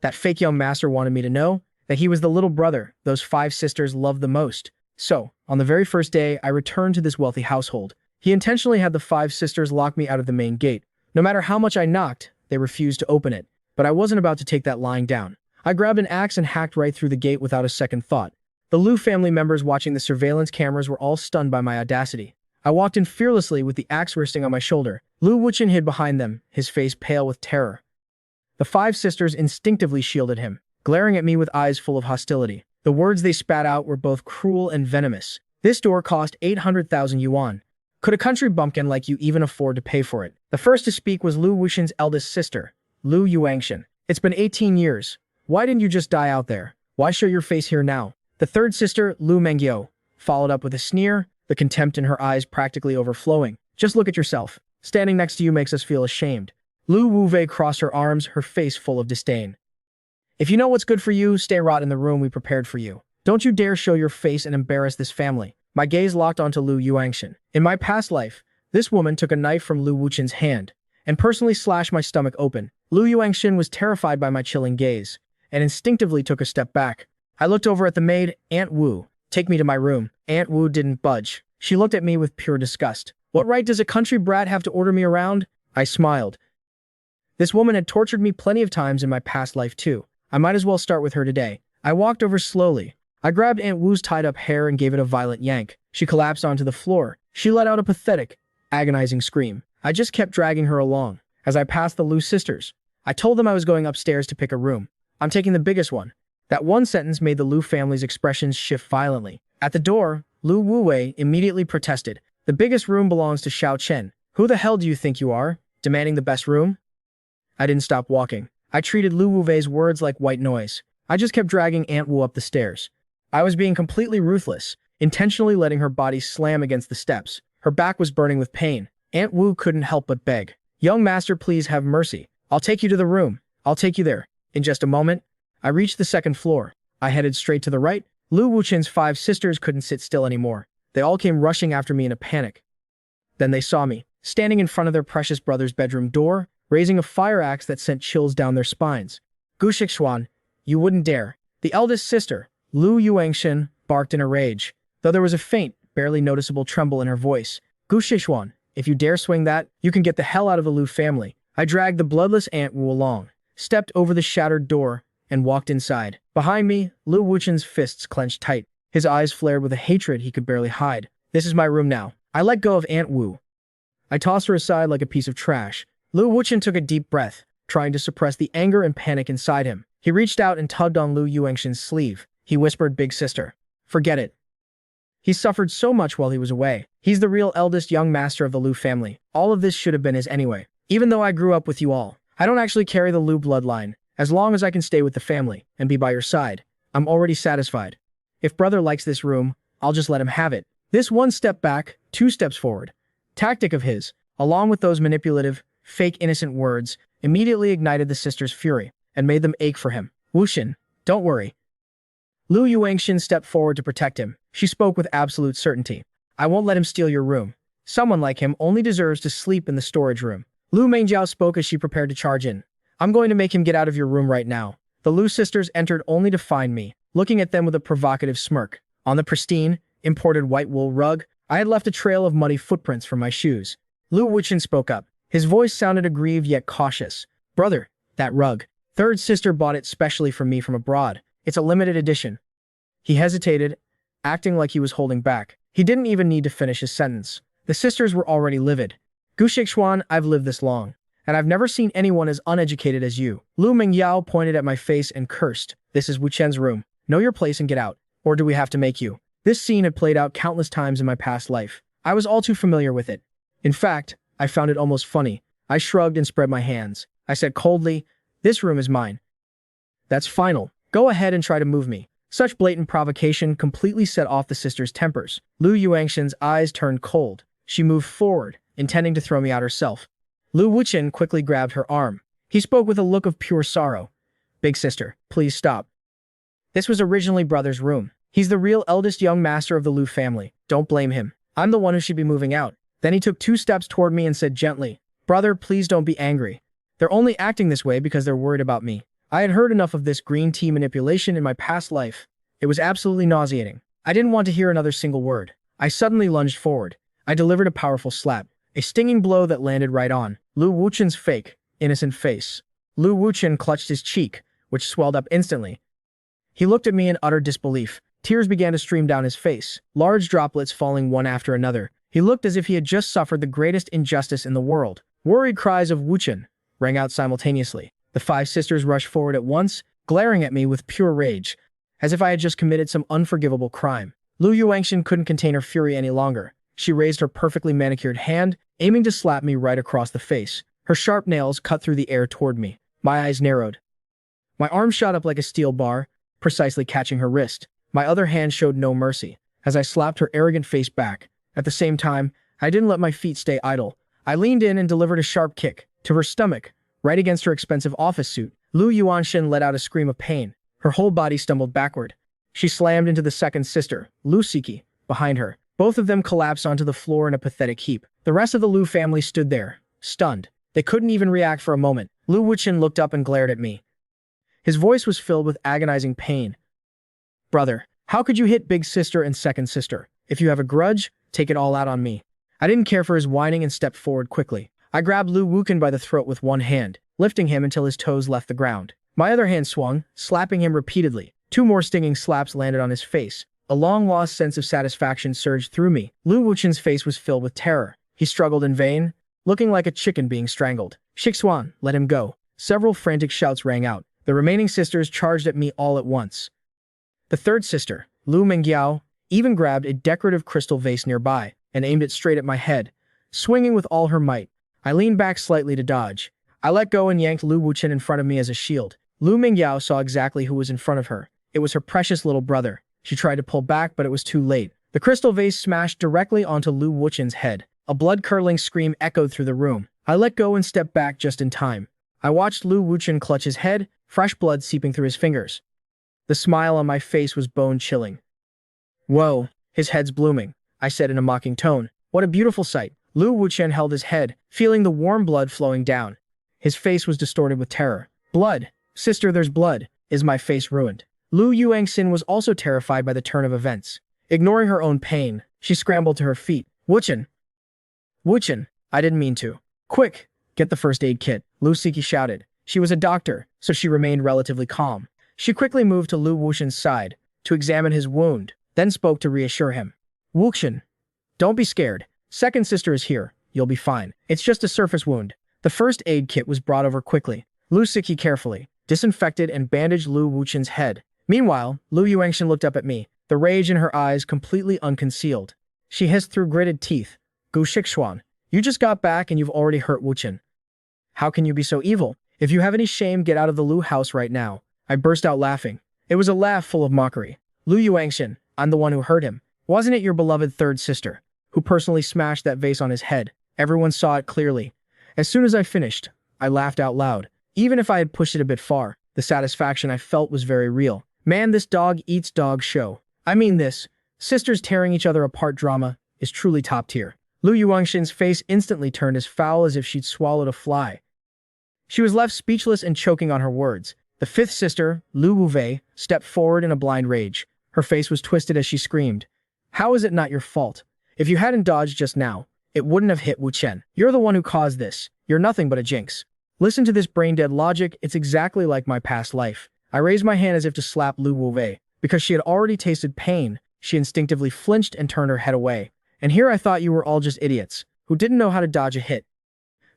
That fake young master wanted me to know that he was the little brother those 5 sisters loved the most. So, on the very first day I returned to this wealthy household, he intentionally had the 5 sisters lock me out of the main gate. No matter how much I knocked, they refused to open it. But I wasn't about to take that lying down. I grabbed an axe and hacked right through the gate without a second thought. The Liu family members watching the surveillance cameras were all stunned by my audacity. I walked in fearlessly with the axe resting on my shoulder. Liu Wuchen hid behind them, his face pale with terror. The 5 sisters instinctively shielded him, glaring at me with eyes full of hostility. The words they spat out were both cruel and venomous. This door cost 800,000 yuan. Could a country bumpkin like you even afford to pay for it? The first to speak was Liu Wuchen's eldest sister, Liu Yuangshan. It's been 18 years. Why didn't you just die out there? Why show your face here now? The third sister, Liu Mengyao, followed up with a sneer, the contempt in her eyes practically overflowing. Just look at yourself. Standing next to you makes us feel ashamed. Liu Wuwei crossed her arms, her face full of disdain. If you know what's good for you, stay rot in the room we prepared for you. Don't you dare show your face and embarrass this family. My gaze locked onto Liu Yuangshan. In my past life, this woman took a knife from Liu Wuchen's hand and personally slashed my stomach open. Liu Yuangshan was terrified by my chilling gaze and instinctively took a step back. I looked over at the maid, Aunt Wu. Take me to my room. Aunt Wu didn't budge. She looked at me with pure disgust. What right does a country brat have to order me around? I smiled. This woman had tortured me plenty of times in my past life too. I might as well start with her today. I walked over slowly. I grabbed Aunt Wu's tied-up hair and gave it a violent yank. She collapsed onto the floor. She let out a pathetic, agonizing scream. I just kept dragging her along. As I passed the Liu sisters, I told them I was going upstairs to pick a room. I'm taking the biggest one. That one sentence made the Liu family's expressions shift violently. At the door, Liu Wuwei immediately protested. The biggest room belongs to Xiao Chen. Who the hell do you think you are? Demanding the best room? I didn't stop walking. I treated Liu Wuwei's words like white noise. I just kept dragging Aunt Wu up the stairs. I was being completely ruthless, intentionally letting her body slam against the steps. Her back was burning with pain. Aunt Wu couldn't help but beg. Young master, please have mercy. I'll take you to the room. I'll take you there. In just a moment, I reached the second floor. I headed straight to the right. Liu Wuchen's 5 sisters couldn't sit still anymore. They all came rushing after me in a panic. Then they saw me, standing in front of their precious brother's bedroom door, raising a fire axe that sent chills down their spines. Gu Shixuan, you wouldn't dare. The eldest sister, Liu Yuangshan, barked in a rage, though there was a faint, barely noticeable tremble in her voice. Gu Shixuan, if you dare swing that, you can get the hell out of the Liu family. I dragged the bloodless Aunt Wu along, stepped over the shattered door, and walked inside. Behind me, Liu Wuchen's fists clenched tight. His eyes flared with a hatred he could barely hide. This is my room now. I let go of Aunt Wu. I tossed her aside like a piece of trash. Liu Wuchen took a deep breath, trying to suppress the anger and panic inside him. He reached out and tugged on Liu Yuangshan's sleeve. He whispered, "Big sister, forget it. He suffered so much while he was away. He's the real eldest young master of the Liu family. All of this should have been his anyway. Even though I grew up with you all, I don't actually carry the Liu bloodline. As long as I can stay with the family and be by your side, I'm already satisfied. If brother likes this room, I'll just let him have it." This 1 step back, 2 steps forward tactic of his, along with those manipulative, fake innocent words, immediately ignited the sisters' fury and made them ache for him. "Wuchen, don't worry." Liu Yuangshan stepped forward to protect him. She spoke with absolute certainty. "I won't let him steal your room. Someone like him only deserves to sleep in the storage room." Liu Mengjiao spoke as she prepared to charge in. "I'm going to make him get out of your room right now." The Liu sisters entered only to find me, looking at them with a provocative smirk. On the pristine, imported white wool rug, I had left a trail of muddy footprints from my shoes. Liu Wuchen spoke up. His voice sounded aggrieved yet cautious. "Brother, that rug. Third sister bought it specially for me from abroad. It's a limited edition." He hesitated, acting like he was holding back. He didn't even need to finish his sentence. The sisters were already livid. "Gu Shixuan, I've lived this long, and I've never seen anyone as uneducated as you." Liu Mengyao pointed at my face and cursed. "This is Wu Chen's room. Know your place and get out. Or do we have to make you?" This scene had played out countless times in my past life. I was all too familiar with it. In fact, I found it almost funny. I shrugged and spread my hands. I said coldly, "This room is mine." "That's final. Go ahead and try to move me." Such blatant provocation completely set off the sisters' tempers. Liu Yuangshan's eyes turned cold. She moved forward, intending to throw me out herself. Liu Wuchen quickly grabbed her arm. He spoke with a look of pure sorrow. "Big sister, please stop. This was originally brother's room. He's the real eldest young master of the Liu family. Don't blame him. I'm the one who should be moving out." Then he took 2 steps toward me and said gently, "Brother, please don't be angry. They're only acting this way because they're worried about me. I had heard enough of this green tea manipulation in my past life. It was absolutely nauseating. I didn't want to hear another single word. I suddenly lunged forward. I delivered a powerful slap, a stinging blow that landed right on Lu Wuchen's fake, innocent face. Lu Wuchen clutched his cheek, which swelled up instantly. He looked at me in utter disbelief. Tears began to stream down his face, large droplets falling one after another. He looked as if he had just suffered the greatest injustice in the world. Worried cries of Wuchen rang out simultaneously. The 5 sisters rushed forward at once, glaring at me with pure rage, as if I had just committed some unforgivable crime. Lu Yuangshan couldn't contain her fury any longer. She raised her perfectly manicured hand, aiming to slap me right across the face. Her sharp nails cut through the air toward me. My eyes narrowed. My arm shot up like a steel bar, precisely catching her wrist. My other hand showed no mercy, as I slapped her arrogant face back. At the same time, I didn't let my feet stay idle. I leaned in and delivered a sharp kick to her stomach, right against her expensive office suit. Lu Yuanshin let out a scream of pain. Her whole body stumbled backward. She slammed into the second sister, Lu Siki, behind her. Both of them collapsed onto the floor in a pathetic heap. The rest of the Lu family stood there, stunned. They couldn't even react for a moment. Lu Wuchen looked up and glared at me. His voice was filled with agonizing pain. Brother, how could you hit big sister and second sister? If you have a grudge, take it all out on me. I didn't care for his whining and stepped forward quickly. I grabbed Lu Wuchen by the throat with one hand, lifting him until his toes left the ground. My other hand swung, slapping him repeatedly. 2 more stinging slaps landed on his face. A long-lost sense of satisfaction surged through me. Lu Wuchen's face was filled with terror. He struggled in vain, looking like a chicken being strangled. Shixuan, let him go. Several frantic shouts rang out. The remaining sisters charged at me all at once. The third sister, Lu Mengyao, even grabbed a decorative crystal vase nearby and aimed it straight at my head. Swinging with all her might, I leaned back slightly to dodge. I let go and yanked Lu Wuchen in front of me as a shield. Lu Mengyao saw exactly who was in front of her. It was her precious little brother. She tried to pull back, but it was too late. The crystal vase smashed directly onto Lu Wuchen's head. A blood-curdling scream echoed through the room. I let go and stepped back just in time. I watched Lu Wuchen clutch his head, fresh blood seeping through his fingers. The smile on my face was bone-chilling. Whoa, his head's blooming, I said in a mocking tone. What a beautiful sight. Lu Wuchen held his head, feeling the warm blood flowing down. His face was distorted with terror. Blood. Sister, there's blood. Is my face ruined? Lu Yuangxin was also terrified by the turn of events. Ignoring her own pain, she scrambled to her feet. Wuchen! Wuchen! I didn't mean to. Quick! Get the first aid kit, Lu Siki shouted. She was a doctor, so she remained relatively calm. She quickly moved to Lu Wuchen's side to examine his wound, then spoke to reassure him. Wuchen, don't be scared. Second sister is here. You'll be fine. It's just a surface wound. The first aid kit was brought over quickly. Lu Siki carefully disinfected and bandaged Lu Wuchen's head. Meanwhile, Lu Yuangshan looked up at me, the rage in her eyes completely unconcealed. She hissed through gritted teeth. Gu Shixuan, you just got back and you've already hurt Wuchen. How can you be so evil? If you have any shame, get out of the Lu house right now. I burst out laughing. It was a laugh full of mockery. Lu Yuangshan, I'm the one who hurt him. Wasn't it your beloved third sister, who personally smashed that vase on his head? Everyone saw it clearly. As soon as I finished, I laughed out loud. Even if I had pushed it a bit far, the satisfaction I felt was very real. Man, this dog eats dog show. I mean this, sisters tearing each other apart drama, is truly top tier. Lu Yuangshin's face instantly turned as foul as if she'd swallowed a fly. She was left speechless and choking on her words. The fifth sister, Lu Wuvei, stepped forward in a blind rage. Her face was twisted as she screamed. How is it not your fault? If you hadn't dodged just now, it wouldn't have hit Wu Chen. You're the one who caused this. You're nothing but a jinx. Listen to this brain-dead logic. It's exactly like my past life. I raised my hand as if to slap Lu Wuvei. Because she had already tasted pain, she instinctively flinched and turned her head away. And here I thought you were all just idiots, who didn't know how to dodge a hit.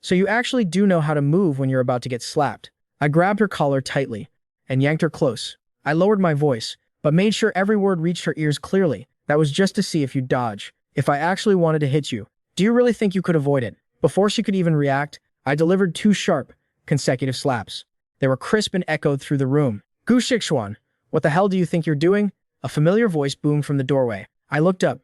So you actually do know how to move when you're about to get slapped. I grabbed her collar tightly and yanked her close. I lowered my voice, but made sure every word reached her ears clearly. That was just to see if you'd dodge. If I actually wanted to hit you, do you really think you could avoid it? Before she could even react, I delivered 2 sharp, consecutive slaps. They were crisp and echoed through the room. Gu Shixuan, what the hell do you think you're doing? A familiar voice boomed from the doorway. I looked up.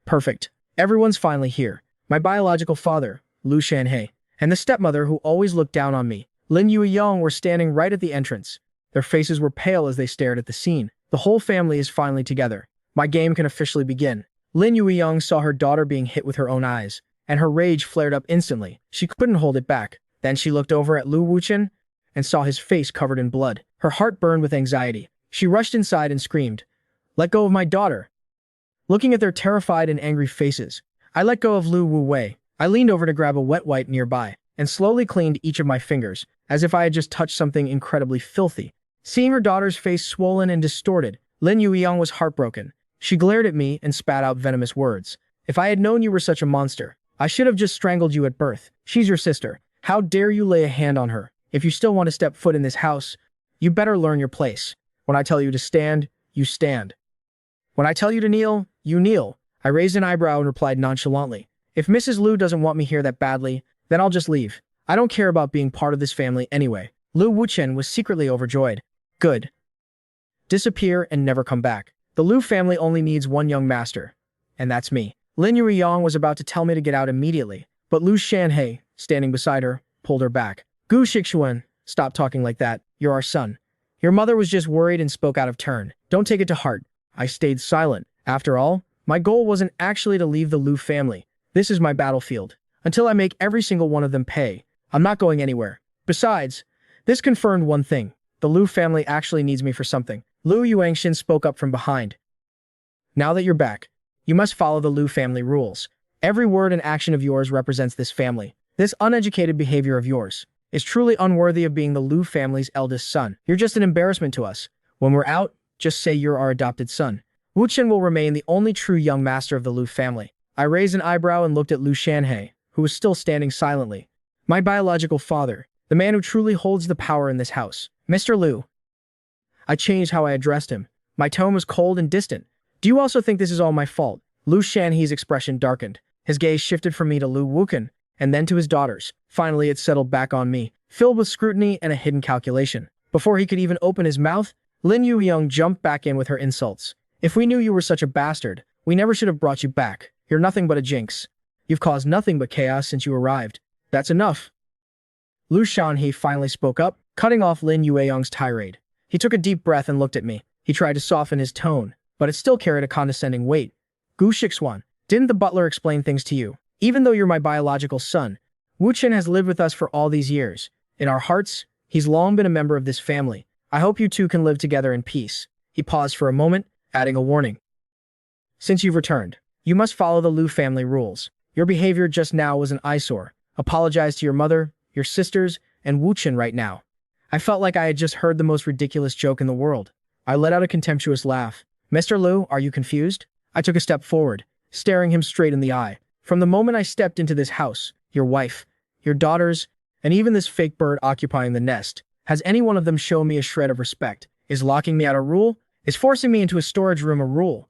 Perfect. Everyone's finally here. My biological father, Lu Shanhei, and the stepmother who always looked down on me, Lin Yueyong, were standing right at the entrance. Their faces were pale as they stared at the scene. The whole family is finally together. My game can officially begin. Lin Yueyong saw her daughter being hit with her own eyes, and her rage flared up instantly. She couldn't hold it back. Then she looked over at Lu Wuchen and saw his face covered in blood. Her heart burned with anxiety. She rushed inside and screamed, "Let go of my daughter!" Looking at their terrified and angry faces, I let go of Lu Wu Wei. I leaned over to grab a wet wipe nearby and slowly cleaned each of my fingers, as if I had just touched something incredibly filthy. Seeing her daughter's face swollen and distorted, Lin Yueyang was heartbroken. She glared at me and spat out venomous words. "If I had known you were such a monster, I should have just strangled you at birth. She's your sister. How dare you lay a hand on her? If you still want to step foot in this house, you better learn your place. When I tell you to stand, you stand. When I tell you to kneel, you kneel." I raised an eyebrow and replied nonchalantly, "If Mrs. Lu doesn't want me here that badly, then I'll just leave. I don't care about being part of this family anyway." Lu Wuchen was secretly overjoyed. "Good. Disappear and never come back. The Lu family only needs one young master, and that's me." Lin Yueyang was about to tell me to get out immediately, but Lu Shanhei, standing beside her, pulled her back. "Gu Shixuan, stop talking like that. You're our son. Your mother was just worried and spoke out of turn. Don't take it to heart." I stayed silent. After all, my goal wasn't actually to leave the Lu family. This is my battlefield. Until I make every single one of them pay, I'm not going anywhere. Besides, this confirmed one thing. The Lu family actually needs me for something. Lu Yuangshin spoke up from behind. "Now that you're back, you must follow the Lu family rules. Every word and action of yours represents this family. This uneducated behavior of yours is truly unworthy of being the Lu family's eldest son. You're just an embarrassment to us. When we're out, just say you're our adopted son. Wuchen will remain the only true young master of the Lu family." I raised an eyebrow and looked at Lu Shanhei, who was still standing silently. "My biological father, the man who truly holds the power in this house. Mr. Lu." I changed how I addressed him. My tone was cold and distant. "Do you also think this is all my fault?" Lu Shanhei's expression darkened. His gaze shifted from me to Lu Wuchen, and then to his daughters. Finally, it settled back on me, filled with scrutiny and a hidden calculation. Before he could even open his mouth, Lin Yueyang jumped back in with her insults. "If we knew you were such a bastard, we never should have brought you back. You're nothing but a jinx. You've caused nothing but chaos since you arrived. That's enough." Lu Shanhei finally spoke up, cutting off Lin Yueyang's tirade. He took a deep breath and looked at me. He tried to soften his tone, but it still carried a condescending weight. "Gu Shixuan, didn't the butler explain things to you? Even though you're my biological son, Wuchen has lived with us for all these years. In our hearts, he's long been a member of this family. I hope you two can live together in peace." He paused for a moment, adding a warning. "Since you've returned, you must follow the Lu family rules. Your behavior just now was an eyesore. Apologize to your mother, your sisters, and Wuchen right now." I felt like I had just heard the most ridiculous joke in the world. I let out a contemptuous laugh. "Mr. Lu, are you confused?" I took a step forward, staring him straight in the eye. "From the moment I stepped into this house, your wife, your daughters, and even this fake bird occupying the nest, has any one of them shown me a shred of respect? Is locking me out a rule? Is forcing me into a storage room a rule?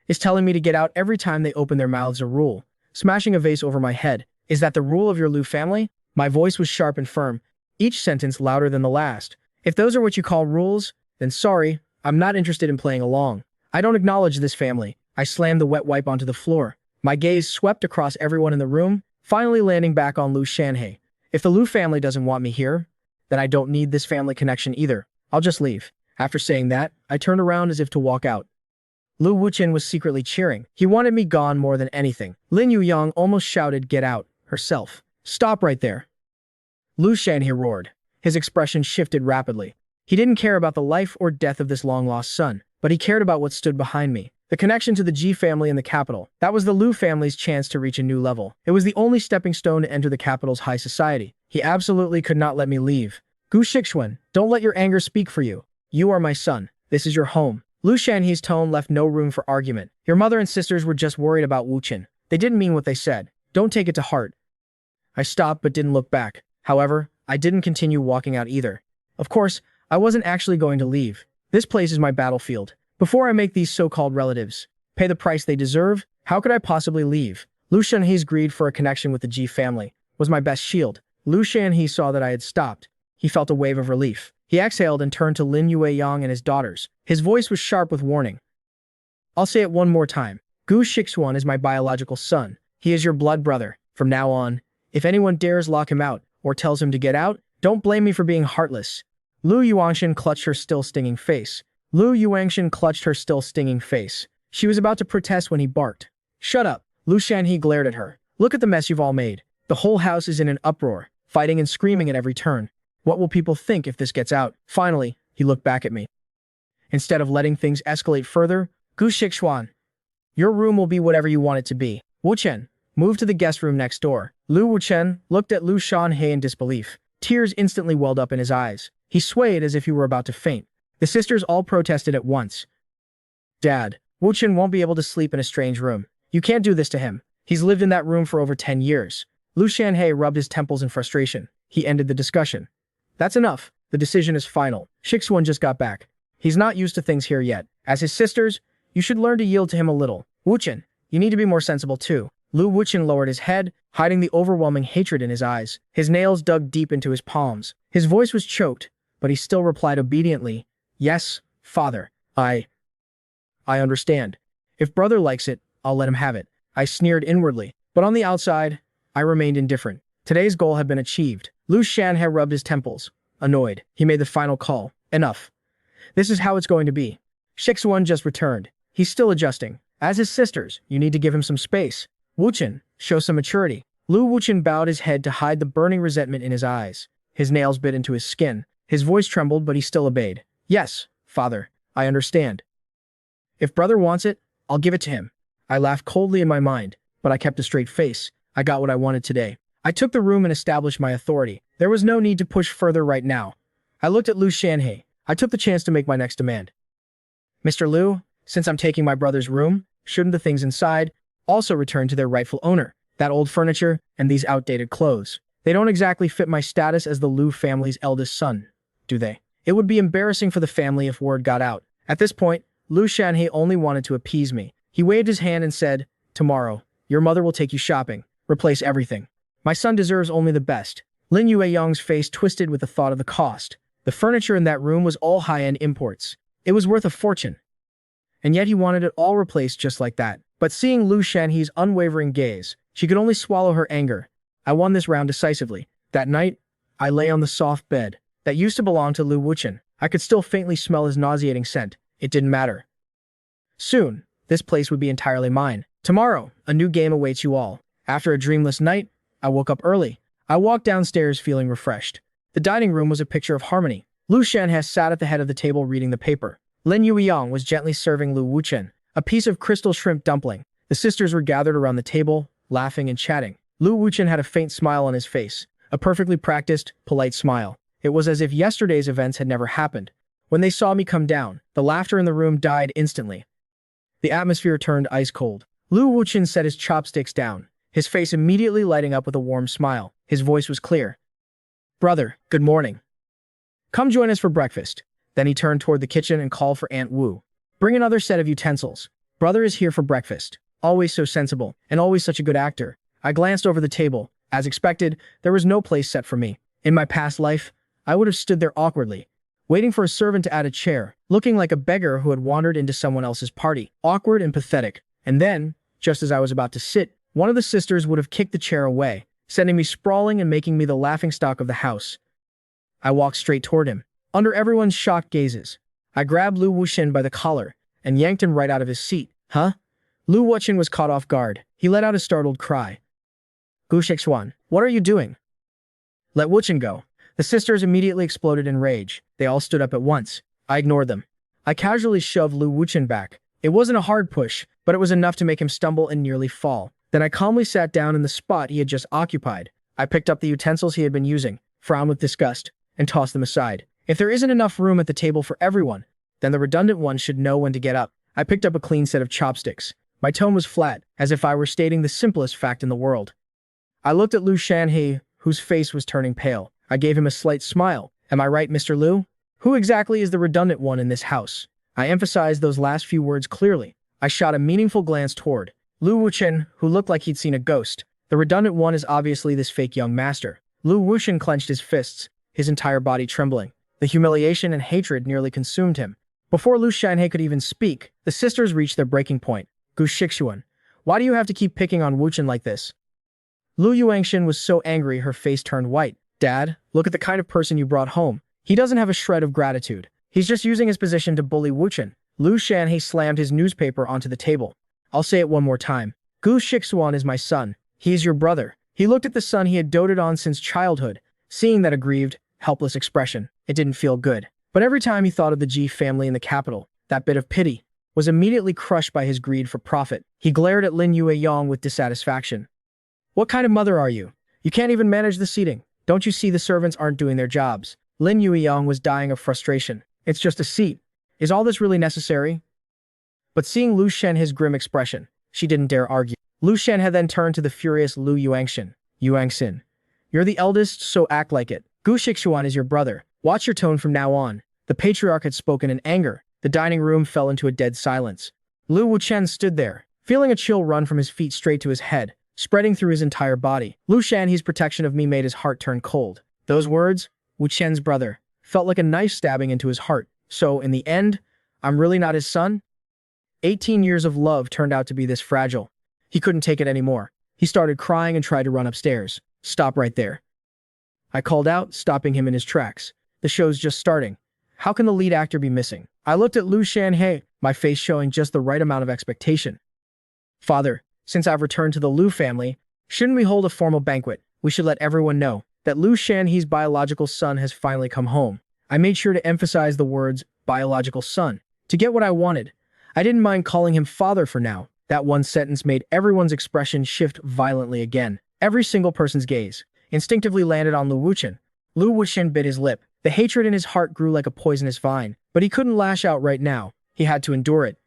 Is telling me to get out every time they open their mouths a rule? Smashing a vase over my head, is that the rule of your Lu family?" My voice was sharp and firm, each sentence louder than the last. "If those are what you call rules, then sorry, I'm not interested in playing along. I don't acknowledge this family." I slammed the wet wipe onto the floor. My gaze swept across everyone in the room, finally landing back on Lu Shanhei. "If the Lu family doesn't want me here, then I don't need this family connection either. I'll just leave." After saying that, I turned around as if to walk out. Lu Wuchen was secretly cheering. He wanted me gone more than anything. Lin Yueyang almost shouted, "Get out," herself. "Stop right there." Lu Shanhei roared. His expression shifted rapidly. He didn't care about the life or death of this long-lost son, but he cared about what stood behind me. The connection to the Ji family in the capital. That was the Lu family's chance to reach a new level. It was the only stepping stone to enter the capital's high society. He absolutely could not let me leave. "Gu Shixuan, don't let your anger speak for you. You are my son. This is your home." Lu Shanhei's tone left no room for argument. "Your mother and sisters were just worried about Wuchen. They didn't mean what they said. Don't take it to heart." I stopped but didn't look back. However, I didn't continue walking out either. Of course, I wasn't actually going to leave. This place is my battlefield. Before I make these so-called relatives pay the price they deserve, how could I possibly leave? Lu Shanhei's greed for a connection with the Ji family was my best shield. Lu Shanhei saw that I had stopped. He felt a wave of relief. He exhaled and turned to Lin Yueyang and his daughters. His voice was sharp with warning. "I'll say it one more time. Gu Shixuan is my biological son. He is your blood brother. From now on, if anyone dares lock him out or tells him to get out, don't blame me for being heartless." Lu Yuangshin clutched her still stinging face. She was about to protest when he barked. "Shut up." Lu Shanhei glared at her. "Look at the mess you've all made. The whole house is in an uproar, fighting and screaming at every turn. What will people think if this gets out? Finally, he looked back at me. Instead of letting things escalate further, Gu Shixuan, your room will be whatever you want it to be. Wu Chen, move to the guest room next door. Lu Wuchen looked at Lu Shanhe in disbelief. Tears instantly welled up in his eyes. He swayed as if he were about to faint. The sisters all protested at once. Dad, Wu Chen won't be able to sleep in a strange room. You can't do this to him. He's lived in that room for over 10 years. Lu Shanhe rubbed his temples in frustration. He ended the discussion. That's enough. The decision is final. Shixuan just got back. He's not used to things here yet. As his sisters, you should learn to yield to him a little. Wu Chen, you need to be more sensible too. Lu Wuchen lowered his head, hiding the overwhelming hatred in his eyes. His nails dug deep into his palms. His voice was choked, but he still replied obediently, Yes, father. I understand. If brother likes it, I'll let him have it. I sneered inwardly, but on the outside, I remained indifferent. Today's goal had been achieved. Lu Shanhe rubbed his temples. Annoyed, he made the final call. Enough. This is how it's going to be. Shixuan just returned. He's still adjusting. As his sisters, you need to give him some space. Wuchen, show some maturity. Lu Wuchen bowed his head to hide the burning resentment in his eyes. His nails bit into his skin. His voice trembled, but he still obeyed. Yes, father, I understand. If brother wants it, I'll give it to him. I laughed coldly in my mind, but I kept a straight face. I got what I wanted today. I took the room and established my authority. There was no need to push further right now. I looked at Lu Shanhe. I took the chance to make my next demand. Mr. Lu, since I'm taking my brother's room, shouldn't the things inside also return to their rightful owner? That old furniture and these outdated clothes. They don't exactly fit my status as the Lu family's eldest son, do they? It would be embarrassing for the family if word got out. At this point, Lu Shanhe only wanted to appease me. He waved his hand and said, Tomorrow, your mother will take you shopping. Replace everything. My son deserves only the best. Lin Yueyang's face twisted with the thought of the cost. The furniture in that room was all high-end imports. It was worth a fortune. And yet he wanted it all replaced just like that. But seeing Lu Shanhe's unwavering gaze, she could only swallow her anger. I won this round decisively. That night, I lay on the soft bed that used to belong to Lu Wuchen. I could still faintly smell his nauseating scent. It didn't matter. Soon, this place would be entirely mine. Tomorrow, a new game awaits you all. After a dreamless night, I woke up early. I walked downstairs feeling refreshed. The dining room was a picture of harmony. Lu Shanhe sat at the head of the table reading the paper. Lin Yueyang was gently serving Lu Wuchen a piece of crystal shrimp dumpling. The sisters were gathered around the table, laughing and chatting. Lu Wuchen had a faint smile on his face, a perfectly practiced, polite smile. It was as if yesterday's events had never happened. When they saw me come down, the laughter in the room died instantly. The atmosphere turned ice cold. Lu Wuchen set his chopsticks down, his face immediately lighting up with a warm smile. His voice was clear. Brother, good morning. Come join us for breakfast. Then he turned toward the kitchen and called for Aunt Wu. Bring another set of utensils. Brother is here for breakfast. Always so sensible, and always such a good actor. I glanced over the table. As expected, there was no place set for me. In my past life, I would have stood there awkwardly, waiting for a servant to add a chair, looking like a beggar who had wandered into someone else's party. Awkward and pathetic. And then, just as I was about to sit, one of the sisters would have kicked the chair away, sending me sprawling and making me the laughingstock of the house. I walked straight toward him. Under everyone's shocked gazes, I grabbed Lu Wuchen by the collar and yanked him right out of his seat. Huh? Lu Wuchen was caught off guard. He let out a startled cry. Gu Shixuan, what are you doing? Let Wuchen go. The sisters immediately exploded in rage. They all stood up at once. I ignored them. I casually shoved Lu Wuchen back. It wasn't a hard push, but it was enough to make him stumble and nearly fall. Then I calmly sat down in the spot he had just occupied. I picked up the utensils he had been using, frowned with disgust, and tossed them aside. If there isn't enough room at the table for everyone, then the redundant one should know when to get up. I picked up a clean set of chopsticks. My tone was flat, as if I were stating the simplest fact in the world. I looked at Lu Shanhe, whose face was turning pale. I gave him a slight smile. Am I right, Mr. Lu? Who exactly is the redundant one in this house? I emphasized those last few words clearly. I shot a meaningful glance toward Lu Wuchen, who looked like he'd seen a ghost. The redundant one is obviously this fake young master. Lu Wuchen clenched his fists, his entire body trembling. The humiliation and hatred nearly consumed him. Before Lu Shanhe could even speak, the sisters reached their breaking point. Gu Shixuan, why do you have to keep picking on Wuchen like this? Lu Yuangshan was so angry her face turned white. Dad, look at the kind of person you brought home. He doesn't have a shred of gratitude. He's just using his position to bully Wuchen. Lu Shanhe slammed his newspaper onto the table. I'll say it one more time. Gu Shixuan is my son. He is your brother. He looked at the son he had doted on since childhood. Seeing that aggrieved, helpless expression. It didn't feel good. But every time he thought of the Ji family in the capital, that bit of pity was immediately crushed by his greed for profit. He glared at Lin Yueyong with dissatisfaction. What kind of mother are you? You can't even manage the seating. Don't you see the servants aren't doing their jobs? Lin Yueyong was dying of frustration. It's just a seat. Is all this really necessary? But seeing Lu Shen his grim expression, she didn't dare argue. Lu Shen had then turned to the furious Lu Yuangxin. Yuangxin, you're the eldest, so act like it. Gu Shixuan is your brother. Watch your tone from now on. The patriarch had spoken in anger. The dining room fell into a dead silence. Lu Wuchen stood there, feeling a chill run from his feet straight to his head, spreading through his entire body. Lu Shanhe's protection of me made his heart turn cold. Those words, Wuchen's brother, felt like a knife stabbing into his heart. So, in the end, I'm really not his son? 18 years of love turned out to be this fragile. He couldn't take it anymore. He started crying and tried to run upstairs. Stop right there. I called out, stopping him in his tracks. The show's just starting. How can the lead actor be missing? I looked at Lu Shanhe, my face showing just the right amount of expectation. Father, since I've returned to the Lu family, shouldn't we hold a formal banquet? We should let everyone know that Lu Shanhe's biological son has finally come home. I made sure to emphasize the words, biological son, to get what I wanted. I didn't mind calling him father for now. That one sentence made everyone's expression shift violently again. Every single person's gaze instinctively landed on Lu Wuchen. Lu Wuchen bit his lip. The hatred in his heart grew like a poisonous vine, but he couldn't lash out right now. He had to endure it.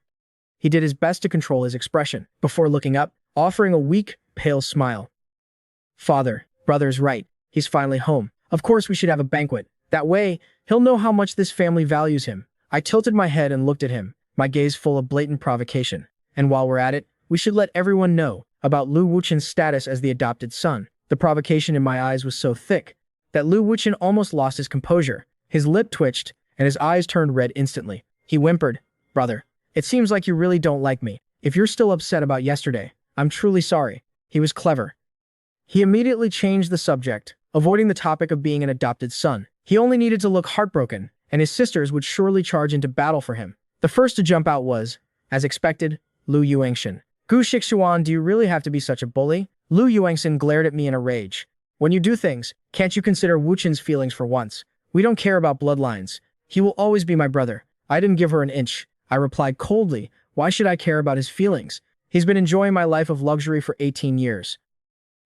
He did his best to control his expression, before looking up, offering a weak, pale smile. Father, brother's right. He's finally home. Of course we should have a banquet. That way, he'll know how much this family values him. I tilted my head and looked at him, my gaze full of blatant provocation. And while we're at it, we should let everyone know about Lu Wuchen's status as the adopted son. The provocation in my eyes was so thick that Lu Wuchen almost lost his composure. His lip twitched, and his eyes turned red instantly. He whimpered, "Brother, it seems like you really don't like me. If you're still upset about yesterday, I'm truly sorry." He was clever. He immediately changed the subject, avoiding the topic of being an adopted son. He only needed to look heartbroken, and his sisters would surely charge into battle for him. The first to jump out was, as expected, Lu Yuangxin. "Gu Shixuan, do you really have to be such a bully?" Lu Yuangxin glared at me in a rage. "When you do things, can't you consider Wuchen's feelings for once? We don't care about bloodlines. He will always be my brother." I didn't give her an inch. I replied coldly, "Why should I care about his feelings? He's been enjoying my life of luxury for 18 years.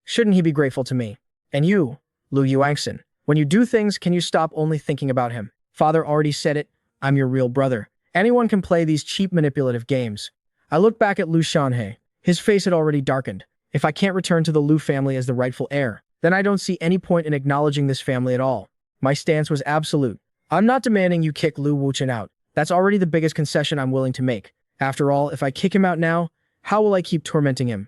Shouldn't he be grateful to me? And you, Lu Yuangxin, when you do things, can you stop only thinking about him? Father already said it. I'm your real brother. Anyone can play these cheap manipulative games." I looked back at Lu Shanhe. His face had already darkened. If I can't return to the Lu family as the rightful heir, then I don't see any point in acknowledging this family at all. My stance was absolute. I'm not demanding you kick Lu Wuchen out. That's already the biggest concession I'm willing to make. After all, if I kick him out now, how will I keep tormenting him?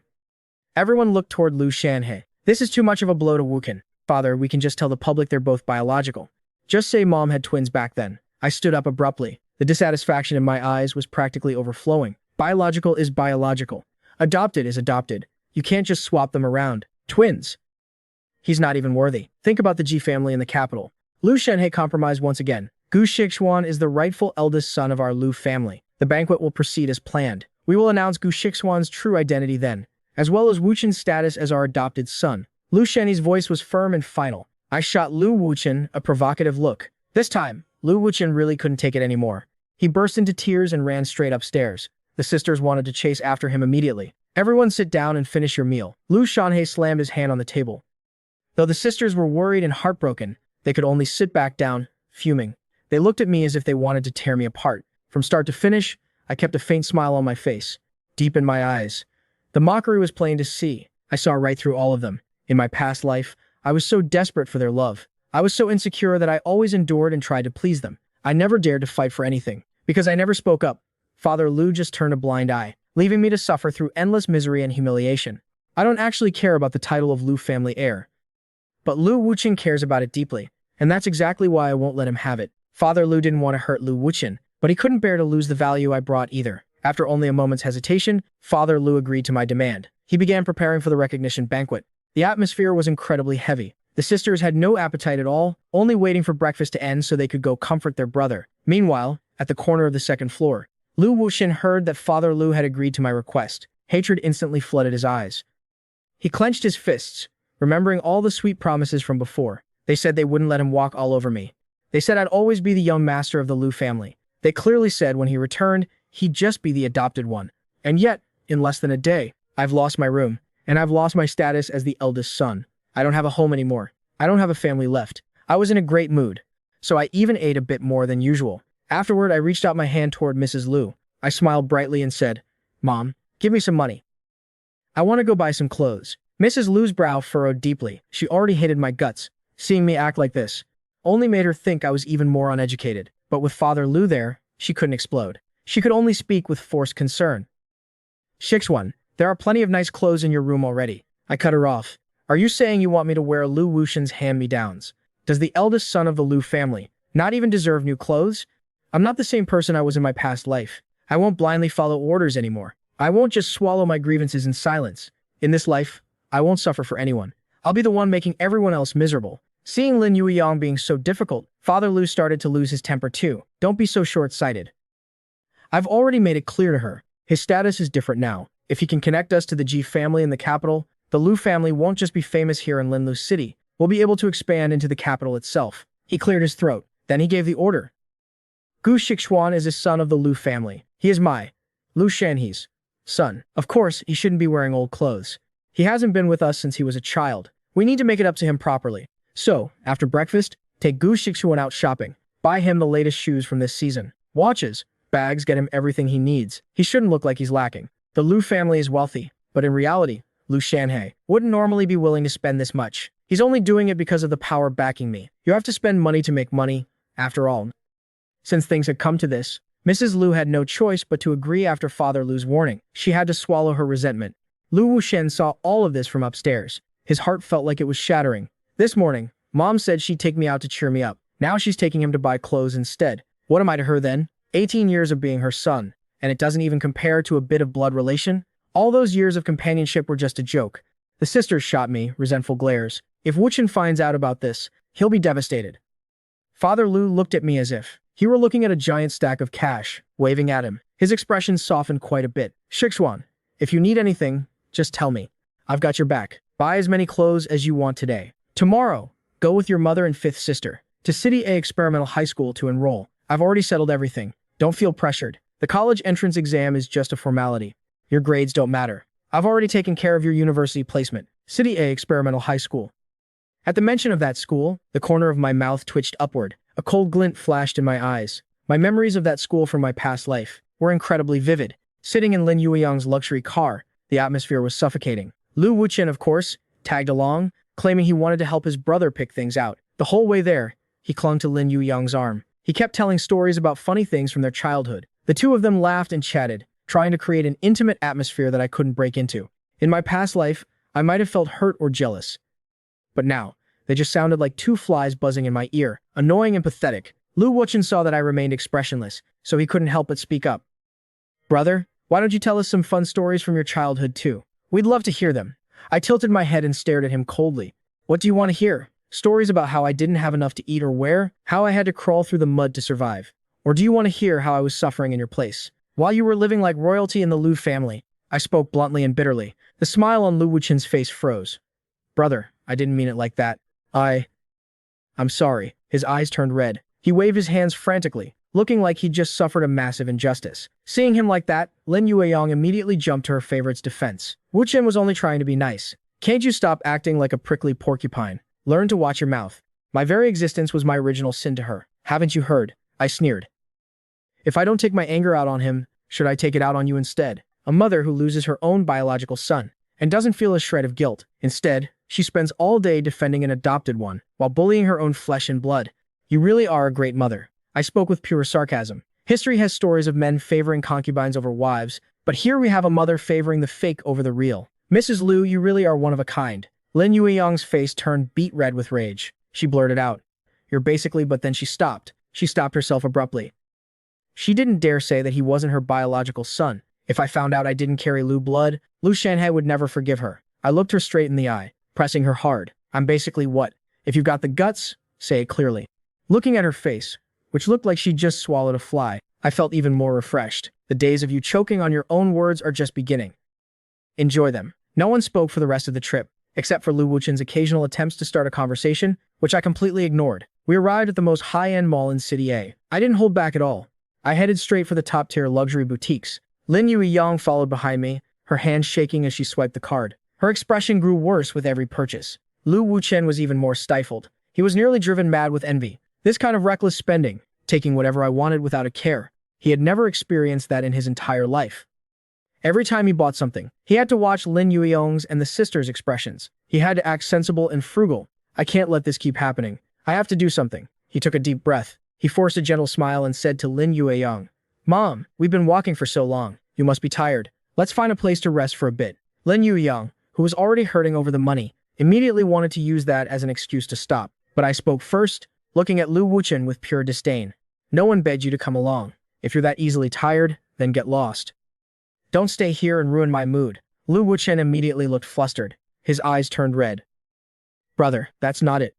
Everyone looked toward Lu Shanhe. This is too much of a blow to Wuchen. Father, we can just tell the public they're both biological. Just say Mom had twins back then. I stood up abruptly. The dissatisfaction in my eyes was practically overflowing. Biological is biological. Adopted is adopted. You can't just swap them around. Twins. He's not even worthy. Think about the Ji family in the capital. Lu Shanhe compromised once again. Gu Shixuan is the rightful eldest son of our Lu family. The banquet will proceed as planned. We will announce Gu Shixuan's true identity then, as well as Wuchen's status as our adopted son. Lu Shanhe's voice was firm and final. I shot Lu Wuchen a provocative look. This time, Lu Wuchen really couldn't take it anymore. He burst into tears and ran straight upstairs. The sisters wanted to chase after him immediately. Everyone sit down and finish your meal. Lu Shanhe slammed his hand on the table. Though the sisters were worried and heartbroken, they could only sit back down, fuming. They looked at me as if they wanted to tear me apart. From start to finish, I kept a faint smile on my face, deep in my eyes. The mockery was plain to see. I saw right through all of them. In my past life, I was so desperate for their love. I was so insecure that I always endured and tried to please them. I never dared to fight for anything, because I never spoke up. Father Lu just turned a blind eye, leaving me to suffer through endless misery and humiliation. I don't actually care about the title of Lu family heir. But Lu Wuchen cares about it deeply, and that's exactly why I won't let him have it. Father Lu didn't want to hurt Lu Wuchen, but he couldn't bear to lose the value I brought either. After only a moment's hesitation, Father Lu agreed to my demand. He began preparing for the recognition banquet. The atmosphere was incredibly heavy. The sisters had no appetite at all, only waiting for breakfast to end so they could go comfort their brother. Meanwhile, at the corner of the second floor, Lu Wuchen heard that Father Lu had agreed to my request. Hatred instantly flooded his eyes. He clenched his fists, remembering all the sweet promises from before. They said they wouldn't let him walk all over me. They said I'd always be the young master of the Liu family. They clearly said when he returned, he'd just be the adopted one. And yet, in less than a day, I've lost my room, and I've lost my status as the eldest son. I don't have a home anymore. I don't have a family left. I was in a great mood, so I even ate a bit more than usual. Afterward, I reached out my hand toward Mrs. Liu. I smiled brightly and said, "Mom, give me some money. I want to go buy some clothes." Mrs. Liu's brow furrowed deeply. She already hated my guts. Seeing me act like this only made her think I was even more uneducated. But with Father Liu there, she couldn't explode. She could only speak with forced concern. "Shixuan, there are plenty of nice clothes in your room already." I cut her off. "Are you saying you want me to wear Liu Wuxian's hand-me-downs? Does the eldest son of the Liu family not even deserve new clothes? I'm not the same person I was in my past life. I won't blindly follow orders anymore. I won't just swallow my grievances in silence. In this life, I won't suffer for anyone. I'll be the one making everyone else miserable." Seeing Lin Yueyang being so difficult, Father Liu started to lose his temper too. "Don't be so short-sighted. I've already made it clear to her. His status is different now. If he can connect us to the Ji family in the capital, the Liu family won't just be famous here in Linlu City. We'll be able to expand into the capital itself." He cleared his throat. Then he gave the order. "Gu Shixuan is a son of the Liu family. He is my, Liu Shanhe's, son. Of course, he shouldn't be wearing old clothes. He hasn't been with us since he was a child. We need to make it up to him properly. So, after breakfast, take Gu Shixuan out shopping. Buy him the latest shoes from this season. Watches, bags, get him everything he needs. He shouldn't look like he's lacking. The Liu family is wealthy, but in reality, Liu Shanhe wouldn't normally be willing to spend this much. He's only doing it because of the power backing me. You have to spend money to make money, after all." Since things had come to this, Mrs. Liu had no choice but to agree after Father Liu's warning. She had to swallow her resentment. Liu Wuxian saw all of this from upstairs. His heart felt like it was shattering. This morning, Mom said she'd take me out to cheer me up. Now she's taking him to buy clothes instead. What am I to her then? 18 years of being her son, and it doesn't even compare to a bit of blood relation? All those years of companionship were just a joke. The sisters shot me, resentful glares. If Wuxian finds out about this, he'll be devastated. Father Liu looked at me as if he were looking at a giant stack of cash, waving at him. His expression softened quite a bit. "Shixuan, if you need anything, just tell me. I've got your back. Buy as many clothes as you want today. Tomorrow, go with your mother and fifth sister to City A Experimental High School to enroll. I've already settled everything. Don't feel pressured. The college entrance exam is just a formality. Your grades don't matter. I've already taken care of your university placement. City A Experimental High School." At the mention of that school, the corner of my mouth twitched upward. A cold glint flashed in my eyes. My memories of that school from my past life were incredibly vivid. Sitting in Lin Yueyang's luxury car, the atmosphere was suffocating. Liu Wuxian, of course, tagged along, claiming he wanted to help his brother pick things out. The whole way there, he clung to Lin Yueyang's arm. He kept telling stories about funny things from their childhood. The two of them laughed and chatted, trying to create an intimate atmosphere that I couldn't break into. In my past life, I might have felt hurt or jealous. But now, they just sounded like two flies buzzing in my ear, annoying and pathetic. Liu Wuxian saw that I remained expressionless, so he couldn't help but speak up. "Brother, why don't you tell us some fun stories from your childhood too? We'd love to hear them." I tilted my head and stared at him coldly. "What do you want to hear? Stories about how I didn't have enough to eat or wear? How I had to crawl through the mud to survive? Or do you want to hear how I was suffering in your place, while you were living like royalty in the Liu family?" I spoke bluntly and bitterly. The smile on Liu Wuxian's face froze. "Brother, I didn't mean it like that. I'm sorry." His eyes turned red. He waved his hands frantically, looking like he'd just suffered a massive injustice. Seeing him like that, Lin Yueyang immediately jumped to her favorite's defense. "Wuxian was only trying to be nice. Can't you stop acting like a prickly porcupine? Learn to watch your mouth. My very existence was my original sin to her. Haven't you heard?" I sneered. "If I don't take my anger out on him, should I take it out on you instead? A mother who loses her own biological son and doesn't feel a shred of guilt. Instead, she spends all day defending an adopted one while bullying her own flesh and blood. You really are a great mother." I spoke with pure sarcasm. History has stories of men favoring concubines over wives, but here we have a mother favoring the fake over the real. "Mrs. Liu, you really are one of a kind." Lin Yueyang's face turned beet red with rage. She blurted out, "You're basically," but then she stopped. She stopped herself abruptly. She didn't dare say that he wasn't her biological son. If I found out I didn't carry Liu blood, Liu Shanhe would never forgive her. I looked her straight in the eye, pressing her hard. "I'm basically what? If you've got the guts, say it clearly." Looking at her face, which looked like she'd just swallowed a fly, I felt even more refreshed. The days of you choking on your own words are just beginning. Enjoy them. No one spoke for the rest of the trip, except for Liu Wuxian's occasional attempts to start a conversation, which I completely ignored. We arrived at the most high-end mall in City A. I didn't hold back at all. I headed straight for the top-tier luxury boutiques. Lin Yueyang followed behind me, her hands shaking as she swiped the card. Her expression grew worse with every purchase. Lu Wuchen was even more stifled. He was nearly driven mad with envy. This kind of reckless spending, taking whatever I wanted without a care. He had never experienced that in his entire life. Every time he bought something, he had to watch Lin Yueyang's and the sisters' expressions. He had to act sensible and frugal. I can't let this keep happening. I have to do something. He took a deep breath. He forced a gentle smile and said to Lin Yueyang, "Mom, we've been walking for so long. You must be tired. Let's find a place to rest for a bit." Lin Yueyang, who was already hurting over the money, immediately wanted to use that as an excuse to stop. But I spoke first, looking at Lu Wuchen with pure disdain. "No one begged you to come along. If you're that easily tired, then get lost. Don't stay here and ruin my mood." Lu Wuchen immediately looked flustered. His eyes turned red. "Brother, that's not it.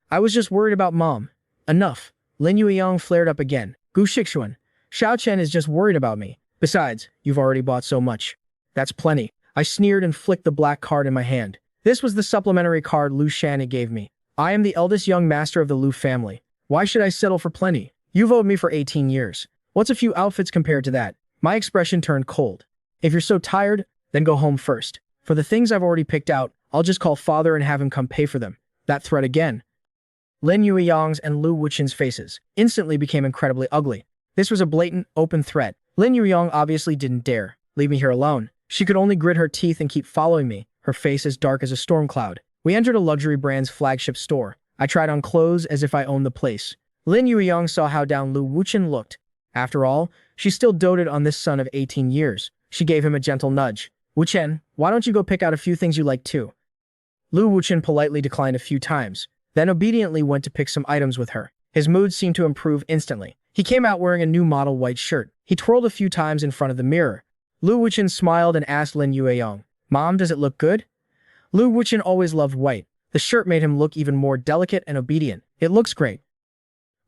I was just worried about Mom." "Enough." Lin Yueyang flared up again. "Gu Shixuan, Xiao Chen is just worried about me. Besides, you've already bought so much. That's plenty." I sneered and flicked the black card in my hand. This was the supplementary card Lu Shan gave me. "I am the eldest young master of the Lu family. Why should I settle for plenty? You've owed me for 18 years. What's a few outfits compared to that?" My expression turned cold. "If you're so tired, then go home first. For the things I've already picked out, I'll just call father and have him come pay for them." That threat again. Lin Yueyang's and Lu Wuchen's faces instantly became incredibly ugly. This was a blatant, open threat. Lin Yueyang obviously didn't dare leave me here alone. She could only grit her teeth and keep following me, her face as dark as a storm cloud. We entered a luxury brand's flagship store. I tried on clothes as if I owned the place. Lin Yueyang saw how down Lu Wuchen looked. After all, she still doted on this son of 18 years. She gave him a gentle nudge. "Wuchen, why don't you go pick out a few things you like too?" Lu Wuchen politely declined a few times, then obediently went to pick some items with her. His mood seemed to improve instantly. He came out wearing a new model white shirt. He twirled a few times in front of the mirror. Lu Wuchen smiled and asked Lin Yueyang, "Mom, does it look good?" Lu Wuchen always loved white. The shirt made him look even more delicate and obedient. "It looks great."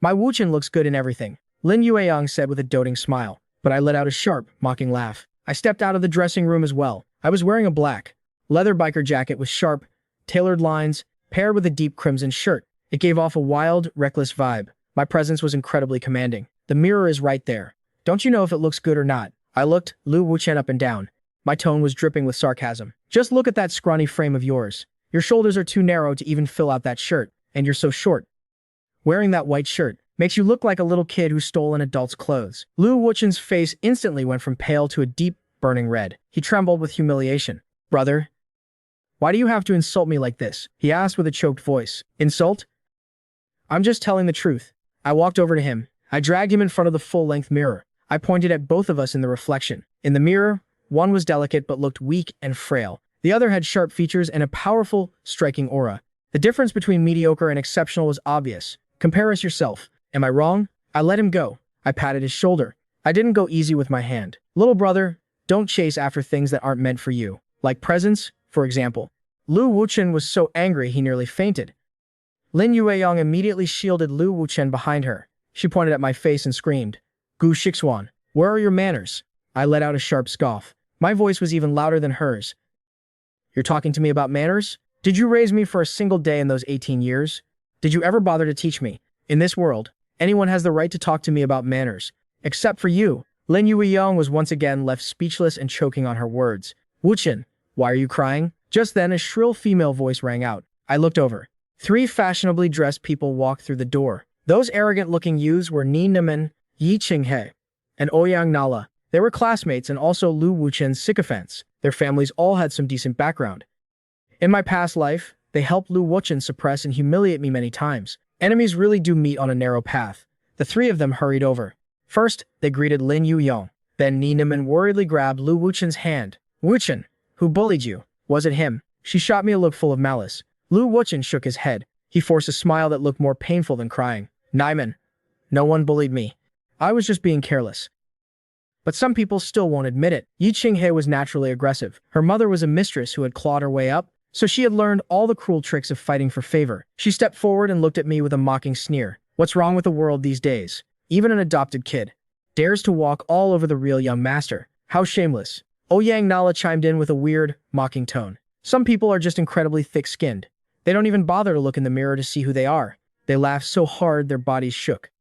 "My Wuchen looks good in everything," Lin Yueyang said with a doting smile, but I let out a sharp, mocking laugh. I stepped out of the dressing room as well. I was wearing a black leather biker jacket with sharp, tailored lines, paired with a deep crimson shirt. It gave off a wild, reckless vibe. My presence was incredibly commanding. "The mirror is right there. Don't you know if it looks good or not?" I looked Lu Wuchen up and down. My tone was dripping with sarcasm. "Just look at that scrawny frame of yours. Your shoulders are too narrow to even fill out that shirt, and you're so short. Wearing that white shirt makes you look like a little kid who stole an adult's clothes." Lu Wuchen's face instantly went from pale to a deep, burning red. He trembled with humiliation. "Brother, why do you have to insult me like this?" he asked with a choked voice. "Insult? I'm just telling the truth." I walked over to him. I dragged him in front of the full-length mirror. I pointed at both of us in the reflection. In the mirror, one was delicate but looked weak and frail. The other had sharp features and a powerful, striking aura. The difference between mediocre and exceptional was obvious. "Compare us yourself. Am I wrong?" I let him go. I patted his shoulder. I didn't go easy with my hand. "Little brother, don't chase after things that aren't meant for you. Like presents, for example." Lu Wuchen was so angry he nearly fainted. Lin Yueyang immediately shielded Lu Wuchen behind her. She pointed at my face and screamed, "Gu Shixuan, where are your manners?" I let out a sharp scoff. My voice was even louder than hers. "You're talking to me about manners? Did you raise me for a single day in those 18 years? Did you ever bother to teach me? In this world, anyone has the right to talk to me about manners. Except for you." Lin Yueyang was once again left speechless and choking on her words. "Wuchen, why are you crying?" Just then, a shrill female voice rang out. I looked over. 3 fashionably dressed people walked through the door. Those arrogant-looking youths were Ni Naman, Yi Qinghe, and Ouyang Nala. They were classmates and also Lu Wuchen's sycophants. Their families all had some decent background. In my past life, they helped Lu Wuchen suppress and humiliate me many times. Enemies really do meet on a narrow path. The 3 of them hurried over. First, they greeted Lin Yueyang. Then Ni Naman worriedly grabbed Lu Wuchen's hand. "Wuchen, who bullied you? Was it him?" She shot me a look full of malice. Lu Wuchen shook his head. He forced a smile that looked more painful than crying. "Naiman, no one bullied me. I was just being careless." But some people still won't admit it. Yi Qinghe was naturally aggressive. Her mother was a mistress who had clawed her way up, so she had learned all the cruel tricks of fighting for favor. She stepped forward and looked at me with a mocking sneer. What's wrong with the world these days? Even an adopted kid dares to walk all over the real young master. How shameless. Ouyang Nala chimed in with a weird, mocking tone. Some people are just incredibly thick-skinned. They don't even bother to look in the mirror to see who they are. They laugh so hard their bodies shook.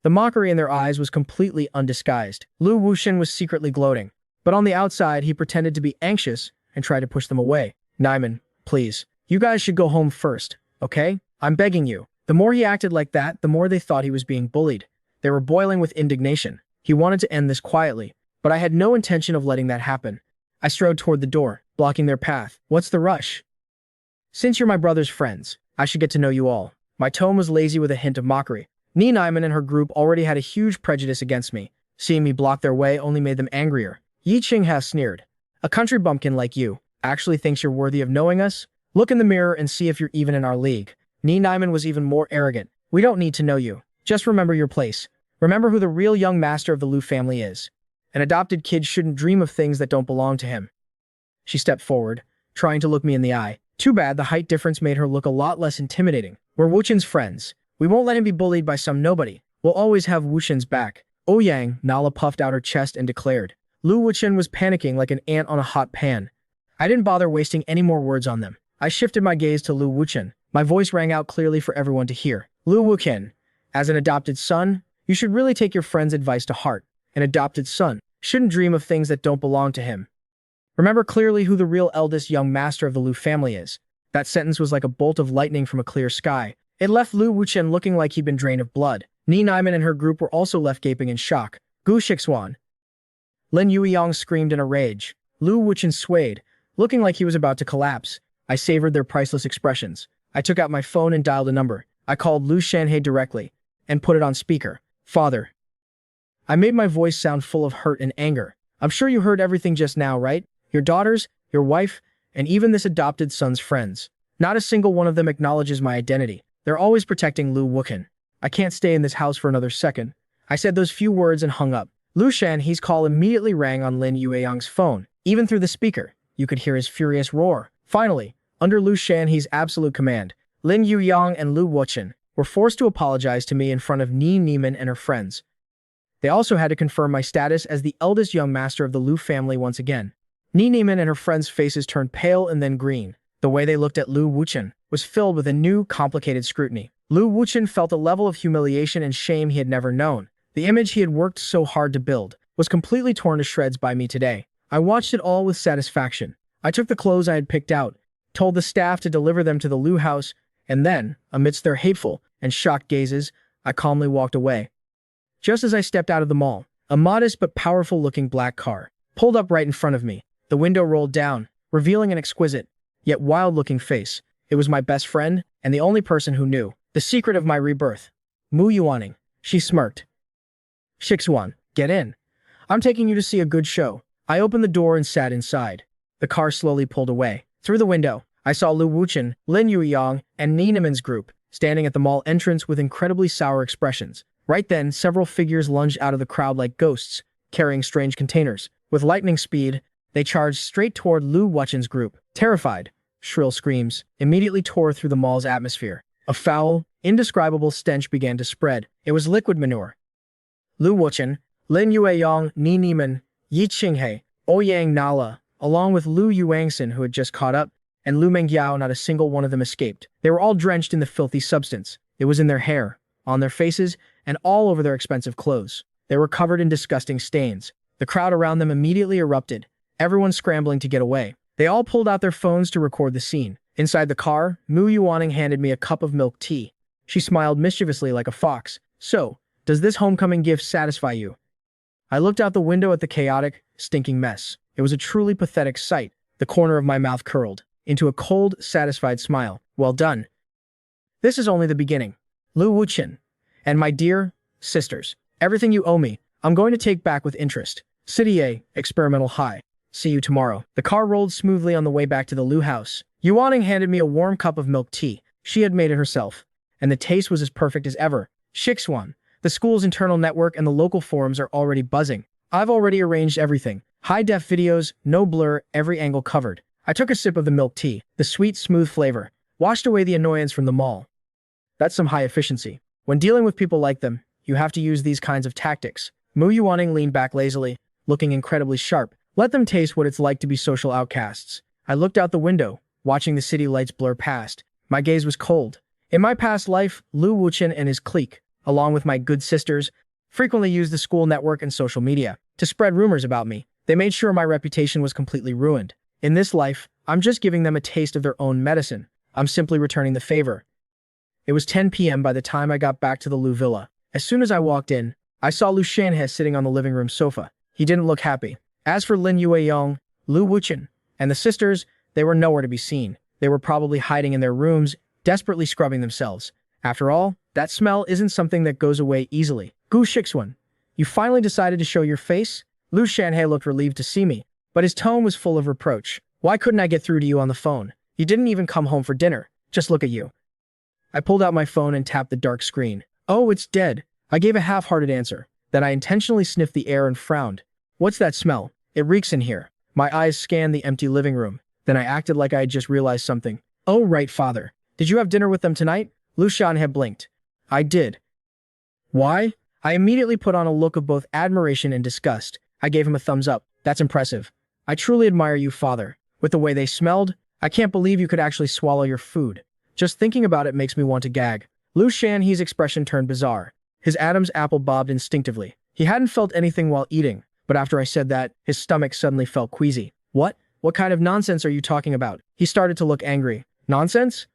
The mockery in their eyes was completely undisguised. Lu Wuxian was secretly gloating, but on the outside he pretended to be anxious and tried to push them away. Naiman, please. You guys should go home first, okay? I'm begging you. The more he acted like that, the more they thought he was being bullied. They were boiling with indignation. He wanted to end this quietly, but I had no intention of letting that happen. I strode toward the door, blocking their path. What's the rush? Since you're my brother's friends, I should get to know you all. My tone was lazy with a hint of mockery. Ni Naiman and her group already had a huge prejudice against me. Seeing me block their way only made them angrier. Yi Qinghe sneered. A country bumpkin like you actually thinks you're worthy of knowing us? Look in the mirror and see if you're even in our league. Ni Naiman was even more arrogant. We don't need to know you. Just remember your place. Remember who the real young master of the Lu family is. An adopted kid shouldn't dream of things that don't belong to him. She stepped forward, trying to look me in the eye. Too bad the height difference made her look a lot less intimidating. We're Wuqian's friends. We won't let him be bullied by some nobody. We'll always have Wuqian's back. Ouyang, Nala puffed out her chest and declared. Lu Wuqian was panicking like an ant on a hot pan. I didn't bother wasting any more words on them. I shifted my gaze to Lu Wuqian. My voice rang out clearly for everyone to hear. Lu Wuqian, as an adopted son, you should really take your friend's advice to heart. An adopted son shouldn't dream of things that don't belong to him. Remember clearly who the real eldest young master of the Lu family is. That sentence was like a bolt of lightning from a clear sky. It left Lu Wuqian looking like he'd been drained of blood. Ni Naiman and her group were also left gaping in shock. Gu Shixuan. Lin Yueyang screamed in a rage. Lu Wuqian swayed, looking like he was about to collapse. I savored their priceless expressions. I took out my phone and dialed a number. I called Lu Shanhe directly and put it on speaker. Father. I made my voice sound full of hurt and anger. I'm sure you heard everything just now, right? Your daughters, your wife, and even this adopted son's friends. Not a single one of them acknowledges my identity. They're always protecting Lu Wuqian. I can't stay in this house for another second. I said those few words and hung up. Lu Shanhe's call immediately rang on Lin Yueyang's phone. Even through the speaker, you could hear his furious roar. Finally, under Lu Shanhe's absolute command, Lin Yueyang and Lu Wuqian were forced to apologize to me in front of Ni Neiman and her friends. They also had to confirm my status as the eldest young master of the Lu family once again. Ni Neiman and her friends' faces turned pale and then green. The way they looked at Lu Wuqian was filled with a new, complicated scrutiny. Lu Wuqian felt a level of humiliation and shame he had never known. The image he had worked so hard to build was completely torn to shreds by me today. I watched it all with satisfaction. I took the clothes I had picked out, told the staff to deliver them to the Lu house, and then, amidst their hateful and shocked gazes, I calmly walked away. Just as I stepped out of the mall, a modest but powerful-looking black car pulled up right in front of me. The window rolled down, revealing an exquisite, yet wild-looking face. It was my best friend, and the only person who knew the secret of my rebirth. Mu Yuaning. She smirked. Shixuan, get in. I'm taking you to see a good show. I opened the door and sat inside. The car slowly pulled away. Through the window, I saw Lu Wuqian, Lin Yueyang, and Ni Neiman's group standing at the mall entrance with incredibly sour expressions. Right then, several figures lunged out of the crowd like ghosts, carrying strange containers. With lightning speed, they charged straight toward Lu Wuqian's group. Terrified, shrill screams immediately tore through the mall's atmosphere. A foul, indescribable stench began to spread. It was liquid manure. Lu Wuqian, Lin Yueyang, Ni Neiman, Yi Qinghe, Ouyang Nala, along with Lu Yuangxin who had just caught up, and Lu Mengyao, not a single one of them escaped. They were all drenched in the filthy substance. It was in their hair, on their faces, and all over their expensive clothes. They were covered in disgusting stains. The crowd around them immediately erupted, everyone scrambling to get away. They all pulled out their phones to record the scene. Inside the car, Mu Yuaning handed me a cup of milk tea. She smiled mischievously like a fox. So, does this homecoming gift satisfy you? I looked out the window at the chaotic, stinking mess. It was a truly pathetic sight. The corner of my mouth curled into a cold, satisfied smile. Well done. This is only the beginning. Lu Wuqian, and my dear sisters, everything you owe me, I'm going to take back with interest. City A, Experimental High. See you tomorrow. The car rolled smoothly on the way back to the Lu house. Yuaning handed me a warm cup of milk tea. She had made it herself, and the taste was as perfect as ever. Shixuan, the school's internal network and the local forums are already buzzing. I've already arranged everything. High-def videos, no blur, every angle covered. I took a sip of the milk tea. The sweet, smooth flavor washed away the annoyance from the mall. That's some high efficiency. When dealing with people like them, you have to use these kinds of tactics. Mu Yuaning leaned back lazily, looking incredibly sharp. Let them taste what it's like to be social outcasts. I looked out the window, watching the city lights blur past. My gaze was cold. In my past life, Lu Wuchen and his clique, along with my good sisters, frequently used the school network and social media to spread rumors about me. They made sure my reputation was completely ruined. In this life, I'm just giving them a taste of their own medicine. I'm simply returning the favor. It was 10 p.m. by the time I got back to the Lu villa. As soon as I walked in, I saw Lu Shanhe sitting on the living room sofa. He didn't look happy. As for Lin Yueyong, Lu Wuchen, and the sisters, they were nowhere to be seen. They were probably hiding in their rooms, desperately scrubbing themselves. After all, that smell isn't something that goes away easily. Gu Shixuan, you finally decided to show your face? Lu Shanhe looked relieved to see me, but his tone was full of reproach. Why couldn't I get through to you on the phone? You didn't even come home for dinner. Just look at you. I pulled out my phone and tapped the dark screen. Oh, it's dead. I gave a half-hearted answer. Then I intentionally sniffed the air and frowned. What's that smell? It reeks in here. My eyes scanned the empty living room. Then I acted like I had just realized something. Oh, right, father. Did you have dinner with them tonight? Lu Shanhe blinked. I did. Why? I immediately put on a look of both admiration and disgust. I gave him a thumbs up. That's impressive. I truly admire you, father. With the way they smelled, I can't believe you could actually swallow your food. Just thinking about it makes me want to gag. Lu Shanhe's expression turned bizarre. His Adam's apple bobbed instinctively. He hadn't felt anything while eating, but after I said that, his stomach suddenly felt queasy. What? What kind of nonsense are you talking about? He started to look angry. Nonsense?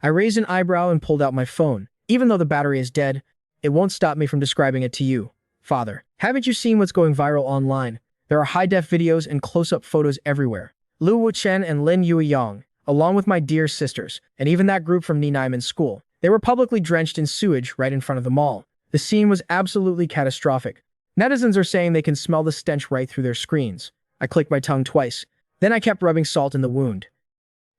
I raised an eyebrow and pulled out my phone. Even though the battery is dead, it won't stop me from describing it to you, father. Haven't you seen what's going viral online? There are high-def videos and close-up photos everywhere. Lu Wuchen and Lin Yueyong, along with my dear sisters, and even that group from Ninaiman's school. They were publicly drenched in sewage right in front of the mall. The scene was absolutely catastrophic. Netizens are saying they can smell the stench right through their screens. I clicked my tongue twice. Then I kept rubbing salt in the wound.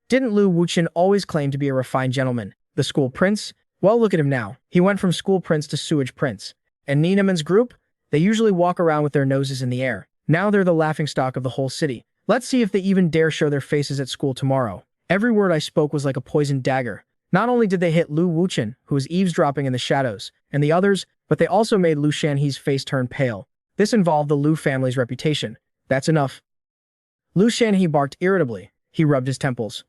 Didn't Lu Wuchen always claim to be a refined gentleman? The school prince? Well, look at him now. He went from school prince to sewage prince. And Ninaiman's group? They usually walk around with their noses in the air. Now they're the laughingstock of the whole city. Let's see if they even dare show their faces at school tomorrow. Every word I spoke was like a poisoned dagger. Not only did they hit Lu Wuchen, who was eavesdropping in the shadows, and the others, but they also made Lu Shanhe's face turn pale. This involved the Lu family's reputation. That's enough. Lu Shanhe barked irritably. He rubbed his temples.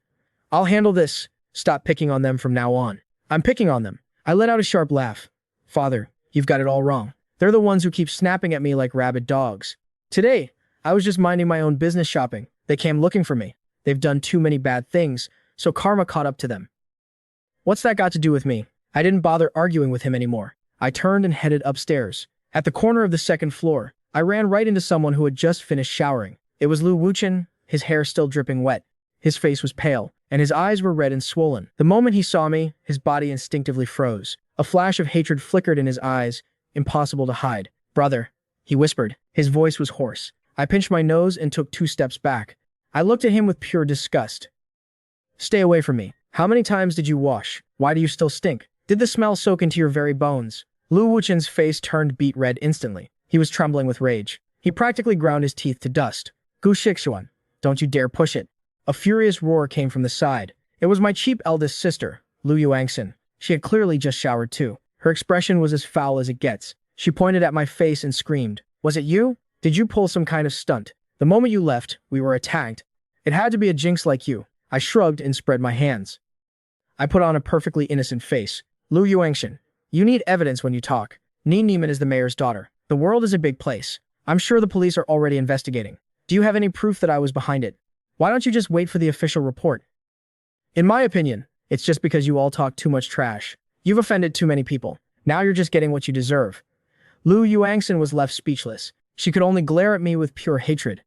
I'll handle this. Stop picking on them from now on. I'm picking on them. I let out a sharp laugh. Father, you've got it all wrong. They're the ones who keep snapping at me like rabid dogs. Today, I was just minding my own business shopping. They came looking for me. They've done too many bad things, so karma caught up to them. What's that got to do with me? I didn't bother arguing with him anymore. I turned and headed upstairs. At the corner of the second floor, I ran right into someone who had just finished showering. It was Lu Wuchen, his hair still dripping wet. His face was pale, and his eyes were red and swollen. The moment he saw me, his body instinctively froze. A flash of hatred flickered in his eyes, impossible to hide. Brother, he whispered. His voice was hoarse. I pinched my nose and took 2 steps back. I looked at him with pure disgust. Stay away from me. How many times did you wash? Why do you still stink? Did the smell soak into your very bones? Lu Wuchen's face turned beet red instantly. He was trembling with rage. He practically ground his teeth to dust. Gu Shixuan, don't you dare push it. A furious roar came from the side. It was my cheap eldest sister, Lu Yuangxin. She had clearly just showered too. Her expression was as foul as it gets. She pointed at my face and screamed, "Was it you? Did you pull some kind of stunt? The moment you left, we were attacked. It had to be a jinx like you." I shrugged and spread my hands. I put on a perfectly innocent face. Lu Yuangxin, you need evidence when you talk. Ni Neiman is the mayor's daughter. The world is a big place. I'm sure the police are already investigating. Do you have any proof that I was behind it? Why don't you just wait for the official report? In my opinion, it's just because you all talk too much trash. You've offended too many people. Now you're just getting what you deserve. Lu Yuangxin was left speechless. She could only glare at me with pure hatred.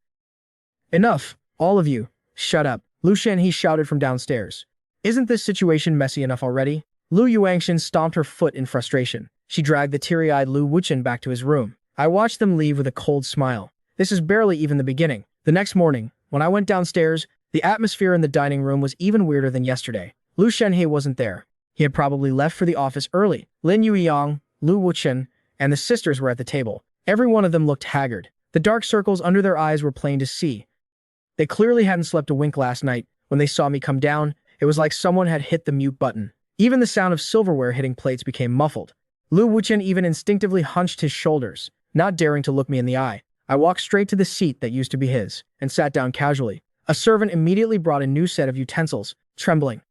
Enough, all of you. Shut up. Lu Shanhe shouted from downstairs. Isn't this situation messy enough already? Lu Yuangxin stomped her foot in frustration. She dragged the teary-eyed Lu Wuchen back to his room. I watched them leave with a cold smile. This is barely even the beginning. The next morning, when I went downstairs, the atmosphere in the dining room was even weirder than yesterday. Lu Shanhe wasn't there. He had probably left for the office early. Lin Yueyong, Lu Wuchen, and the sisters were at the table. Every one of them looked haggard. The dark circles under their eyes were plain to see. They clearly hadn't slept a wink last night. When they saw me come down, it was like someone had hit the mute button. Even the sound of silverware hitting plates became muffled. Lu Wuchen even instinctively hunched his shoulders, not daring to look me in the eye. I walked straight to the seat that used to be his, and sat down casually. A servant immediately brought a new set of utensils, trembling.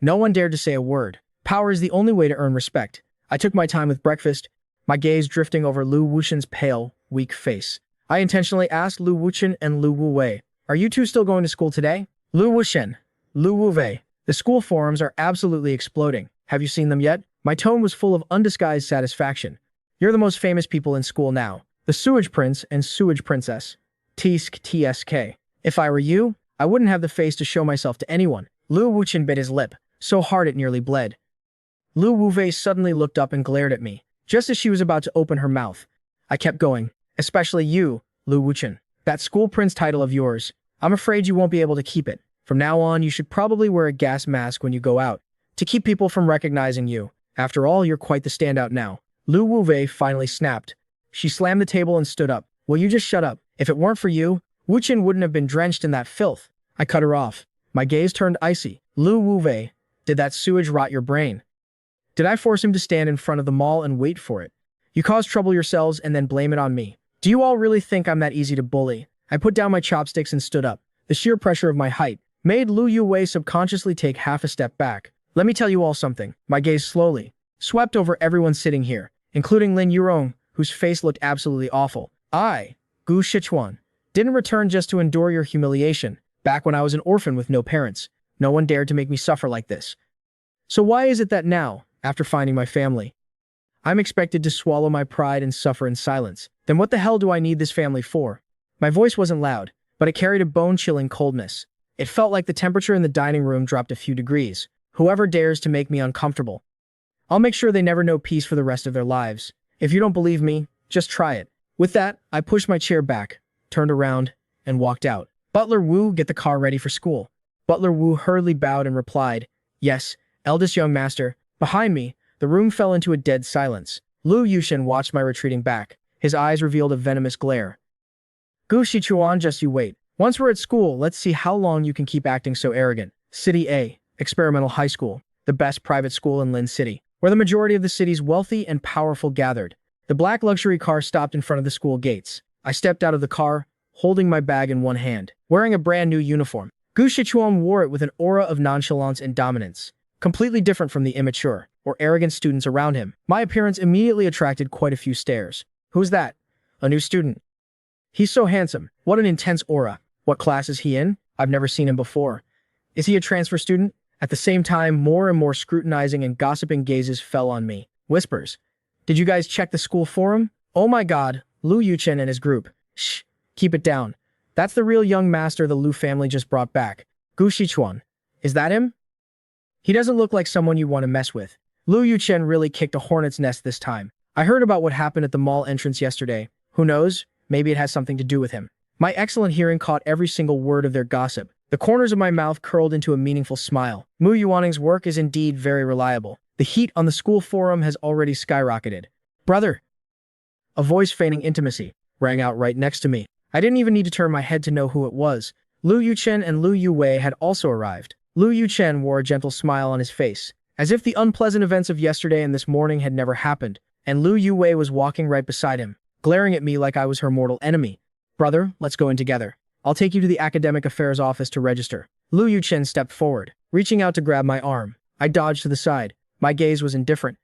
No one dared to say a word. Power is the only way to earn respect. I took my time with breakfast, my gaze drifting over Lu Wuchen's pale, weak face. I intentionally asked Lu Wuchen and Lu Wuwei, "Are you two still going to school today?" Lu Wuchen, Lu Wuwei. The school forums are absolutely exploding. Have you seen them yet? My tone was full of undisguised satisfaction. You're the most famous people in school now. The Sewage Prince and Sewage Princess. TSK. If I were you, I wouldn't have the face to show myself to anyone. Lu Wuchen bit his lip, so hard it nearly bled. Lu Wuwei suddenly looked up and glared at me, just as she was about to open her mouth. I kept going. Especially you, Lu Wuchen. That school prince title of yours, I'm afraid you won't be able to keep it. From now on, you should probably wear a gas mask when you go out, to keep people from recognizing you. After all, you're quite the standout now. Lu Wuwei finally snapped. She slammed the table and stood up. Will you just shut up? If it weren't for you, Wuchen wouldn't have been drenched in that filth. I cut her off. My gaze turned icy. Lu Wuwei, did that sewage rot your brain? Did I force him to stand in front of the mall and wait for it? You caused trouble yourselves and then blame it on me. Do you all really think I'm that easy to bully? I put down my chopsticks and stood up. The sheer pressure of my height made Lu Wuwei subconsciously take half a step back. Let me tell you all something. My gaze slowly swept over everyone sitting here, including Lin Yurong, whose face looked absolutely awful. I, Gu Shichuan, didn't return just to endure your humiliation. Back when I was an orphan with no parents, no one dared to make me suffer like this. So why is it that now, after finding my family, I'm expected to swallow my pride and suffer in silence? Then what the hell do I need this family for? My voice wasn't loud, but it carried a bone-chilling coldness. It felt like the temperature in the dining room dropped a few degrees. Whoever dares to make me uncomfortable, I'll make sure they never know peace for the rest of their lives. If you don't believe me, just try it. With that, I pushed my chair back, turned around, and walked out. Butler Wu, get the car ready for school. Butler Wu hurriedly bowed and replied, "Yes, eldest young master." Behind me, the room fell into a dead silence. Lu Yushen watched my retreating back. His eyes revealed a venomous glare. Gu Shichuan, just you wait. Once we're at school, let's see how long you can keep acting so arrogant. City A, Experimental High School, the best private school in Lin City, where the majority of the city's wealthy and powerful gathered. The black luxury car stopped in front of the school gates. I stepped out of the car, holding my bag in one hand, wearing a brand new uniform. Gu Shichuan wore it with an aura of nonchalance and dominance, completely different from the immature or arrogant students around him. My appearance immediately attracted quite a few stares. Who's that? A new student. He's so handsome. What an intense aura. What class is he in? I've never seen him before. Is he a transfer student? At the same time, more and more scrutinizing and gossiping gazes fell on me. Whispers. Did you guys check the school forum? Oh my god, Lu Yuchen and his group. Shh, keep it down. That's the real young master the Lu family just brought back. Gu Shichuan. Is that him? He doesn't look like someone you want to mess with. Lu Yuchen really kicked a hornet's nest this time. I heard about what happened at the mall entrance yesterday. Who knows? Maybe it has something to do with him. My excellent hearing caught every single word of their gossip. The corners of my mouth curled into a meaningful smile. Mu Yuaning's work is indeed very reliable. The heat on the school forum has already skyrocketed. Brother! A voice feigning intimacy rang out right next to me. I didn't even need to turn my head to know who it was. Lu Yuchen and Lu Yuwei had also arrived. Lu Yuchen wore a gentle smile on his face, as if the unpleasant events of yesterday and this morning had never happened, and Lu Yuwei was walking right beside him, glaring at me like I was her mortal enemy. Brother, let's go in together. I'll take you to the academic affairs office to register. Lu Yuchen stepped forward, reaching out to grab my arm. I dodged to the side. My gaze was indifferent.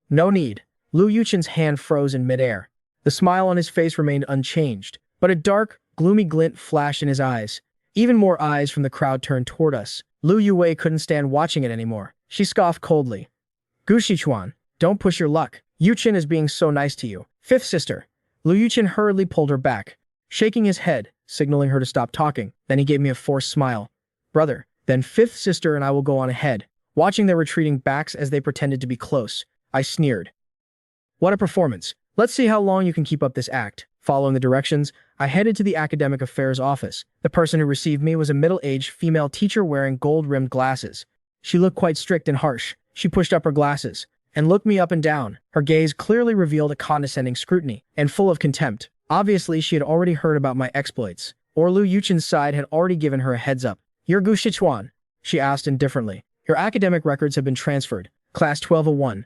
No need. Lu Yuchen's hand froze in midair. The smile on his face remained unchanged, but a dark, gloomy glint flashed in his eyes. Even more eyes from the crowd turned toward us. Lu Yuwei couldn't stand watching it anymore. She scoffed coldly. Gu Shichuan, don't push your luck. Yuchen is being so nice to you. Fifth sister. Lu Yuchen hurriedly pulled her back, shaking his head, signaling her to stop talking. Then he gave me a forced smile. Brother, then fifth sister and I will go on ahead. Watching their retreating backs as they pretended to be close, I sneered. What a performance. Let's see how long you can keep up this act. Following the directions, I headed to the academic affairs office. The person who received me was a middle-aged female teacher wearing gold-rimmed glasses. She looked quite strict and harsh. She pushed up her glasses and looked me up and down. Her gaze clearly revealed a condescending scrutiny and full of contempt. Obviously, she had already heard about my exploits, or Lu Yuchen's side had already given her a heads up. You're Gu Shichuan? She asked indifferently. Your academic records have been transferred. Class 1201.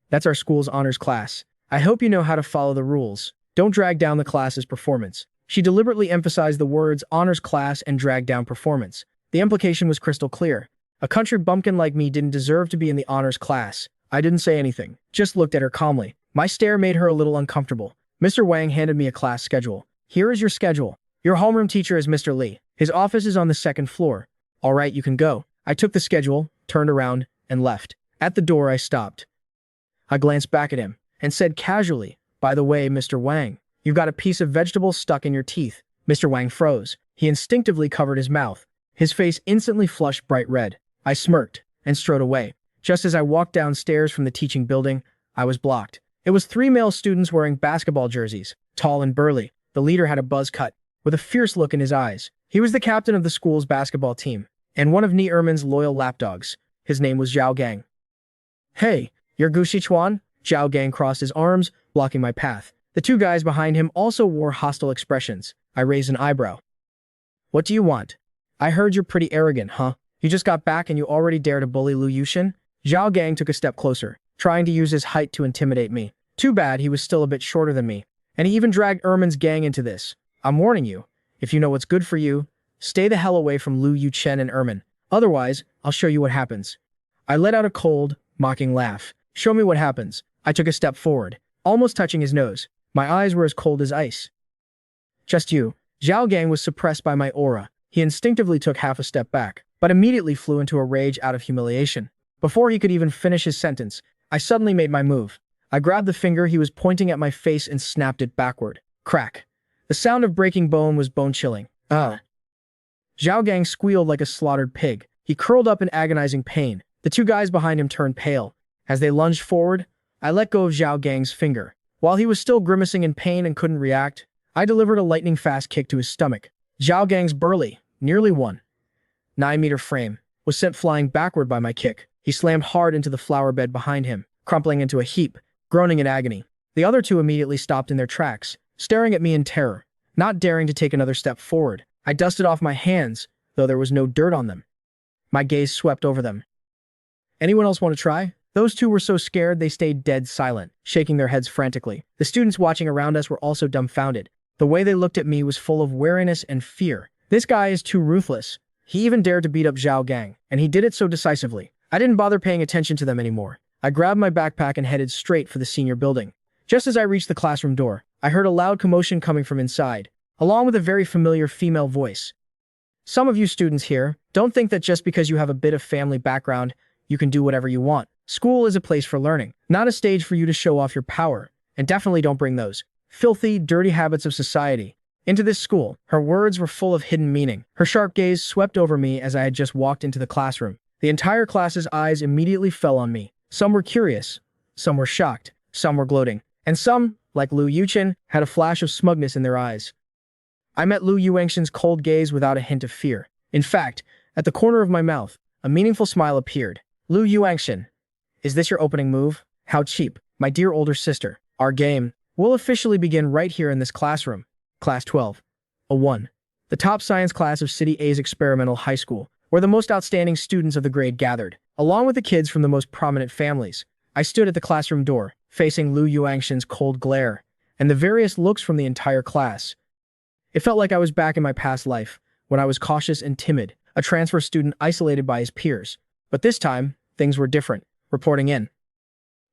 That's our school's honors class. I hope you know how to follow the rules. Don't drag down the class's performance. She deliberately emphasized the words honors class and drag down performance. The implication was crystal clear. A country bumpkin like me didn't deserve to be in the honors class. I didn't say anything, just looked at her calmly. My stare made her a little uncomfortable. Mr. Wang handed me a class schedule. Here is your schedule. Your homeroom teacher is Mr. Lee. His office is on the second floor. All right, you can go. I took the schedule, turned around, and left. At the door, I stopped. I glanced back at him and said casually, "By the way, Mr. Wang, you've got a piece of vegetable stuck in your teeth." Mr. Wang froze. He instinctively covered his mouth. His face instantly flushed bright red. I smirked and strode away. Just as I walked downstairs from the teaching building, I was blocked. It was 3 male students wearing basketball jerseys, tall and burly. The leader had a buzz cut, with a fierce look in his eyes. He was the captain of the school's basketball team, and one of Ni Erman's loyal lapdogs. His name was Zhao Gang. "Hey, you're Gu Shichuan?" Zhao Gang crossed his arms, blocking my path. The 2 guys behind him also wore hostile expressions. I raised an eyebrow. "What do you want?" "I heard you're pretty arrogant, huh? You just got back and you already dare to bully Lu Yushin?" Zhao Gang took a step closer, trying to use his height to intimidate me. Too bad he was still a bit shorter than me, and he even dragged Erman's gang into this. "I'm warning you, if you know what's good for you, stay the hell away from Lu Yuchen and Erman. Otherwise, I'll show you what happens." I let out a cold, mocking laugh. "Show me what happens." I took a step forward, almost touching his nose. My eyes were as cold as ice. "Just you." Zhao Gang was suppressed by my aura. He instinctively took half a step back, but immediately flew into a rage out of humiliation. Before he could even finish his sentence, I suddenly made my move. I grabbed the finger he was pointing at my face and snapped it backward. Crack. The sound of breaking bone was bone-chilling. Ugh. Zhao Gang squealed like a slaughtered pig. He curled up in agonizing pain. The 2 guys behind him turned pale. As they lunged forward, I let go of Zhao Gang's finger. While he was still grimacing in pain and couldn't react, I delivered a lightning-fast kick to his stomach. Zhao Gang's burly, nearly 1.9-meter frame was sent flying backward by my kick. He slammed hard into the flower bed behind him, crumpling into a heap, groaning in agony. The other 2 immediately stopped in their tracks, staring at me in terror, not daring to take another step forward. I dusted off my hands, though there was no dirt on them. My gaze swept over them. "Anyone else want to try?" Those 2 were so scared they stayed dead silent, shaking their heads frantically. The students watching around us were also dumbfounded. The way they looked at me was full of wariness and fear. This guy is too ruthless. He even dared to beat up Zhao Gang, and he did it so decisively. I didn't bother paying attention to them anymore. I grabbed my backpack and headed straight for the senior building. Just as I reached the classroom door, I heard a loud commotion coming from inside, along with a very familiar female voice. "Some of you students here, don't think that just because you have a bit of family background, you can do whatever you want. School is a place for learning, not a stage for you to show off your power, and definitely don't bring those filthy, dirty habits of society into this school." Her words were full of hidden meaning. Her sharp gaze swept over me as I had just walked into the classroom. The entire class's eyes immediately fell on me. Some were curious, some were shocked, some were gloating, and some, like Lu Yuchen, had a flash of smugness in their eyes. I met Lu Yuangshan's cold gaze without a hint of fear. In fact, at the corner of my mouth, a meaningful smile appeared. "Lu Yuangshan, is this your opening move? How cheap. My dear older sister, our game will officially begin right here in this classroom." Class 12-01. The top science class of City A's experimental high school, where the most outstanding students of the grade gathered, along with the kids from the most prominent families. I stood at the classroom door, facing Lu Yuangshan's cold glare, and the various looks from the entire class. It felt like I was back in my past life, when I was cautious and timid, a transfer student isolated by his peers. But this time, things were different. Reporting in.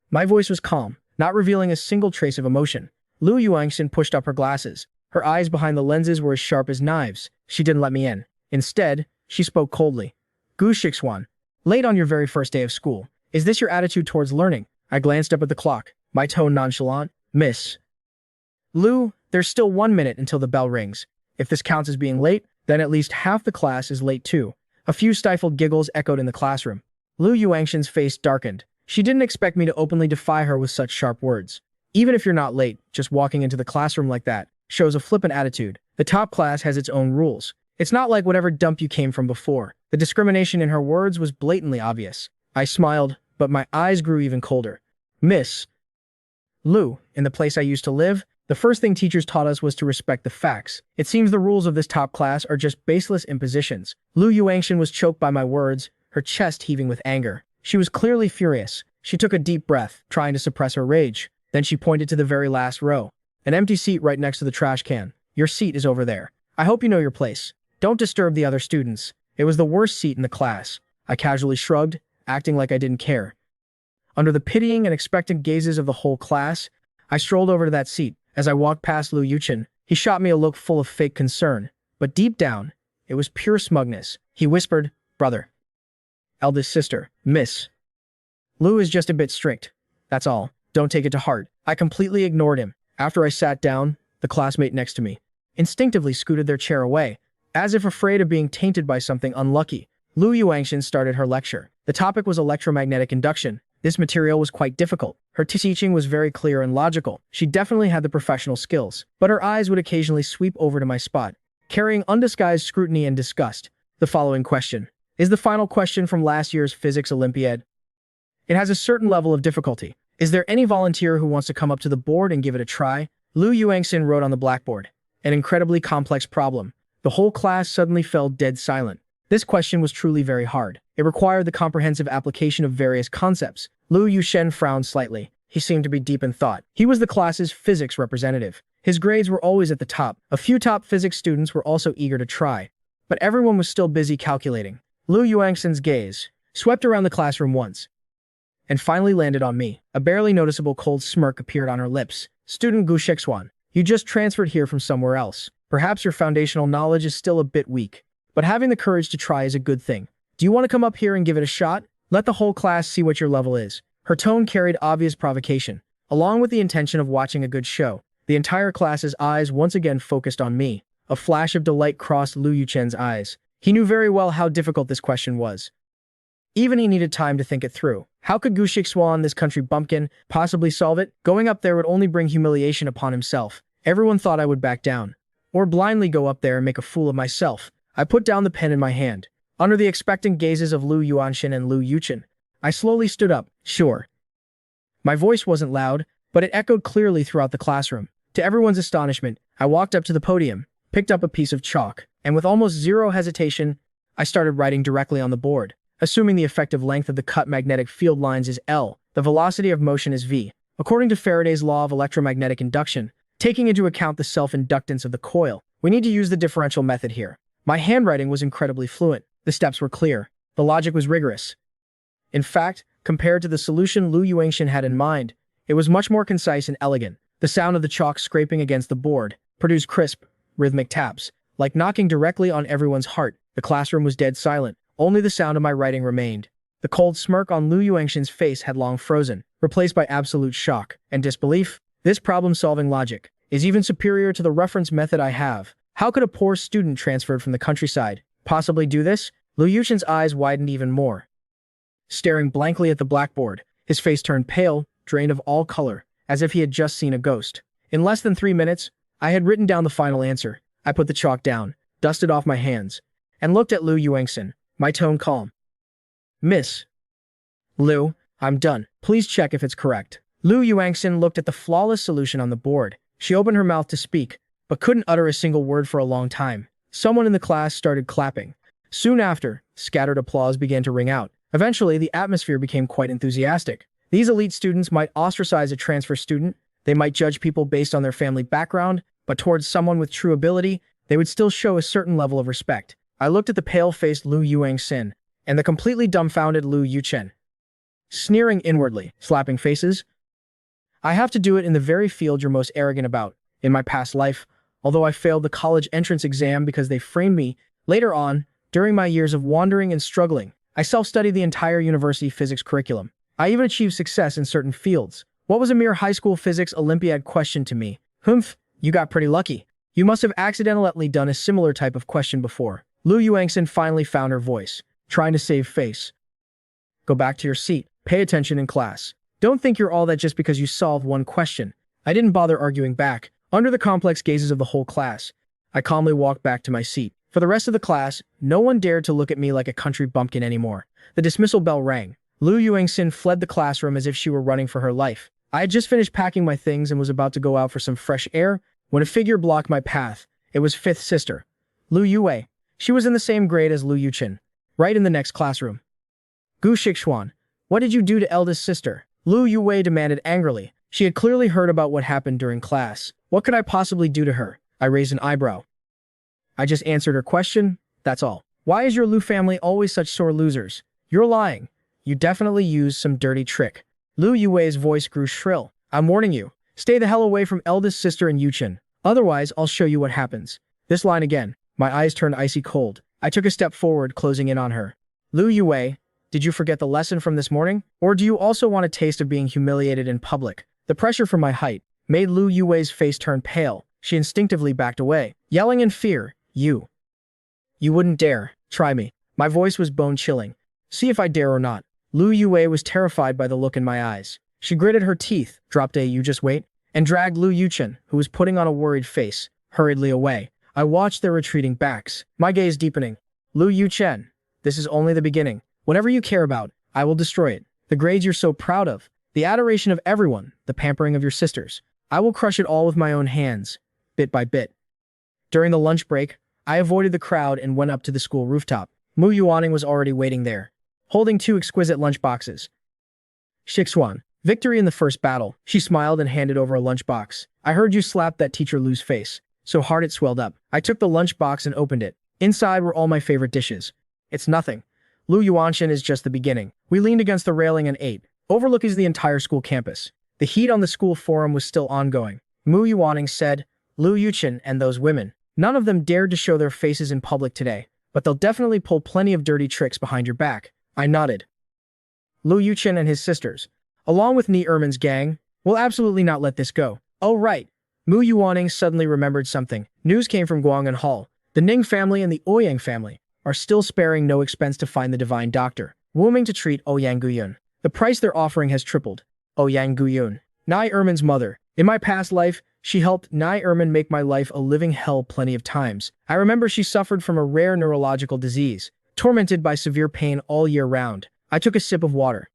My voice was calm, not revealing a single trace of emotion. Lu Yuangshan pushed up her glasses. Her eyes behind the lenses were as sharp as knives. She didn't let me in. Instead, she spoke coldly. "Gu Shixuan, late on your very first day of school. Is this your attitude towards learning?" I glanced up at the clock, my tone nonchalant. "Miss Lu, there's still 1 minute until the bell rings. If this counts as being late, then at least half the class is late too." A few stifled giggles echoed in the classroom. Lu Yuangshan's face darkened. She didn't expect me to openly defy her with such sharp words. Even if you're not late, just walking into the classroom like that shows a flippant attitude. The top class has its own rules. It's not like whatever dump you came from before. The discrimination in her words was blatantly obvious. I smiled, but my eyes grew even colder. "Miss Lu, in the place I used to live, the first thing teachers taught us was to respect the facts. It seems the rules of this top class are just baseless impositions." Lu Yuangshan was choked by my words, her chest heaving with anger. She was clearly furious. She took a deep breath, trying to suppress her rage. Then she pointed to the very last row. "An empty seat right next to the trash can. Your seat is over there. I hope you know your place. Don't disturb the other students." It was the worst seat in the class. I casually shrugged, acting like I didn't care. Under the pitying and expectant gazes of the whole class, I strolled over to that seat. As I walked past Lu Yuchen, he shot me a look full of fake concern, but deep down, it was pure smugness. He whispered, "Brother. Eldest sister, Miss. Lu is just a bit strict. That's all. Don't take it to heart." I completely ignored him. After I sat down, the classmate next to me instinctively scooted their chair away, as if afraid of being tainted by something unlucky. Lu Yuangshan started her lecture. The topic was electromagnetic induction. This material was quite difficult. Her teaching was very clear and logical. She definitely had the professional skills, but her eyes would occasionally sweep over to my spot, carrying undisguised scrutiny and disgust. The following question is the final question from last year's Physics Olympiad. It has a certain level of difficulty. Is there any volunteer who wants to come up to the board and give it a try? Lu Yuangxin wrote on the blackboard. An incredibly complex problem. The whole class suddenly fell dead silent. This question was truly very hard. It required the comprehensive application of various concepts. Lu Yushen frowned slightly. He seemed to be deep in thought. He was the class's physics representative. His grades were always at the top. A few top physics students were also eager to try, but everyone was still busy calculating. Lu Yuangxin's gaze swept around the classroom once, and finally landed on me. A barely noticeable cold smirk appeared on her lips. "Student Gu Shixuan, you just transferred here from somewhere else. Perhaps your foundational knowledge is still a bit weak, but having the courage to try is a good thing. Do you want to come up here and give it a shot? Let the whole class see what your level is." Her tone carried obvious provocation, along with the intention of watching a good show. The entire class's eyes once again focused on me. A flash of delight crossed Lu Yuchen's eyes. He knew very well how difficult this question was. Even he needed time to think it through. How could Gu Shixuan, this country bumpkin, possibly solve it? Going up there would only bring humiliation upon himself. Everyone thought I would back down, or blindly go up there and make a fool of myself. I put down the pen in my hand. Under the expectant gazes of Lu Yuanshin and Lu Yuchen, I slowly stood up. Sure. My voice wasn't loud, but it echoed clearly throughout the classroom. To everyone's astonishment, I walked up to the podium, picked up a piece of chalk, and with almost zero hesitation, I started writing directly on the board. Assuming the effective length of the cut magnetic field lines is L, the velocity of motion is V. According to Faraday's law of electromagnetic induction, taking into account the self-inductance of the coil, we need to use the differential method here. My handwriting was incredibly fluent. The steps were clear. The logic was rigorous. In fact, compared to the solution Lu Yuangshan had in mind, it was much more concise and elegant. The sound of the chalk scraping against the board produced crisp, rhythmic taps, like knocking directly on everyone's heart. The classroom was dead silent. Only the sound of my writing remained. The cold smirk on Lu Yuangshan's face had long frozen, replaced by absolute shock and disbelief. This problem-solving logic is even superior to the reference method I have. How could a poor student transferred from the countryside possibly do this? Lu Yuchen's eyes widened even more. Staring blankly at the blackboard, his face turned pale, drained of all color, as if he had just seen a ghost. In less than 3 minutes, I had written down the final answer. I put the chalk down, dusted off my hands, and looked at Lu Yuangxin, my tone calm. "Miss Lu, I'm done. Please check if it's correct." Lu Yuangxin looked at the flawless solution on the board. She opened her mouth to speak, but couldn't utter a single word for a long time. Someone in the class started clapping. Soon after, scattered applause began to ring out. Eventually, the atmosphere became quite enthusiastic. These elite students might ostracize a transfer student, they might judge people based on their family background, but towards someone with true ability, they would still show a certain level of respect. I looked at the pale-faced Lu Yuangxin and the completely dumbfounded Lu Yuchen, sneering inwardly, slapping faces. I have to do it in the very field you're most arrogant about. In my past life, although I failed the college entrance exam because they framed me, later on, during my years of wandering and struggling, I self-studied the entire university physics curriculum. I even achieved success in certain fields. What was a mere high school physics Olympiad question to me? Humph, you got pretty lucky. You must have accidentally done a similar type of question before. Lu Yuangxin finally found her voice, trying to save face. Go back to your seat. Pay attention in class. Don't think you're all that just because you solved one question. I didn't bother arguing back. Under the complex gazes of the whole class, I calmly walked back to my seat. For the rest of the class, no one dared to look at me like a country bumpkin anymore. The dismissal bell rang. Lu Yuangxin fled the classroom as if she were running for her life. I had just finished packing my things and was about to go out for some fresh air when a figure blocked my path. It was fifth sister, Lu Yue. She was in the same grade as Lu Yuchen, right in the next classroom. Gu Shixuan, what did you do to eldest sister? Lu Yue demanded angrily. She had clearly heard about what happened during class. What could I possibly do to her? I raised an eyebrow. I just answered her question, that's all. Why is your Lu family always such sore losers? You're lying. You definitely used some dirty trick. Lu Yue's voice grew shrill. I'm warning you. Stay the hell away from eldest sister and Yuchen. Otherwise, I'll show you what happens. This line again. My eyes turned icy cold. I took a step forward, closing in on her. Lu Yue, did you forget the lesson from this morning? Or do you also want a taste of being humiliated in public? The pressure from my height made Lu Yue's face turn pale. She instinctively backed away, yelling in fear, You wouldn't dare. Try me. My voice was bone-chilling. See if I dare or not. Lu Yue was terrified by the look in my eyes. She gritted her teeth, dropped a "you just wait," and dragged Lu Yuchen, who was putting on a worried face, hurriedly away. I watched their retreating backs, my gaze deepening. Lu Yuchen, this is only the beginning. Whatever you care about, I will destroy it. The grades you're so proud of, the adoration of everyone, the pampering of your sisters. I will crush it all with my own hands, bit by bit. During the lunch break, I avoided the crowd and went up to the school rooftop. Mu Yuaning was already waiting there, holding 2 exquisite lunch boxes. Shixuan, victory in the first battle. She smiled and handed over a lunchbox. I heard you slap that teacher Lu's face so hard it swelled up. I took the lunchbox and opened it. Inside were all my favorite dishes. It's nothing. Lu Yuanshan is just the beginning. We leaned against the railing and ate. Overlooking the entire school campus. The heat on the school forum was still ongoing. Mu Yuaning said, Lu Yuchen and those women. None of them dared to show their faces in public today, but they'll definitely pull plenty of dirty tricks behind your back. I nodded. Lu Yuchen and his sisters, along with Ni Erman's gang, will absolutely not let this go. Oh right. Mu Yuaning suddenly remembered something. News came from Guang'an Hall. The Ning family and the Ouyang family are still sparing no expense to find the divine doctor, wooming to treat Ouyang Guyun. The price they're offering has tripled. Ouyang Guyun, Nai Erman's mother. In my past life, she helped Nai Erman make my life a living hell plenty of times. I remember she suffered from a rare neurological disease, tormented by severe pain all year round. I took a sip of water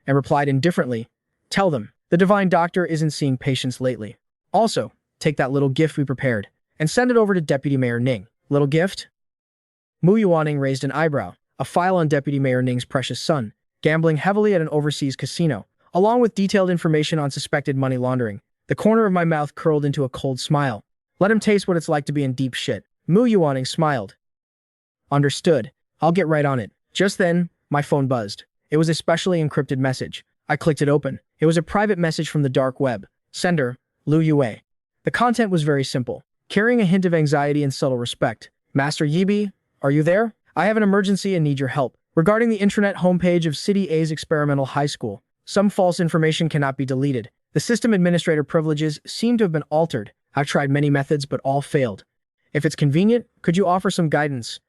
and replied indifferently, Tell them, the divine doctor isn't seeing patients lately. Also, take that little gift we prepared and send it over to Deputy Mayor Ning. Little gift? Mu Yuaning raised an eyebrow. A file on Deputy Mayor Ning's precious son, gambling heavily at an overseas casino, along with detailed information on suspected money laundering. The corner of my mouth curled into a cold smile. Let him taste what it's like to be in deep shit. Mu Yuaning smiled. Understood. I'll get right on it. Just then, my phone buzzed. It was a specially encrypted message. I clicked it open. It was a private message from the dark web. Sender, Lu Yue. The content was very simple, carrying a hint of anxiety and subtle respect. Master Yibi, are you there? I have an emergency and need your help. Regarding the intranet homepage of City A's experimental high school, some false information cannot be deleted. The system administrator privileges seem to have been altered. I've tried many methods, but all failed. If it's convenient, could you offer some guidance?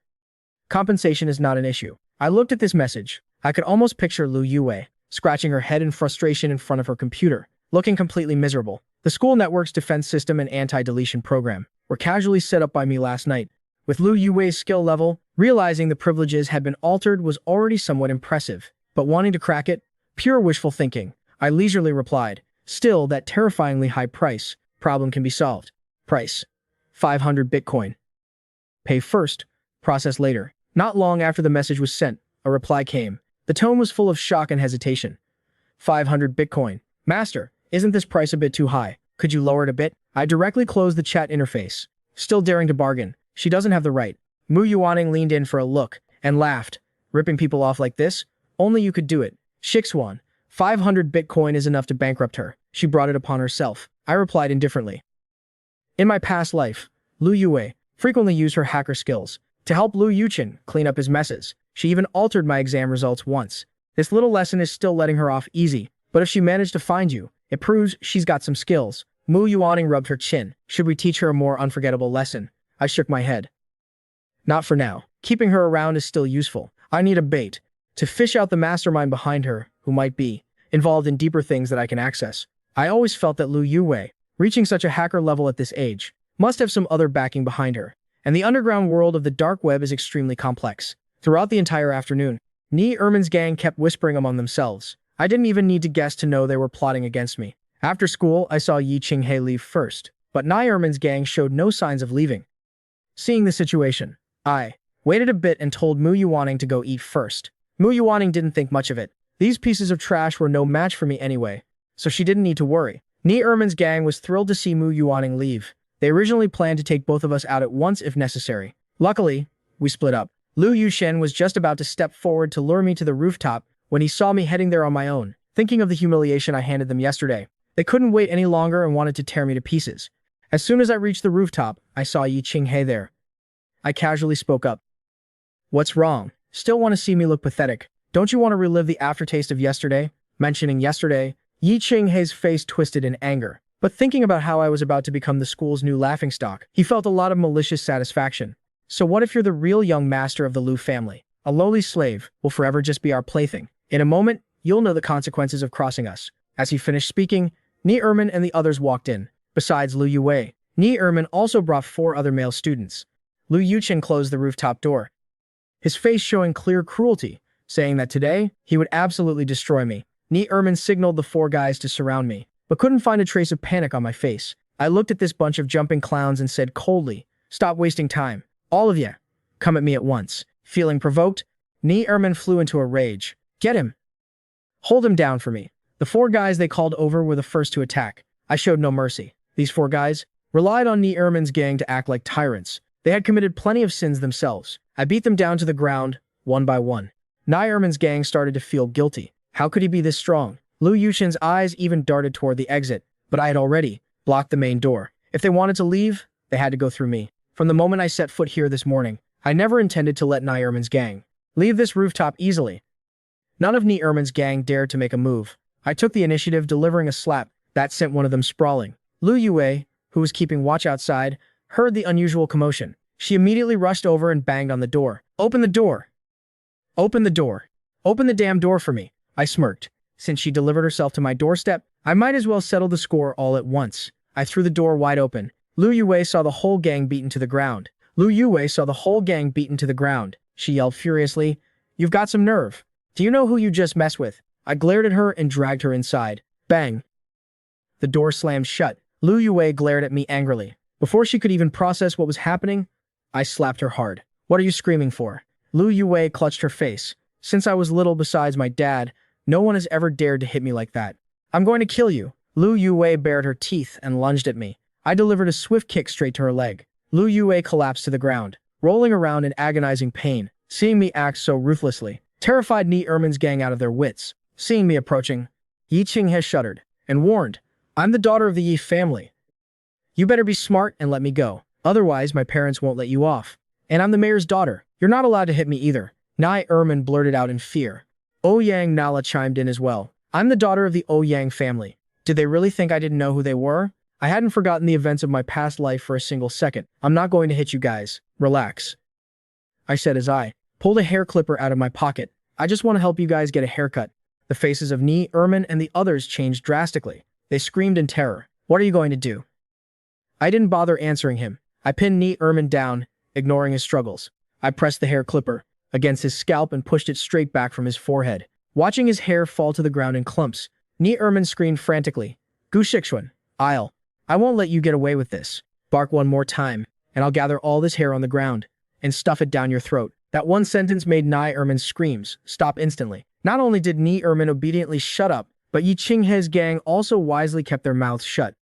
Compensation is not an issue. I looked at this message. I could almost picture Lu Yue, scratching her head in frustration in front of her computer, looking completely miserable. The school network's defense system and anti-deletion program were casually set up by me last night. With Lu Yue's skill level, realizing the privileges had been altered was already somewhat impressive, but wanting to crack it, pure wishful thinking, I leisurely replied, Still, that terrifyingly high price problem can be solved. Price: 500 Bitcoin. Pay first, process later. Not long after the message was sent, a reply came. The tone was full of shock and hesitation. 500 Bitcoin. Master, isn't this price a bit too high? Could you lower it a bit? I directly closed the chat interface. Still daring to bargain. She doesn't have the right. Mu Yuaning leaned in for a look and laughed. Ripping people off like this? Only you could do it. Shixuan, 500 Bitcoin is enough to bankrupt her. She brought it upon herself. I replied indifferently. In my past life, Lu Yue frequently used her hacker skills to help Lu Yuchen clean up his messes. She even altered my exam results once. This little lesson is still letting her off easy, but if she managed to find you, it proves she's got some skills. Mu Yuaning rubbed her chin. Should we teach her a more unforgettable lesson? I shook my head. Not for now. Keeping her around is still useful. I need a bait to fish out the mastermind behind her, who might be involved in deeper things that I can access. I always felt that Lu Yue, reaching such a hacker level at this age, must have some other backing behind her, and the underground world of the dark web is extremely complex. Throughout the entire afternoon, Ni Erman's gang kept whispering among themselves. I didn't even need to guess to know they were plotting against me. After school, I saw Yi Qinghe leave first, but Nai Erman's gang showed no signs of leaving. Seeing the situation, I waited a bit and told Mu Yuaning to go eat first. Mu Yuaning didn't think much of it. These pieces of trash were no match for me anyway, so she didn't need to worry. Ni Erman's gang was thrilled to see Mu Yuaning leave. They originally planned to take both of us out at once if necessary. Luckily, we split up. Lu Yushen was just about to step forward to lure me to the rooftop when he saw me heading there on my own. Thinking of the humiliation I handed them yesterday, they couldn't wait any longer and wanted to tear me to pieces. As soon as I reached the rooftop, I saw Yi Qinghe there. I casually spoke up. What's wrong? Still want to see me look pathetic? Don't you want to relive the aftertaste of yesterday? Mentioning yesterday, Yi Qinghe's face twisted in anger. But thinking about how I was about to become the school's new laughingstock, he felt a lot of malicious satisfaction. So what if you're the real young master of the Lu family? A lowly slave will forever just be our plaything. In a moment, you'll know the consequences of crossing us. As he finished speaking, Ni Ermin and the others walked in. Besides Lu Yue, Ni Ermin also brought 4 other male students. Lu Yuchen closed the rooftop door, his face showing clear cruelty, saying that today, he would absolutely destroy me. Ni Ermin signaled the 4 guys to surround me, but couldn't find a trace of panic on my face. I looked at this bunch of jumping clowns and said coldly, "Stop wasting time. All of you, come at me at once." Feeling provoked, Ni Ermin flew into a rage. "Get him! Hold him down for me." The 4 guys they called over were the first to attack. I showed no mercy. These 4 guys relied on Ni Ermin's gang to act like tyrants. They had committed plenty of sins themselves. I beat them down to the ground, one by one. Ni Ermin's gang started to feel guilty. How could he be this strong? Lu Yushen's eyes even darted toward the exit, but I had already blocked the main door. If they wanted to leave, they had to go through me. From the moment I set foot here this morning, I never intended to let Ni Ermin's gang leave this rooftop easily. None of Ni Ermin's gang dared to make a move. I took the initiative, delivering a slap that sent one of them sprawling. Lu Yue, who was keeping watch outside, heard the unusual commotion. She immediately rushed over and banged on the door. "Open the door! Open the door! Open the damn door for me!" I smirked. Since she delivered herself to my doorstep, I might as well settle the score all at once. I threw the door wide open. Lu Yue saw the whole gang beaten to the ground. Lu Yue saw the whole gang beaten to the ground. She yelled furiously, "You've got some nerve. Do you know who you just messed with?" I glared at her and dragged her inside. Bang! The door slammed shut. Lu Yue glared at me angrily. Before she could even process what was happening, I slapped her hard. "What are you screaming for?" Lu Yue clutched her face. "Since I was little, besides my dad, no one has ever dared to hit me like that. I'm going to kill you." Lu Yue bared her teeth and lunged at me. I delivered a swift kick straight to her leg. Lu Yue collapsed to the ground, rolling around in agonizing pain. Seeing me act so ruthlessly terrified Ni Ermin's gang out of their wits. Seeing me approaching, Yi Qinghe shuddered and warned, "I'm the daughter of the Yi family. You better be smart and let me go. Otherwise, my parents won't let you off. And I'm the mayor's daughter. You're not allowed to hit me either." Ni Ermin blurted out in fear. Ouyang Nala chimed in as well. "I'm the daughter of the Ouyang family." Did they really think I didn't know who they were? I hadn't forgotten the events of my past life for a single second. "I'm not going to hit you guys. Relax," I said as I pulled a hair clipper out of my pocket. "I just want to help you guys get a haircut." The faces of Ni Ermin and the others changed drastically. They screamed in terror. "What are you going to do?" I didn't bother answering him. I pinned Ni Ermin down, ignoring his struggles. I pressed the hair clipper against his scalp and pushed it straight back from his forehead. Watching his hair fall to the ground in clumps, Ni Ermin screamed frantically, "Gu Shixuan, I won't let you get away with this. Bark one more time, and I'll gather all this hair on the ground and stuff it down your throat." That one sentence made Ni Ermin's screams stop instantly. Not only did Ni Ermin obediently shut up, but Yi Qinghe's gang also wisely kept their mouths shut.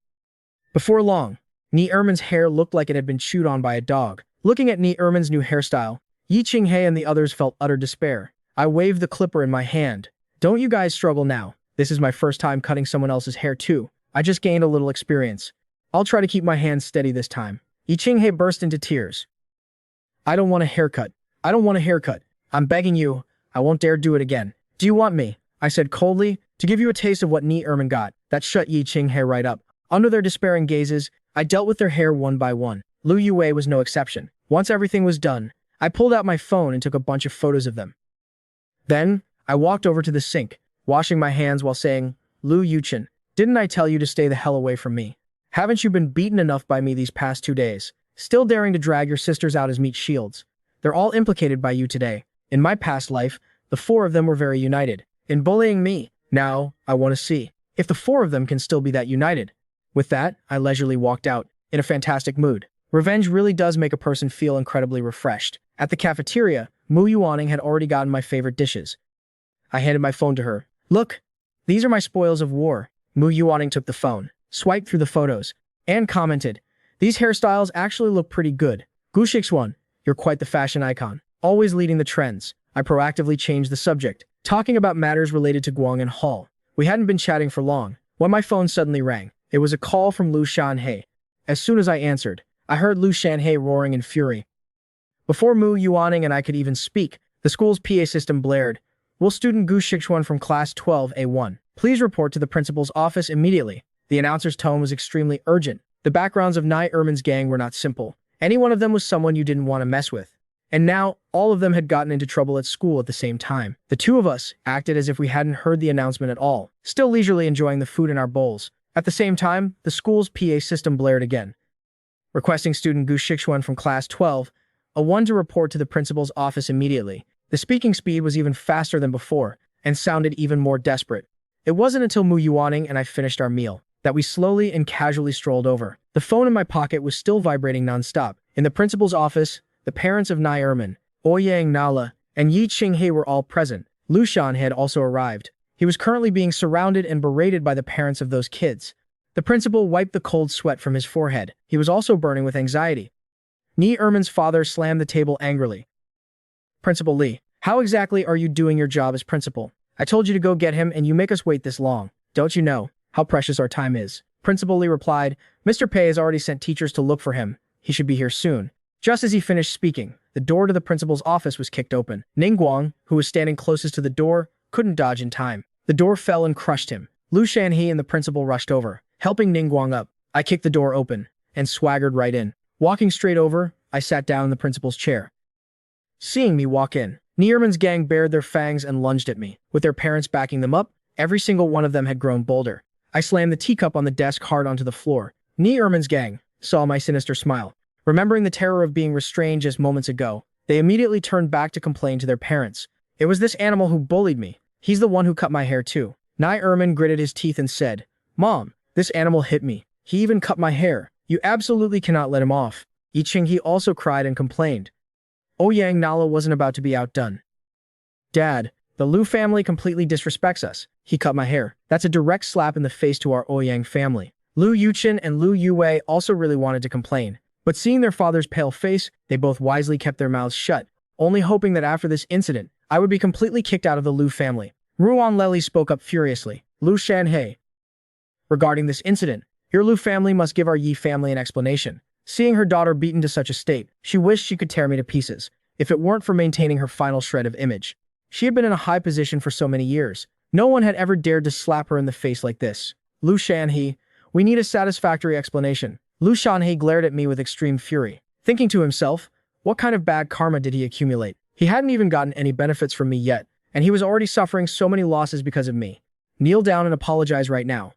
Before long, Ni Ermin's hair looked like it had been chewed on by a dog. Looking at Ni Ermin's new hairstyle, Yi Qinghe and the others felt utter despair. I waved the clipper in my hand. "Don't you guys struggle now. This is my first time cutting someone else's hair too. I just gained a little experience. I'll try to keep my hands steady this time." Yi Qinghe burst into tears. "I don't want a haircut. I don't want a haircut. I'm begging you. I won't dare do it again." "Do you want me?" I said coldly, "to give you a taste of what Ni Ermin got?" That shut Yi Qinghe right up. Under their despairing gazes, I dealt with their hair one by one. Lu Yue was no exception. Once everything was done, I pulled out my phone and took a bunch of photos of them. Then, I walked over to the sink, washing my hands while saying, "Lu Yuchen, didn't I tell you to stay the hell away from me? Haven't you been beaten enough by me these past 2 days? Still daring to drag your sisters out as meat shields? They're all implicated by you today. In my past life, the 4 of them were very united in bullying me. Now, I want to see if the 4 of them can still be that united." With that, I leisurely walked out, in a fantastic mood. Revenge really does make a person feel incredibly refreshed. At the cafeteria, Mu Yuaning had already gotten my favorite dishes. I handed my phone to her. "Look, these are my spoils of war." Mu Yuaning took the phone, swiped through the photos, and commented, "These hairstyles actually look pretty good. Gu Shixuan, you're quite the fashion icon." Always leading the trends, I proactively changed the subject, talking about matters related to Guang and Hall. We hadn't been chatting for long, when my phone suddenly rang. It was a call from Lu Shanhei. As soon as I answered, I heard Lu Shanhei roaring in fury. Before Mu Yuaning and I could even speak, the school's PA system blared. Will student Gu Shixuan from class 12A1 please report to the principal's office immediately? The announcer's tone was extremely urgent. The backgrounds of Nai Erman's gang were not simple. Any one of them was someone you didn't want to mess with. And now, all of them had gotten into trouble at school at the same time. The two of us acted as if we hadn't heard the announcement at all, still leisurely enjoying the food in our bowls. At the same time, the school's PA system blared again, requesting student Gu Shixuan from class 12A1 to report to the principal's office immediately. The speaking speed was even faster than before, and sounded even more desperate. It wasn't until Mu Yuaning and I finished our meal that we slowly and casually strolled over. The phone in my pocket was still vibrating nonstop. In the principal's office, the parents of Nai Erman, Ouyang Nala, and Yi Qinghei were all present. Lu Shan had also arrived. He was currently being surrounded and berated by the parents of those kids. The principal wiped the cold sweat from his forehead. He was also burning with anxiety. Nai Erman's father slammed the table angrily. Principal Li, how exactly are you doing your job as principal? I told you to go get him and you make us wait this long. Don't you know how precious our time is? Principal Li replied, Mr. Pei has already sent teachers to look for him. He should be here soon. Just as he finished speaking, the door to the principal's office was kicked open. Ning Guang, who was standing closest to the door, couldn't dodge in time. The door fell and crushed him. Lu Shanhei and the principal rushed over, helping Ning Guang up. I kicked the door open and swaggered right in. Walking straight over, I sat down in the principal's chair. Seeing me walk in, Nai Erman's gang bared their fangs and lunged at me. With their parents backing them up, every single one of them had grown bolder. I slammed the teacup on the desk hard onto the floor. Nai Erman's gang saw my sinister smile. Remembering the terror of being restrained just moments ago, they immediately turned back to complain to their parents. It was this animal who bullied me. He's the one who cut my hair too. Nai Erman gritted his teeth and said, Mom, this animal hit me. He even cut my hair. You absolutely cannot let him off. Yi Qinghe also cried and complained. Ouyang Nala wasn't about to be outdone. Dad, the Lu family completely disrespects us. He cut my hair. That's a direct slap in the face to our Ouyang family. Lu Yuchen and Lu Yue also really wanted to complain. But seeing their father's pale face, they both wisely kept their mouths shut, only hoping that after this incident, I would be completely kicked out of the Lu family. Ruan Leli spoke up furiously. Lu Shanhei, regarding this incident, your Lu family must give our Yi family an explanation. Seeing her daughter beaten to such a state, she wished she could tear me to pieces, if it weren't for maintaining her final shred of image. She had been in a high position for so many years. No one had ever dared to slap her in the face like this. Lu Shanhei, we need a satisfactory explanation. Lu Shanhei glared at me with extreme fury, thinking to himself, what kind of bad karma did he accumulate? He hadn't even gotten any benefits from me yet, and he was already suffering so many losses because of me. Kneel down and apologize right now.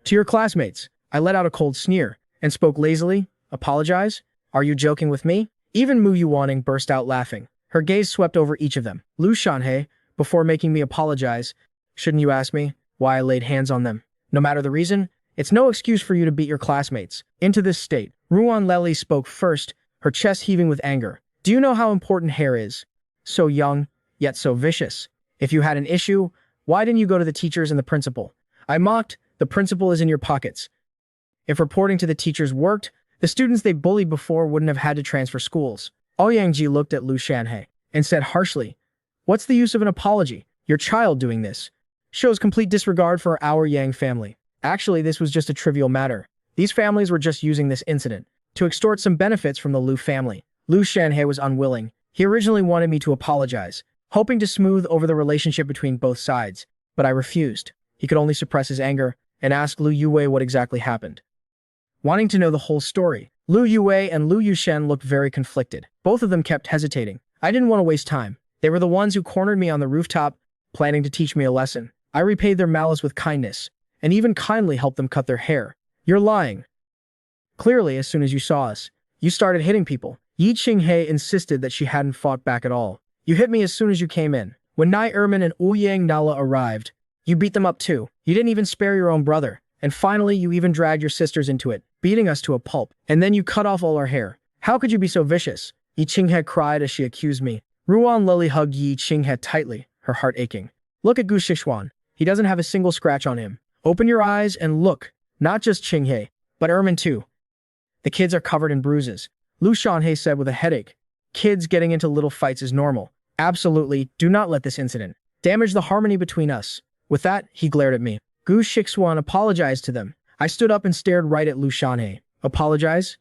To your classmates, I let out a cold sneer, and spoke lazily. Apologize? Are you joking with me? Even Mu Yuaning burst out laughing. Her gaze swept over each of them. Lu Shanhei, before making me apologize, shouldn't you ask me why I laid hands on them? No matter the reason, it's no excuse for you to beat your classmates into this state. Ruan Leli spoke first, her chest heaving with anger. Do you know how important Heir is? So young, yet so vicious. If you had an issue, why didn't you go to the teachers and the principal? I mocked, the principal is in your pockets. If reporting to the teachers worked, the students they bullied before wouldn't have had to transfer schools. Ouyangji looked at Lu Shanhei and said harshly, what's the use of an apology? Your child doing this shows complete disregard for our Yang family. Actually, this was just a trivial matter. These families were just using this incident to extort some benefits from the Lu family. Lu Shanhei was unwilling. He originally wanted me to apologize, hoping to smooth over the relationship between both sides, but I refused. He could only suppress his anger and ask Lu Yue what exactly happened. Wanting to know the whole story, Lu Yue and Lu Yushen looked very conflicted. Both of them kept hesitating. I didn't want to waste time. They were the ones who cornered me on the rooftop, planning to teach me a lesson. I repaid their malice with kindness, and even kindly helped them cut their hair. You're lying. Clearly, as soon as you saw us, you started hitting people. Yi Qinghei insisted that she hadn't fought back at all. You hit me as soon as you came in. When Nai Erman and Ouyang Nala arrived, you beat them up too. You didn't even spare your own brother. And finally, you even dragged your sisters into it, beating us to a pulp. And then you cut off all our hair. How could you be so vicious? Yi Qinghe cried as she accused me. Ruan Lili hugged Yi Qinghe tightly, her heart aching. Look at Gu Shixuan. He doesn't have a single scratch on him. Open your eyes and look. Not just Qinghe, but Erman too. The kids are covered in bruises. Lu Shanhei said with a headache. Kids getting into little fights is normal. Absolutely, do not let this incident damage the harmony between us. With that, he glared at me. Gu Shixuan apologized to them. I stood up and stared right at Lu Shanhe. Apologize?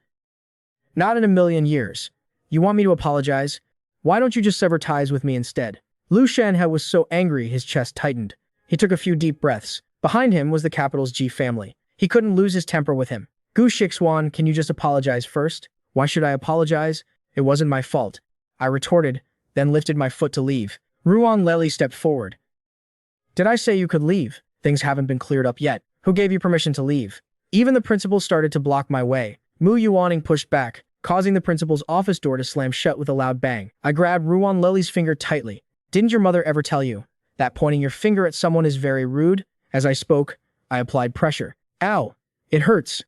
Not in a million years. You want me to apologize? Why don't you just sever ties with me instead? Lu Shanhe was so angry his chest tightened. He took a few deep breaths. Behind him was the capital's G family. He couldn't lose his temper with him. Gu Shixuan, can you just apologize first? Why should I apologize? It wasn't my fault. I retorted, then lifted my foot to leave. Ruan Lely stepped forward. Did I say you could leave? Things haven't been cleared up yet. Who gave you permission to leave? Even the principal started to block my way. Mu Yuaning pushed back, causing the principal's office door to slam shut with a loud bang. I grabbed Ruan Lely's finger tightly. Didn't your mother ever tell you that pointing your finger at someone is very rude? As I spoke, I applied pressure. Ow! It hurts.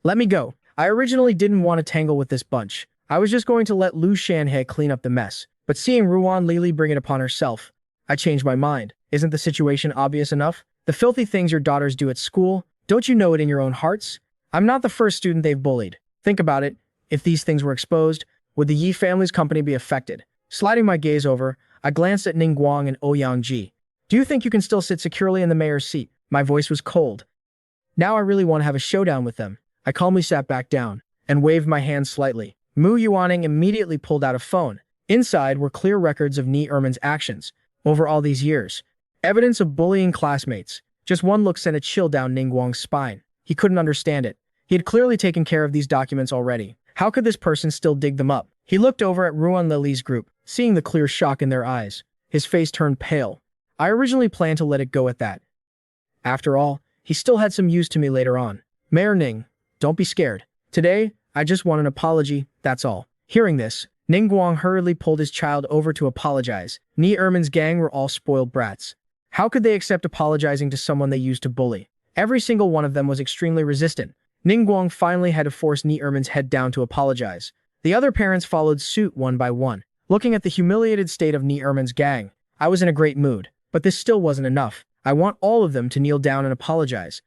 Let me go. I originally didn't want to tangle with this bunch. I was just going to let Lu Shanhe clean up the mess. But seeing Ruan Lily bring it upon herself, I changed my mind. Isn't the situation obvious enough? The filthy things your daughters do at school, don't you know it in your own hearts? I'm not the first student they've bullied. Think about it. If these things were exposed, would the Yi family's company be affected? Sliding my gaze over, I glanced at Ning Guang and Ouyang Ji. Do you think you can still sit securely in the mayor's seat? My voice was cold. Now I really want to have a showdown with them. I calmly sat back down and waved my hand slightly. Mu Yuaning immediately pulled out a phone. Inside were clear records of Ni Erman's actions over all these years. Evidence of bullying classmates. Just one look sent a chill down Ning Guang's spine. He couldn't understand it. He had clearly taken care of these documents already. How could this person still dig them up? He looked over at Ruan Lily's group, seeing the clear shock in their eyes. His face turned pale. I originally planned to let it go at that. After all, he still had some use to me later on. Mayor Ning, don't be scared. Today, I just want an apology, that's all. Hearing this, Ning Guang hurriedly pulled his child over to apologize. Ni Erman's gang were all spoiled brats. How could they accept apologizing to someone they used to bully? Every single one of them was extremely resistant. Ning Guang finally had to force Ni Erman's head down to apologize. The other parents followed suit one by one. Looking at the humiliated state of Ni Erman's gang, I was in a great mood. But this still wasn't enough. I want all of them to kneel down and apologize.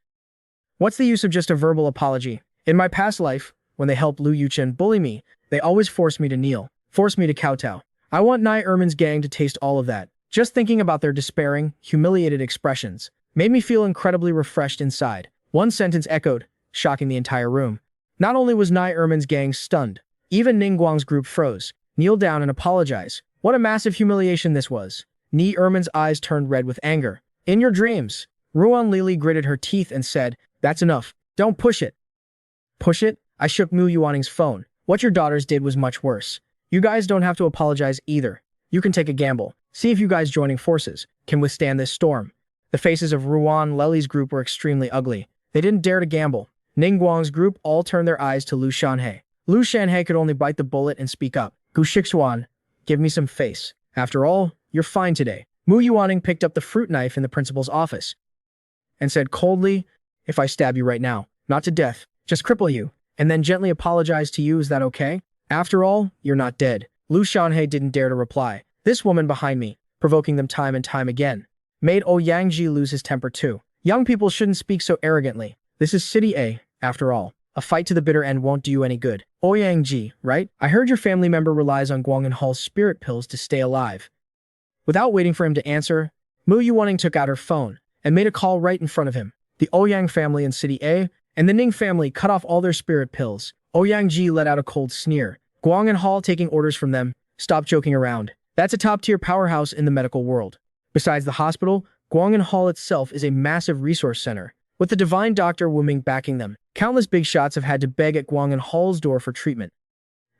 What's the use of just a verbal apology? In my past life, when they helped Lu Yuchen bully me, they always forced me to kneel, forced me to kowtow. I want Ni Erman's gang to taste all of that. Just thinking about their despairing, humiliated expressions made me feel incredibly refreshed inside. One sentence echoed, shocking the entire room. Not only was Ni Erman's gang stunned, even Ning Guang's group froze. Kneel down and apologize. What a massive humiliation this was. Ni Erman's eyes turned red with anger. In your dreams. Ruan Lily gritted her teeth and said, that's enough. Don't push it. Push it? I shook Mu Yuaning's phone. What your daughters did was much worse. You guys don't have to apologize either. You can take a gamble. See if you guys joining forces can withstand this storm. The faces of Ruan Lily's group were extremely ugly. They didn't dare to gamble. Ning Guang's group all turned their eyes to Lu Shanhe. Lu Shanhe could only bite the bullet and speak up. Gu Shixuan, give me some face. After all, you're fine today. Mu Yuaning picked up the fruit knife in the principal's office and said coldly, if I stab you right now, not to death, just cripple you, and then gently apologize to you, is that okay? After all, you're not dead. Lu Shanhe didn't dare to reply. This woman behind me, provoking them time and time again, made Ouyang Ji lose his temper too. Young people shouldn't speak so arrogantly. This is City A, after all. A fight to the bitter end won't do you any good. Ouyang Ji, right? I heard your family member relies on Guang and Hall's spirit pills to stay alive. Without waiting for him to answer, Mu Yuaning took out her phone and made a call right in front of him. The Ouyang family in City A and the Ning family cut off all their spirit pills. Ouyang Ji let out a cold sneer. Guang and Hall, taking orders from them, stop joking around. That's a top-tier powerhouse in the medical world. Besides the hospital, Guang and Hall itself is a massive resource center. With the divine Dr. Wu Ming backing them, countless big shots have had to beg at Guang and Hall's door for treatment.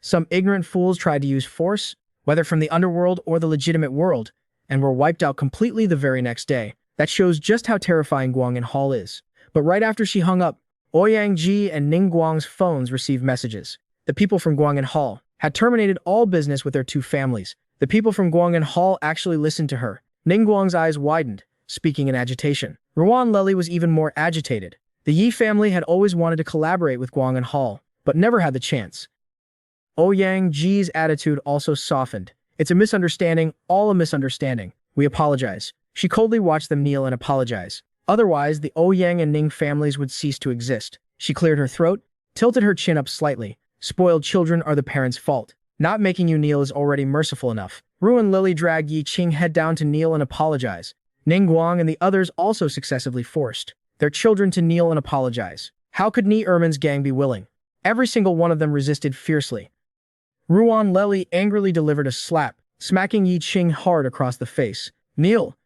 Some ignorant fools tried to use force, whether from the underworld or the legitimate world, and were wiped out completely the very next day. That shows just how terrifying Guang and Hall is. But right after she hung up, Ouyang Ji and Ning Guang's phones received messages. The people from Guang and Hall had terminated all business with their two families. The people from Guang and Hall actually listened to her. Ning Guang's eyes widened, speaking in agitation. Ruan Lely was even more agitated. The Yi family had always wanted to collaborate with Guang and Hall, but never had the chance. Ouyang Ji's attitude also softened. It's a misunderstanding, all a misunderstanding. We apologize. She coldly watched them kneel and apologize. Otherwise, the Ouyang and Ning families would cease to exist. She cleared her throat, tilted her chin up slightly. Spoiled children are the parents' fault. Not making you kneel is already merciful enough. Ru and Lily dragged Yi Qinghe down to kneel and apologize. Ning Guang and the others also successively forced their children to kneel and apologize. How could Ni Ermin's gang be willing? Every single one of them resisted fiercely. Ruan Lely angrily delivered a slap, smacking Yi Qing hard across the face. Kneel.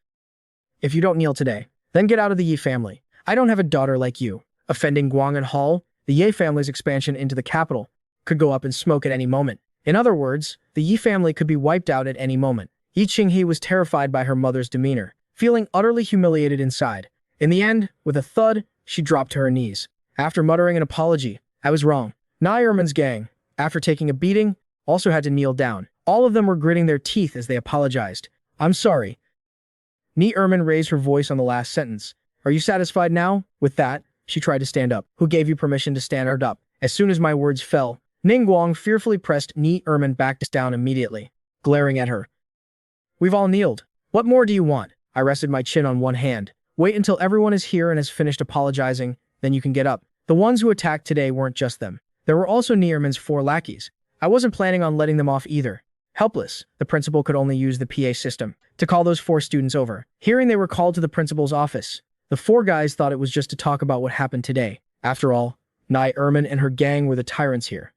If you don't kneel today, then get out of the Yi family. I don't have a daughter like you. Offending Guang and Hall, the Ye family's expansion into the capital could go up in smoke at any moment. In other words, the Yi family could be wiped out at any moment. Yi Qinghe was terrified by her mother's demeanor, feeling utterly humiliated inside. In the end, with a thud, she dropped to her knees. After muttering an apology, I was wrong. Ni Ermin's gang, after taking a beating, also had to kneel down. All of them were gritting their teeth as they apologized. I'm sorry. Ni Ermin raised her voice on the last sentence. Are you satisfied now? With that, she tried to stand up. Who gave you permission to stand up? As soon as my words fell, Ning Guang fearfully pressed Ni Ermin back down immediately, glaring at her. We've all kneeled. What more do you want? I rested my chin on one hand. Wait until everyone is here and has finished apologizing, then you can get up. The ones who attacked today weren't just them. There were also Ni Ermin's 4 lackeys. I wasn't planning on letting them off either. Helpless, the principal could only use the PA system to call those 4 students over. Hearing they were called to the principal's office, the 4 guys thought it was just to talk about what happened today. After all, Ni Ermin and her gang were the tyrants here.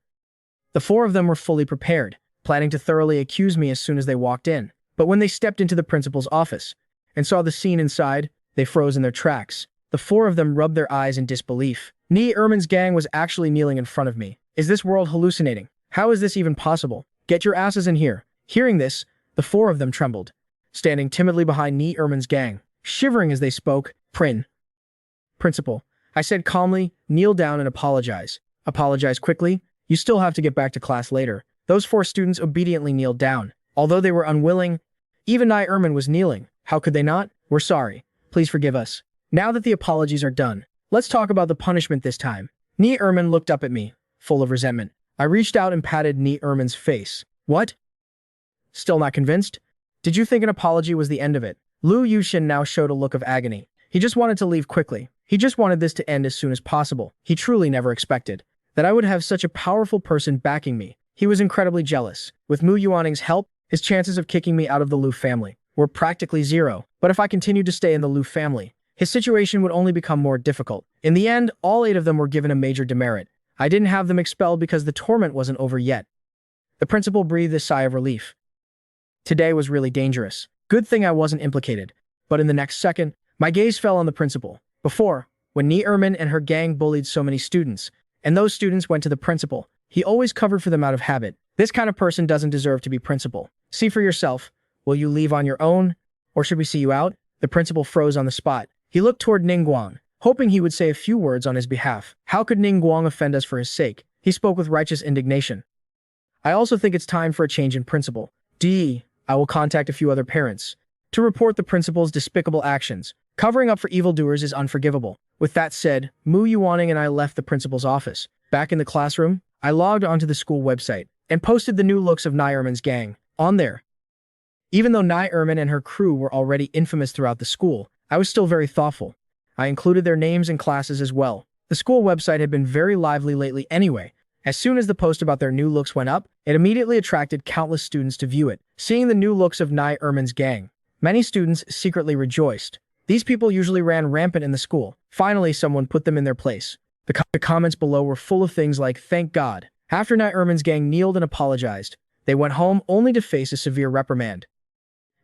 The 4 of them were fully prepared, planning to thoroughly accuse me as soon as they walked in. But when they stepped into the principal's office and saw the scene inside, they froze in their tracks. The 4 of them rubbed their eyes in disbelief. Ni Ermin's gang was actually kneeling in front of me. Is this world hallucinating? How is this even possible? Get your asses in here. Hearing this, the 4 of them trembled, standing timidly behind Ni Ermin's gang, shivering as they spoke. Principal, I said calmly, kneel down and apologize. Apologize quickly? You still have to get back to class later. Those 4 students obediently kneeled down. Although they were unwilling, even Ni Ermin was kneeling. How could they not? We're sorry. Please forgive us. Now that the apologies are done, let's talk about the punishment this time. Ni Ermin looked up at me, full of resentment. I reached out and patted Ni Ermin's face. What? Still not convinced? Did you think an apology was the end of it? Lu Yuxin now showed a look of agony. He just wanted to leave quickly. He just wanted this to end as soon as possible. He truly never expected that I would have such a powerful person backing me. He was incredibly jealous. With Mu Yuaning's help, his chances of kicking me out of the Lu family were practically 0. But if I continued to stay in the Lu family, his situation would only become more difficult. In the end, all 8 of them were given a major demerit. I didn't have them expelled because the torment wasn't over yet. The principal breathed a sigh of relief. Today was really dangerous. Good thing I wasn't implicated. But in the next second, my gaze fell on the principal. Before, when Ni Ermin and her gang bullied so many students, and those students went to the principal, he always covered for them out of habit. This kind of person doesn't deserve to be principal. See for yourself. Will you leave on your own? Or should we see you out? The principal froze on the spot. He looked toward Ning Guang, hoping he would say a few words on his behalf. How could Ning Guang offend us for his sake? He spoke with righteous indignation. I also think it's time for a change in principal. I will contact a few other parents to report the principal's despicable actions. Covering up for evildoers is unforgivable. With that said, Mu Yuaning and I left the principal's office. Back in the classroom, I logged onto the school website and posted the new looks of Ni Ermin's gang on there. Even though Ni Ermin and her crew were already infamous throughout the school, I was still very thoughtful. I included their names and classes as well. The school website had been very lively lately anyway. As soon as the post about their new looks went up, it immediately attracted countless students to view it. Seeing the new looks of Ni Ermin's gang, many students secretly rejoiced. These people usually ran rampant in the school. Finally, someone put them in their place. The comments below were full of things like, thank God. After Ni Ermin's gang kneeled and apologized, they went home only to face a severe reprimand.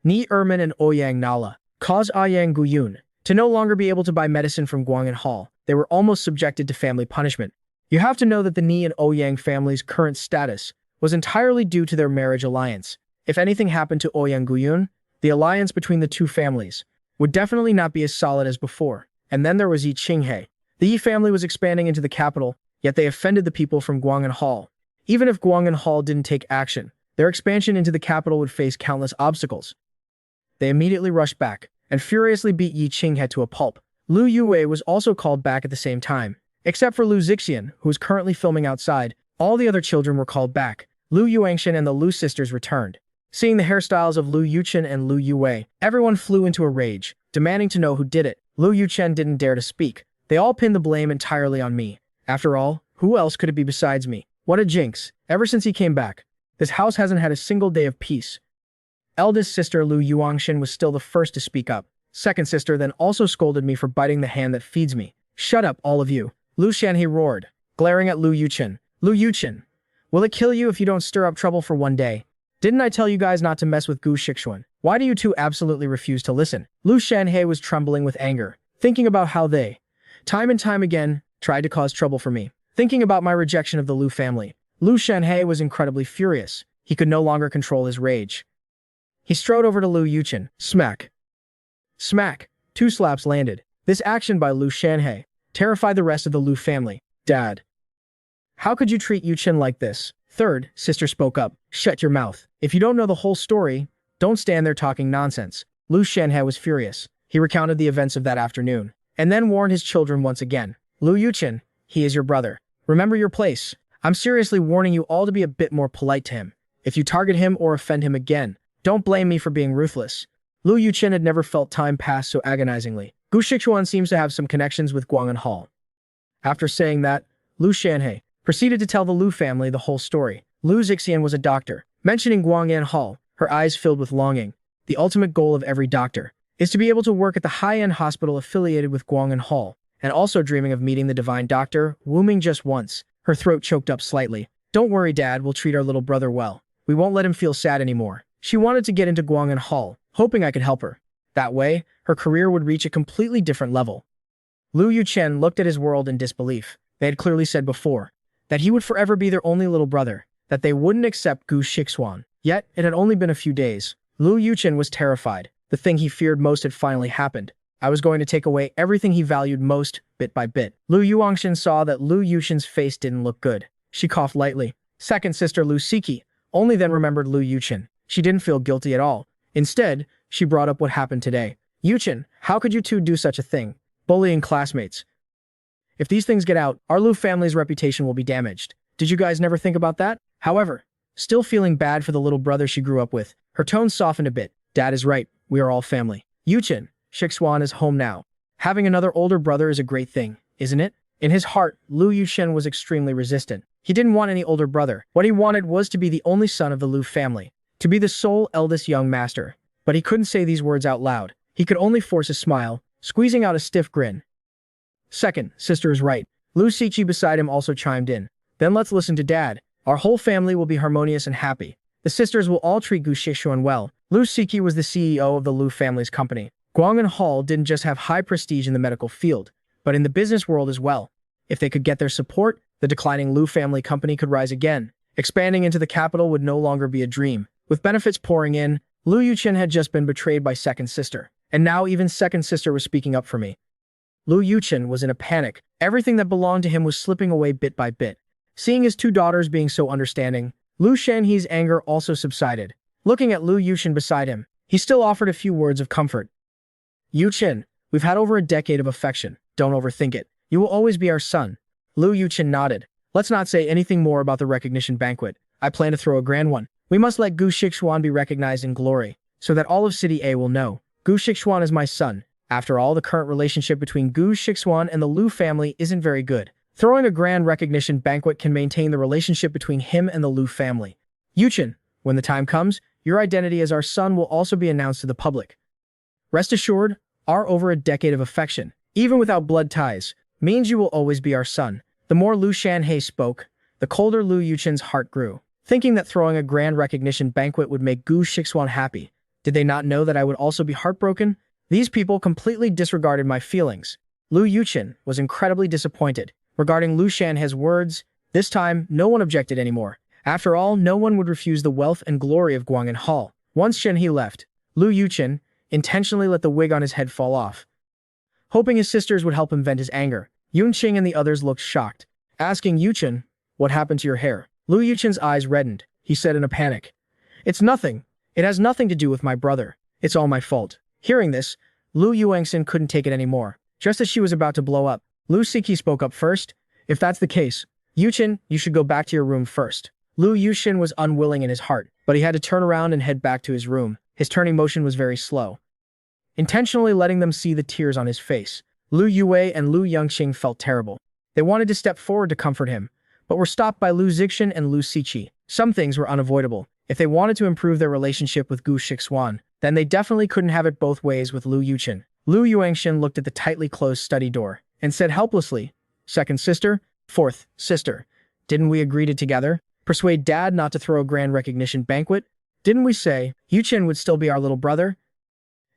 Ni Ermin and Ouyang Nala caused Ouyang Guyun to no longer be able to buy medicine from Guang'an Hall. They were almost subjected to family punishment. You have to know that the Ni and Ouyang family's current status was entirely due to their marriage alliance. If anything happened to Ouyang Guyun, the alliance between the 2 families would definitely not be as solid as before. And then there was Yi Qinghe. The Yi family was expanding into the capital, yet they offended the people from Guang'an Hall. Even if Guang'an Hall didn't take action, their expansion into the capital would face countless obstacles. They immediately rushed back and furiously beat Yi Qinghe to a pulp. Lu Yue was also called back at the same time. Except for Lu Zixian, who was currently filming outside, all the other children were called back. Lu Yuangshan and the Lu sisters returned. Seeing the hairstyles of Lu Yuchen and Lu Yue, everyone flew into a rage, demanding to know who did it. Lu Yuchen didn't dare to speak. They all pinned the blame entirely on me. After all, who else could it be besides me? What a jinx. Ever since he came back, This house hasn't had a single day of peace. Eldest sister Lu Yuangshin was still the first to speak up. Second sister then also scolded me for biting the hand that feeds me. Shut up, all of you. Lu Shanhe roared, glaring at Lu Yuchen. Lu Yuchen, will it kill you if you don't stir up trouble for one day? Didn't I tell you guys not to mess with Gu Shixuan? Why do you two absolutely refuse to listen? Lu Shanhe was trembling with anger, thinking about how they, time and time again, tried to cause trouble for me. Thinking about my rejection of the Lu family, Lu Shanhe was incredibly furious. He could no longer control his rage. He strode over to Lu Yuchen. Smack. Smack. 2 slaps landed. This action by Lu Shanhe terrified the rest of the Lu family. Dad, how could you treat Yuchen like this? Third sister spoke up. Shut your mouth. If you don't know the whole story, don't stand there talking nonsense. Lu Shanhe was furious. He recounted the events of that afternoon, and then warned his children once again. Lu Yuchen, he is your brother. Remember your place. I'm seriously warning you all to be a bit more polite to him. If you target him or offend him again, don't blame me for being ruthless. Lu Yuchen had never felt time pass so agonizingly. Gu Shixuan seems to have some connections with Guang'an Hall. After saying that, Lu Shanhe proceeded to tell the Lu family the whole story. Lu Zixian was a doctor. Mentioning Guang'an Hall, her eyes filled with longing. The ultimate goal of every doctor is to be able to work at the high-end hospital affiliated with Guang'an Hall, and also dreaming of meeting the divine doctor, Wuming just once. Her throat choked up slightly. Don't worry, Dad, we'll treat our little brother well. We won't let him feel sad anymore. She wanted to get into Guang'an Hall, hoping I could help her. That way, her career would reach a completely different level. Lu Yuchen looked at his world in disbelief. They had clearly said before that he would forever be their only little brother, that they wouldn't accept Gu Shixuan. Yet, it had only been a few days. Lu Yuchen was terrified. The thing he feared most had finally happened. I was going to take away everything he valued most, bit by bit. Lu Yuangshin saw that Lu Yuchen's face didn't look good. She coughed lightly. Second sister Lu Siki only then remembered Lu Yuchen. She didn't feel guilty at all. Instead, she brought up what happened today. Yuchen, how could you two do such a thing? Bullying classmates. If these things get out, our Lu family's reputation will be damaged. Did you guys never think about that? However, still feeling bad for the little brother she grew up with, her tone softened a bit. Dad is right. We are all family. Yuchen, Shixuan is home now. Having another older brother is a great thing, isn't it? In his heart, Lu Yuchen was extremely resistant. He didn't want any older brother. What he wanted was to be the only son of the Lu family, to be the sole eldest young master. But he couldn't say these words out loud. He could only force a smile, squeezing out a stiff grin. Second, sister is right. Lu Siqi beside him also chimed in. Then let's listen to Dad. Our whole family will be harmonious and happy. The sisters will all treat Gu Shixuan well. Lu Siqi was the CEO of the Lu family's company. Guang'an Hall didn't just have high prestige in the medical field, but in the business world as well. If they could get their support, the declining Lu family company could rise again. Expanding into the capital would no longer be a dream. With benefits pouring in, Lu Yuchen had just been betrayed by second sister, and now even second sister was speaking up for me. Lu Yuchen was in a panic. Everything that belonged to him was slipping away bit by bit. Seeing his 2 daughters being so understanding, Lu Shanhe's anger also subsided. Looking at Lu Yuchen beside him, he still offered a few words of comfort. Yuchen, we've had over a decade of affection. Don't overthink it. You will always be our son. Lu Yuchen nodded. Let's not say anything more about the recognition banquet. I plan to throw a grand one. We must let Gu Shixuan be recognized in glory, so that all of City A will know. Gu Shixuan is my son. After all, the current relationship between Gu Shixuan and the Lu family isn't very good. Throwing a grand recognition banquet can maintain the relationship between him and the Lu family. Yuchen, when the time comes, your identity as our son will also be announced to the public. Rest assured, our over a decade of affection, even without blood ties, means you will always be our son. The more Lu Shanhe spoke, the colder Lu Yuchen's heart grew. Thinking that throwing a grand recognition banquet would make Gu Shixuan happy. Did they not know that I would also be heartbroken? These people completely disregarded my feelings. Lu Yuchen was incredibly disappointed. Regarding Lu Shanhe's words, this time, no one objected anymore. After all, no one would refuse the wealth and glory of Guang'an Hall. Once Shenhe left, Lu Yuchen intentionally let the wig on his head fall off. Hoping his sisters would help him vent his anger, Yunqing and the others looked shocked. Asking Yuchen, what happened to your hair? Lu Yuchen's eyes reddened. He said in a panic, It's nothing. It has nothing to do with my brother. It's all my fault. Hearing this, Lu Yuangxin couldn't take it anymore. Just as she was about to blow up, Lu Siki spoke up first. If that's the case, Yuchen, you should go back to your room first. Lu Yuxin was unwilling in his heart, but he had to turn around and head back to his room. His turning motion was very slow, intentionally letting them see the tears on his face. Lu Yue and Lu Yangqing felt terrible. They wanted to step forward to comfort him, but were stopped by Lu Zixin and Lu Siqi. Some things were unavoidable. If they wanted to improve their relationship with Gu Shixuan, then they definitely couldn't have it both ways with Lu Yuchen. Lu Yuangshan looked at the tightly closed study door and said helplessly, "Second sister? Fourth sister. Didn't we agree to together? Persuade Dad not to throw a grand recognition banquet? Didn't we say Yuchen would still be our little brother?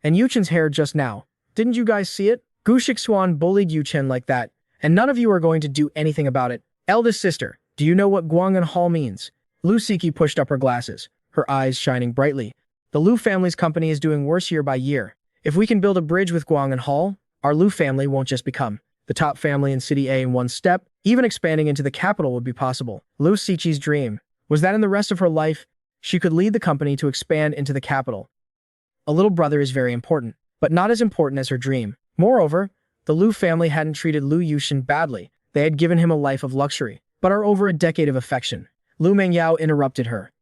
And Yuchen's hair just now. Didn't you guys see it? Gu Shixuan bullied Yuchen like that, and none of you are going to do anything about it. Eldest sister, do you know what Guangan Hall means?" Lu Siki pushed up her glasses, her eyes shining brightly. "The Lu family's company is doing worse year by year. If we can build a bridge with Guangan Hall, our Lu family won't just become the top family in City A in one step, even expanding into the capital would be possible." Lu Siqi's dream was that in the rest of her life, she could lead the company to expand into the capital. A little brother is very important, but not as important as her dream. Moreover, the Lu family hadn't treated Lu Yushin badly. They had given him a life of luxury, but are over a decade of affection. Lu Mengyao interrupted her.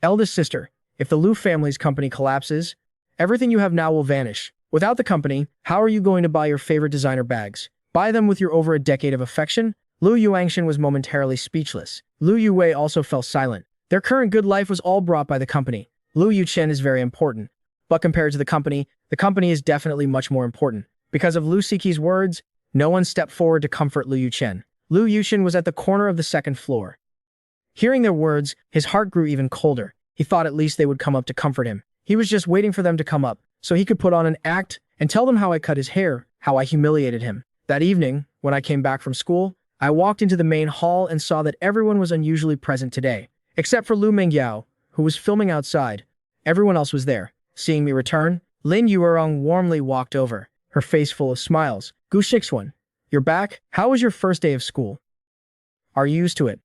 "Eldest sister, if the Lu family's company collapses, everything you have now will vanish. Without the company, how are you going to buy your favorite designer bags? Buy them with your over a decade of affection?" Lu Yuangshan was momentarily speechless. Lu Yuwei also fell silent. Their current good life was all brought by the company. Lu Yuchen is very important, but compared to the company is definitely much more important. Because of Lu Siqi's words, no one stepped forward to comfort Lu Yuchen. Lu Yuchen was at the corner of the second floor. Hearing their words, his heart grew even colder. He thought at least they would come up to comfort him. He was just waiting for them to come up, so he could put on an act and tell them how I cut his hair, how I humiliated him. That evening, when I came back from school, I walked into the main hall and saw that everyone was unusually present today, except for Lu Mengyao, who was filming outside. Everyone else was there. Seeing me return, Lin Yuerong warmly walked over, her face full of smiles. "Gu Shixuan, you're back? How was your first day of school? Are you used to it?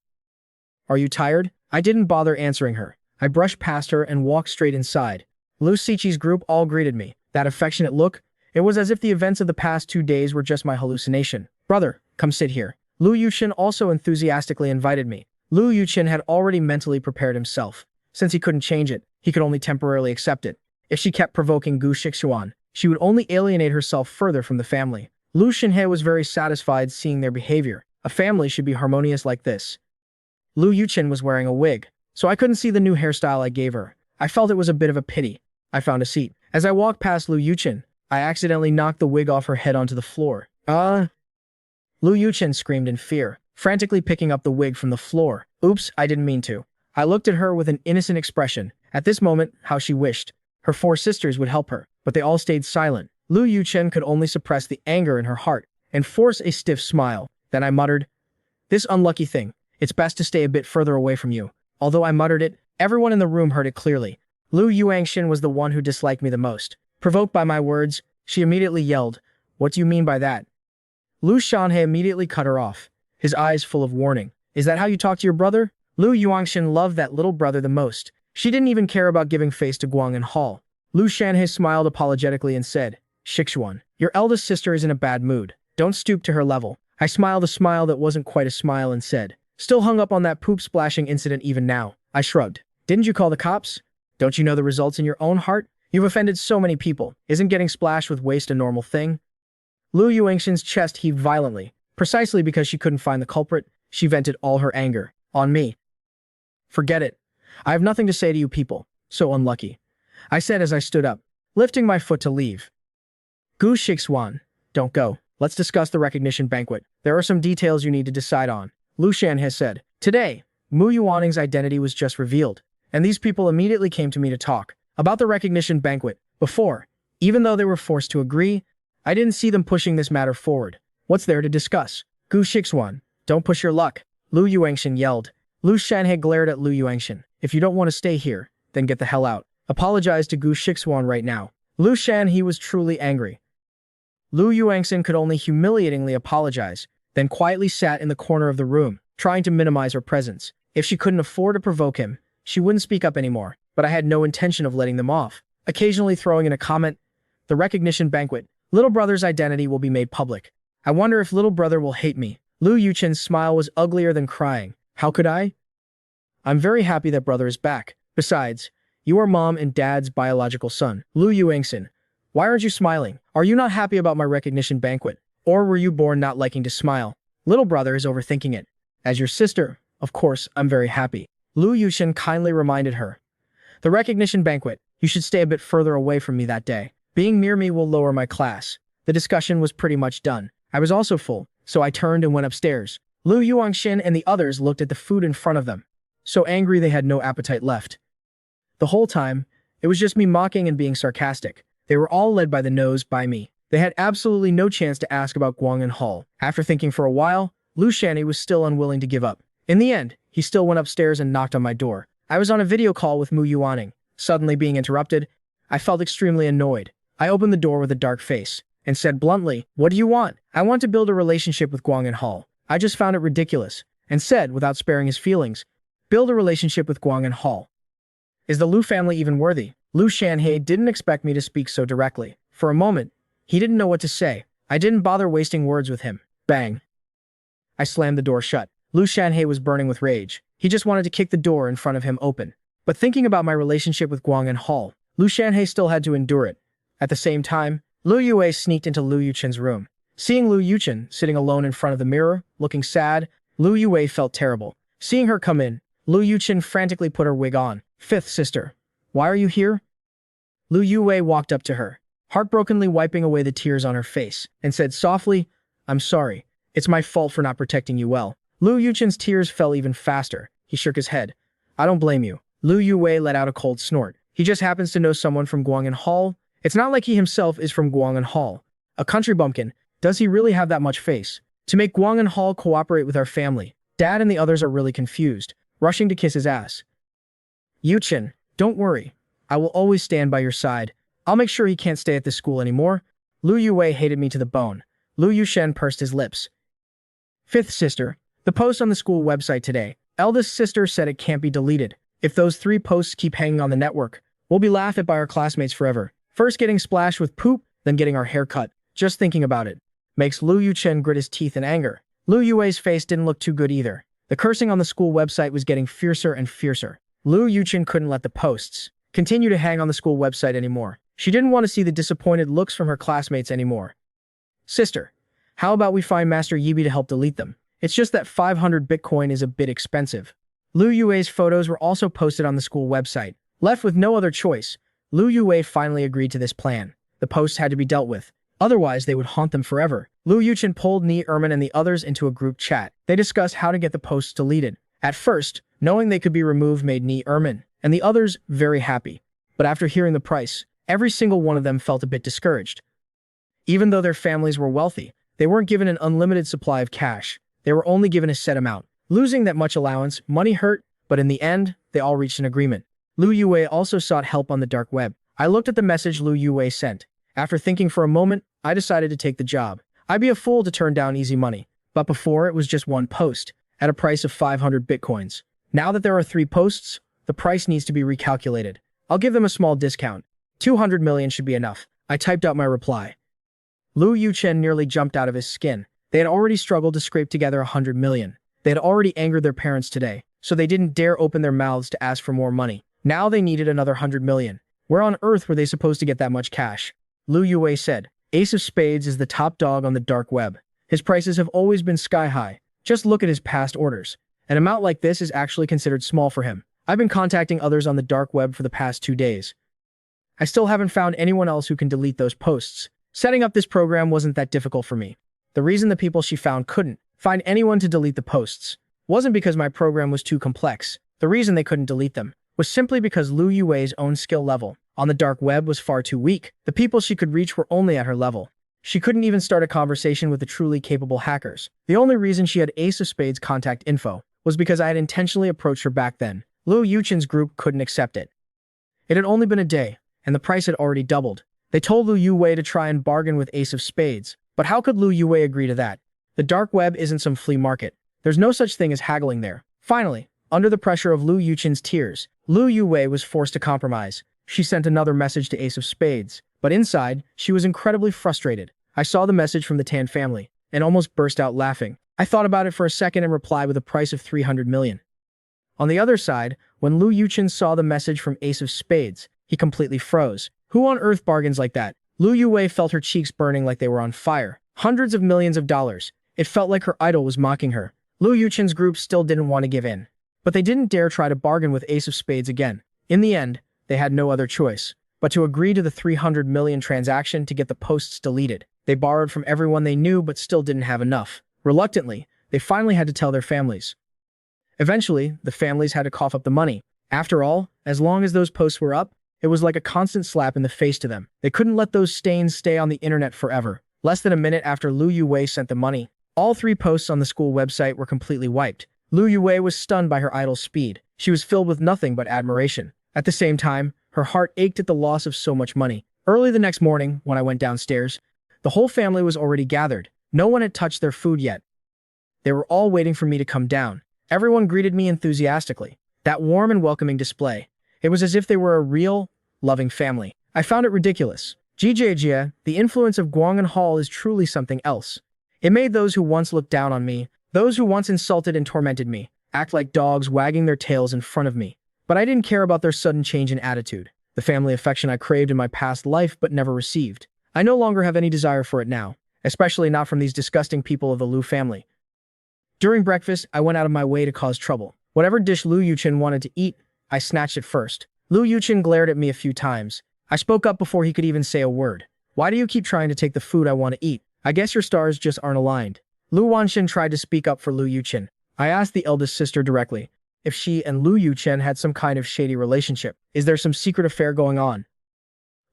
Are you tired?" I didn't bother answering her. I brushed past her and walked straight inside. Lu Siqi's group all greeted me. That affectionate look, it was as if the events of the past 2 days were just my hallucination. "Brother, come sit here." Lu Yuchen also enthusiastically invited me. Lu Yuchen had already mentally prepared himself. Since he couldn't change it, he could only temporarily accept it. If she kept provoking Gu Shixuan, she would only alienate herself further from the family. Lu Xinhe was very satisfied seeing their behavior. A family should be harmonious like this. Lu Yuchen was wearing a wig, so I couldn't see the new hairstyle I gave her. I felt it was a bit of a pity. I found a seat. As I walked past Lu Yuchen, I accidentally knocked the wig off her head onto the floor. Lu Yuchen screamed in fear, frantically picking up the wig from the floor. "Oops, I didn't mean to." I looked at her with an innocent expression. At this moment, how she wished her 4 sisters would help her, but they all stayed silent. Lu Yuchen could only suppress the anger in her heart and force a stiff smile. Then I muttered, "This unlucky thing, it's best to stay a bit further away from you." Although I muttered it, everyone in the room heard it clearly. Lu Yuangshan was the one who disliked me the most. Provoked by my words, she immediately yelled, "What do you mean by that?" Lu Shanhe immediately cut her off, his eyes full of warning. "Is that how you talk to your brother?" Lu Yuangshan loved that little brother the most. She didn't even care about giving face to Guangan Hall. Lu Shanhe smiled apologetically and said, "Shixuan, your eldest sister is in a bad mood. Don't stoop to her level." I smiled a smile that wasn't quite a smile and said, "Still hung up on that poop splashing incident even now." I shrugged. "Didn't you call the cops? Don't you know the results in your own heart? You've offended so many people. Isn't getting splashed with waste a normal thing?" Lu Yuangshan's chest heaved violently. Precisely because she couldn't find the culprit, she vented all her anger on me. "Forget it. I have nothing to say to you people. So unlucky," I said as I stood up, lifting my foot to leave. "Gu Shixuan, don't go. Let's discuss the recognition banquet. There are some details you need to decide on," Lu Shan has said. Today, Mu Yuaning's identity was just revealed, and these people immediately came to me to talk about the recognition banquet. Before, even though they were forced to agree, I didn't see them pushing this matter forward. "What's there to discuss? Gu Shixuan, don't push your luck," Lu Yuangshan yelled. Lu Shanhe glared at Lu Yuangshan. "If you don't want to stay here, then get the hell out. Apologize to Gu Shixuan right now." Lu Shan, he was truly angry. Lu Yuangshan could only humiliatingly apologize, then quietly sat in the corner of the room, trying to minimize her presence. If she couldn't afford to provoke him, she wouldn't speak up anymore, but I had no intention of letting them off. Occasionally throwing in a comment, "The recognition banquet, little brother's identity will be made public. I wonder if little brother will hate me." Lu Yuchen's smile was uglier than crying. "How could I? I'm very happy that brother is back. Besides, you are mom and dad's biological son." Lu Yuangshan, why aren't you smiling? Are you not happy about my recognition banquet? Or were you born not liking to smile? Little brother is overthinking it. As your sister, of course, I'm very happy. Lu Yuchen kindly reminded her. The recognition banquet. You should stay a bit further away from me that day. Being near me will lower my class. The discussion was pretty much done. I was also full, so I turned and went upstairs. Lu Yuangxin and the others looked at the food in front of them. So angry they had no appetite left. The whole time, it was just me mocking and being sarcastic. They were all led by the nose by me. They had absolutely no chance to ask about Guang'an Hall. After thinking for a while, Lu Shani was still unwilling to give up. In the end, he still went upstairs and knocked on my door. I was on a video call with Mu Yuaning. Suddenly being interrupted, I felt extremely annoyed. I opened the door with a dark face and said bluntly, "What do you want?" "I want to build a relationship with Guang'an Hall." I just found it ridiculous and said, without sparing his feelings, "Build a relationship with Guang'an Hall. Is the Lu family even worthy?" Lu Shanhei didn't expect me to speak so directly. For a moment, he didn't know what to say. I didn't bother wasting words with him. Bang. I slammed the door shut. Lu Shanhei was burning with rage. He just wanted to kick the door in front of him open. But thinking about my relationship with Guang'an Hall, Lu Shanhei still had to endure it. At the same time, Lu Yue sneaked into Lu Yuchen's room. Seeing Lu Yuchen sitting alone in front of the mirror, looking sad, Lu Yue felt terrible. Seeing her come in, Lu Yuchen frantically put her wig on. "Fifth sister, why are you here?" Lu Yue walked up to her, heartbrokenly wiping away the tears on her face, and said softly, "I'm sorry. It's my fault for not protecting you well." Lu Yuchen's tears fell even faster. He shook his head. "I don't blame you." Lu Yue let out a cold snort. He just happens to know someone from Guang'an Hall. It's not like he himself is from Guang'an Hall. A country bumpkin. Does he really have that much face? To make Guang'an Hall cooperate with our family. Dad and the others are really confused, rushing to kiss his ass. "Yuchen, don't worry. I will always stand by your side. I'll make sure he can't stay at this school anymore." Lu Yue hated me to the bone. Lu Yushen pursed his lips. "Fifth sister, the post on the school website today. Eldest sister said it can't be deleted. If those 3 posts keep hanging on the network, we'll be laughed at by our classmates forever. First getting splashed with poop, then getting our hair cut. Just thinking about it makes Lu Yuchen grit his teeth in anger." Lu Yue's face didn't look too good either. The cursing on the school website was getting fiercer and fiercer. Lu Yuchen couldn't let the posts continue to hang on the school website anymore. She didn't want to see the disappointed looks from her classmates anymore. "Sister, how about we find Master Yibi to help delete them? It's just that 500 Bitcoin is a bit expensive." Lu Yue's photos were also posted on the school website. Left with no other choice, Lu Yue finally agreed to this plan. The posts had to be dealt with. Otherwise, they would haunt them forever. Lu Yuchen pulled Ni Ermin and the others into a group chat. They discussed how to get the posts deleted. At first, knowing they could be removed made Ni Ermin and the others very happy. But after hearing the price, every single one of them felt a bit discouraged. Even though their families were wealthy, they weren't given an unlimited supply of cash. They were only given a set amount. Losing that much allowance, money hurt, but in the end, they all reached an agreement. Lu Yue also sought help on the dark web. I looked at the message Lu Yue sent. After thinking for a moment, I decided to take the job. I'd be a fool to turn down easy money. But before, it was just one post, at a price of 500 bitcoins. Now that there are 3 posts, the price needs to be recalculated. I'll give them a small discount. 200 million should be enough. I typed out my reply. Lu Yuchen nearly jumped out of his skin. They had already struggled to scrape together 100 million. They had already angered their parents today, so they didn't dare open their mouths to ask for more money. Now they needed another 100 million. Where on earth were they supposed to get that much cash? Lu Yue said, "Ace of Spades is the top dog on the dark web. His prices have always been sky high. Just look at his past orders. An amount like this is actually considered small for him. I've been contacting others on the dark web for the past 2 days. I still haven't found anyone else who can delete those posts. Setting up this program wasn't that difficult for me. The reason the people she found couldn't find anyone to delete the posts wasn't because my program was too complex. The reason they couldn't delete them was simply because Lu Yue's own skill level on the dark web was far too weak. The people she could reach were only at her level. She couldn't even start a conversation with the truly capable hackers. The only reason she had Ace of Spades contact info was because I had intentionally approached her back then. Lu Yuchen's group couldn't accept it. It had only been a day, and the price had already doubled. They told Lu Yue to try and bargain with Ace of Spades. But how could Lu Yue agree to that? The dark web isn't some flea market. There's no such thing as haggling there. Finally, under the pressure of Lu Yuchen's tears, Lu Yue was forced to compromise. She sent another message to Ace of Spades, but inside, she was incredibly frustrated. I saw the message from the Tan family, and almost burst out laughing. I thought about it for a second and replied with a price of 300 million. On the other side, when Lu Yuchen saw the message from Ace of Spades, he completely froze. Who on earth bargains like that? Lu Yue felt her cheeks burning like they were on fire. Hundreds of millions of dollars. It felt like her idol was mocking her. Lu Yuchen's group still didn't want to give in. but they didn't dare try to bargain with Ace of Spades again. In the end, they had no other choice but to agree to the 300 million transaction to get the posts deleted. They borrowed from everyone they knew but still didn't have enough. Reluctantly, they finally had to tell their families. Eventually, the families had to cough up the money. After all, as long as those posts were up, it was like a constant slap in the face to them. They couldn't let those stains stay on the internet forever. Less than a minute after Lu Yuwei sent the money, all 3 posts on the school website were completely wiped. Lu Yuwei was stunned by her idol's speed. She was filled with nothing but admiration. At the same time, her heart ached at the loss of so much money. Early the next morning, when I went downstairs, the whole family was already gathered. No one had touched their food yet. They were all waiting for me to come down. Everyone greeted me enthusiastically. That warm and welcoming display. It was as if they were a real, loving family. I found it ridiculous. Jijia, the influence of Guangan Hall is truly something else. It made those who once looked down on me, those who once insulted and tormented me, act like dogs wagging their tails in front of me. But I didn't care about their sudden change in attitude. The family affection I craved in my past life but never received. I no longer have any desire for it now, especially not from these disgusting people of the Lu family. During breakfast, I went out of my way to cause trouble. Whatever dish Lu Yuchen wanted to eat, I snatched it first. Lu Yuchen glared at me a few times. I spoke up before he could even say a word. Why do you keep trying to take the food I want to eat? I guess your stars just aren't aligned. Lu Wanxian tried to speak up for Lu Yuchen. I asked the eldest sister directly if she and Lu Yuchen had some kind of shady relationship. Is there some secret affair going on?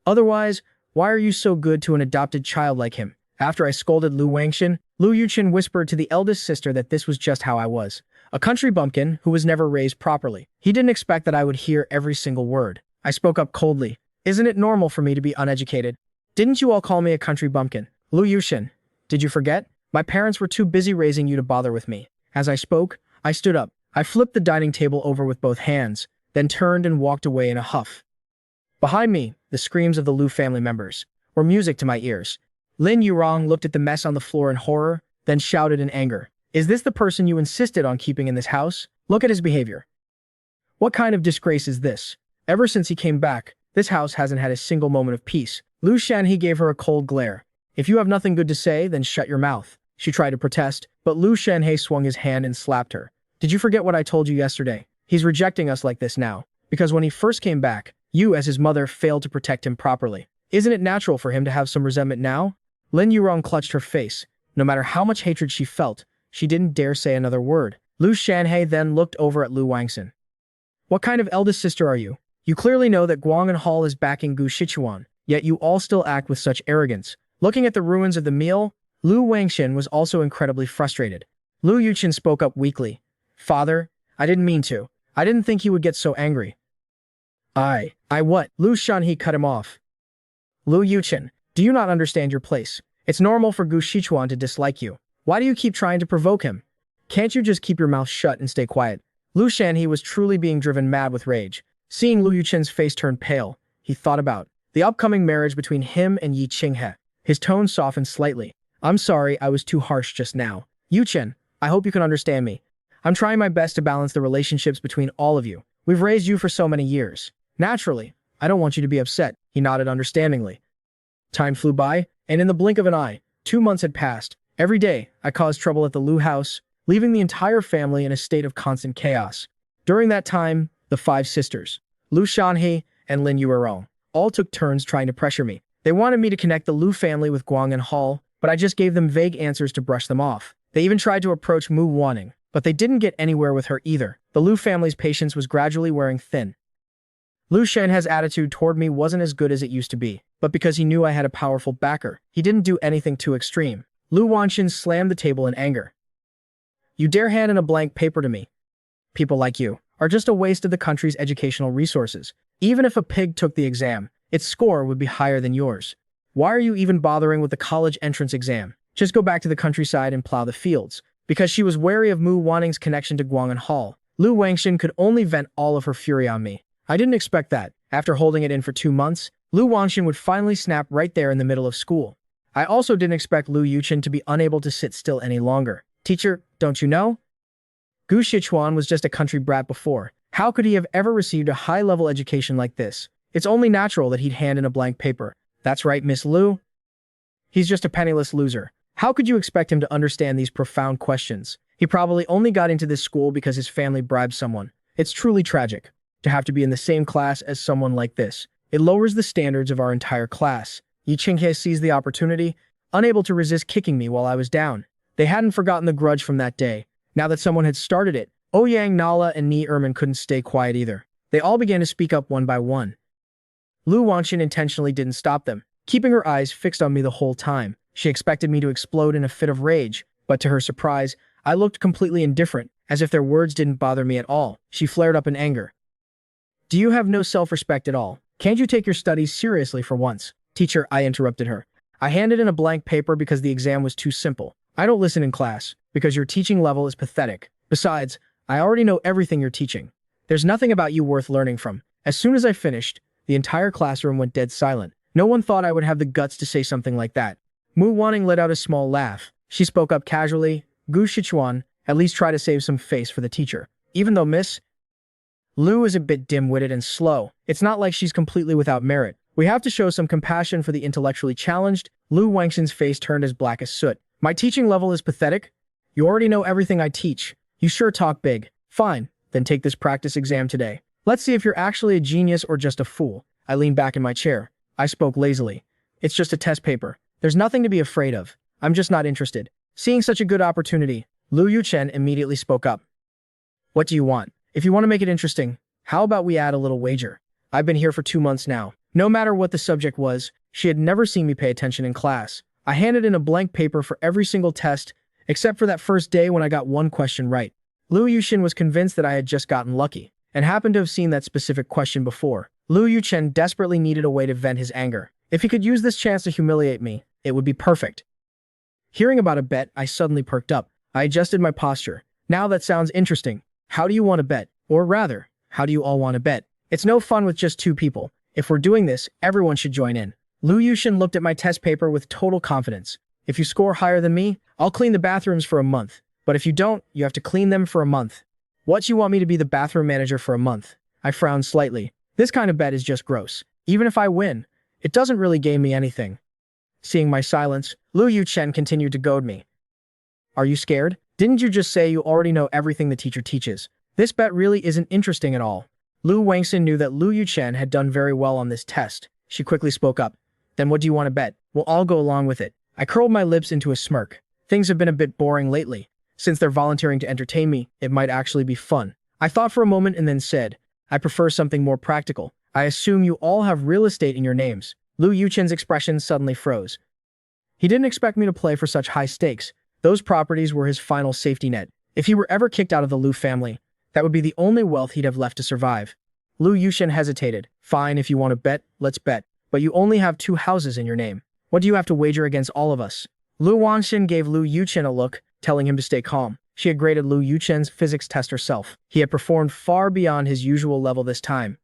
Otherwise, why are you so good to an adopted child like him? After I scolded Lu Wanxian, Lu Yuchen whispered to the eldest sister that this was just how I was. A country bumpkin who was never raised properly. He didn't expect that I would hear every single word. I spoke up coldly. Isn't it normal for me to be uneducated? Didn't you all call me a country bumpkin? Lu Yuchen, did you forget? My parents were too busy raising you to bother with me. As I spoke, I stood up. I flipped the dining table over with both hands, then turned and walked away in a huff. Behind me, the screams of the Lu family members were music to my ears. Lin Yurong looked at the mess on the floor in horror, then shouted in anger. Is this the person you insisted on keeping in this house? Look at his behavior. What kind of disgrace is this? Ever since he came back, this house hasn't had a single moment of peace. Lu Shanhe gave her a cold glare. If you have nothing good to say, then shut your mouth. She tried to protest, but Lu Shanhe swung his hand and slapped her. Did you forget what I told you yesterday? He's rejecting us like this now, because when he first came back, you as his mother failed to protect him properly. Isn't it natural for him to have some resentment now? Lin Yurong clutched her face. No matter how much hatred she felt, she didn't dare say another word. Lu Shanhe then looked over at Lu Wangxin. What kind of eldest sister are you? You clearly know that Guangan Hall is backing Gu Shichuan, yet you all still act with such arrogance. Looking at the ruins of the meal, Lu Wangxin was also incredibly frustrated. Lu Yuchen spoke up weakly. Father, I didn't mean to. I didn't think he would get so angry. I what? Lu Shanhe cut him off. Lu Yuchen, do you not understand your place? It's normal for Gu Shichuan to dislike you. Why do you keep trying to provoke him? Can't you just keep your mouth shut and stay quiet? Lu Shanhe was truly being driven mad with rage. Seeing Lu Yuchen's face turn pale, he thought about the upcoming marriage between him and Yi Qinghe. His tone softened slightly. I'm sorry I was too harsh just now. Yuchen, I hope you can understand me. I'm trying my best to balance the relationships between all of you. We've raised you for so many years. Naturally, I don't want you to be upset. He nodded understandingly. Time flew by, and in the blink of an eye, 2 months had passed. Every day, I caused trouble at the Lu house, leaving the entire family in a state of constant chaos. During that time, the 5 sisters, Lu Shanhe and Lin Yuerong, all took turns trying to pressure me. They wanted me to connect the Lu family with Guangan Hall, but I just gave them vague answers to brush them off. They even tried to approach Mu Wanning, but they didn't get anywhere with her either. The Lu family's patience was gradually wearing thin. Lu Shanhe's attitude toward me wasn't as good as it used to be, but because he knew I had a powerful backer, he didn't do anything too extreme. Lu Wanxian slammed the table in anger. You dare hand in a blank paper to me? People like you are just a waste of the country's educational resources. Even if a pig took the exam, its score would be higher than yours. Why are you even bothering with the college entrance exam? Just go back to the countryside and plow the fields. Because she was wary of Mu Wanning's connection to Guangan Hall, Lu Wangxian could only vent all of her fury on me. I didn't expect that. After holding it in for 2 months, Lu Wangxian would finally snap right there in the middle of school. I also didn't expect Lu Yuchen to be unable to sit still any longer. Teacher, don't you know? Gu Shichuan was just a country brat before. How could he have ever received a high-level education like this? It's only natural that he'd hand in a blank paper. That's right, Miss Lu. He's just a penniless loser. How could you expect him to understand these profound questions? He probably only got into this school because his family bribed someone. It's truly tragic to have to be in the same class as someone like this. It lowers the standards of our entire class. Yi Qinghe seized the opportunity, unable to resist kicking me while I was down. They hadn't forgotten the grudge from that day. Now that someone had started it, Ouyang Nala and Ni Ermin couldn't stay quiet either. They all began to speak up one by one. Lu Wanxin intentionally didn't stop them, keeping her eyes fixed on me the whole time. She expected me to explode in a fit of rage, but to her surprise, I looked completely indifferent, as if their words didn't bother me at all. She flared up in anger. Do you have no self-respect at all? Can't you take your studies seriously for once? Teacher, I interrupted her. I handed in a blank paper because the exam was too simple. I don't listen in class, because your teaching level is pathetic. Besides, I already know everything you're teaching. There's nothing about you worth learning from. As soon as I finished, the entire classroom went dead silent. No one thought I would have the guts to say something like that. Mu Wanning let out a small laugh. She spoke up casually. Gu Shichuan, at least try to save some face for the teacher. Even though Miss Lu is a bit dim-witted and slow, it's not like she's completely without merit. We have to show some compassion for the intellectually challenged. Lu Wangxin's face turned as black as soot. My teaching level is pathetic? You already know everything I teach. You sure talk big. Fine, then take this practice exam today. Let's see if you're actually a genius or just a fool. I leaned back in my chair. I spoke lazily. It's just a test paper. There's nothing to be afraid of. I'm just not interested. Seeing such a good opportunity, Lu Yuchen immediately spoke up. What do you want? If you want to make it interesting, how about we add a little wager? I've been here for 2 months now. No matter what the subject was, she had never seen me pay attention in class. I handed in a blank paper for every single test, except for that first day when I got one question right. Lu Yuchen was convinced that I had just gotten lucky, and happened to have seen that specific question before. Lu Yuchen desperately needed a way to vent his anger. If he could use this chance to humiliate me, it would be perfect. Hearing about a bet, I suddenly perked up. I adjusted my posture. Now that sounds interesting. How do you want to bet? Or rather, how do you all want to bet? It's no fun with just 2 people. If we're doing this, everyone should join in. Lu Yuchen looked at my test paper with total confidence. If you score higher than me, I'll clean the bathrooms for a month. But if you don't, you have to clean them for a month. What, you want me to be the bathroom manager for a month? I frowned slightly. This kind of bet is just gross. Even if I win, it doesn't really gain me anything. Seeing my silence, Lu Yuchen continued to goad me. Are you scared? Didn't you just say you already know everything the teacher teaches? This bet really isn't interesting at all. Lu Wangxin knew that Lu Yuchen had done very well on this test. She quickly spoke up. Then what do you want to bet? We'll all go along with it. I curled my lips into a smirk. Things have been a bit boring lately. Since they're volunteering to entertain me, it might actually be fun. I thought for a moment and then said, I prefer something more practical. I assume you all have real estate in your names. Lu Yuchen's expression suddenly froze. He didn't expect me to play for such high stakes. Those properties were his final safety net. If he were ever kicked out of the Lu family, that would be the only wealth he'd have left to survive. Lu Yuchen hesitated. Fine, if you want to bet, let's bet. But you only have 2 houses in your name. What do you have to wager against all of us? Lu Wanxin gave Lu Yuchen a look, telling him to stay calm. She had graded Lu Yuchen's physics test herself. He had performed far beyond his usual level this time,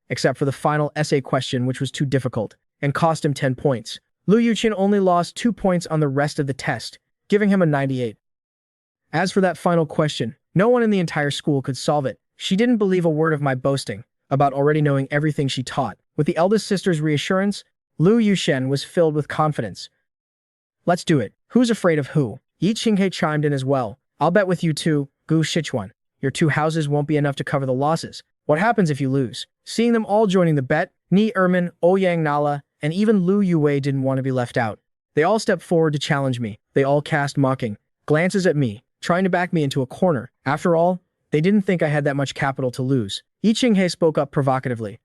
except for the final essay question, which was too difficult, and cost him 10 points. Lu Yuchen only lost 2 points on the rest of the test, giving him a 98. As for that final question, no one in the entire school could solve it. She didn't believe a word of my boasting about already knowing everything she taught. With the eldest sister's reassurance, Lu Yuchen was filled with confidence. Let's do it. Who's afraid of who? Yi Qinghe chimed in as well. I'll bet with you too, Gu Shichuan. Your 2 houses won't be enough to cover the losses. What happens if you lose? Seeing them all joining the bet, Ni Ermin, Ouyang Nala, and even Lu Yue didn't want to be left out. They all stepped forward to challenge me. They all cast mocking glances at me, trying to back me into a corner. After all, they didn't think I had that much capital to lose. Yi Qinghe spoke up provocatively.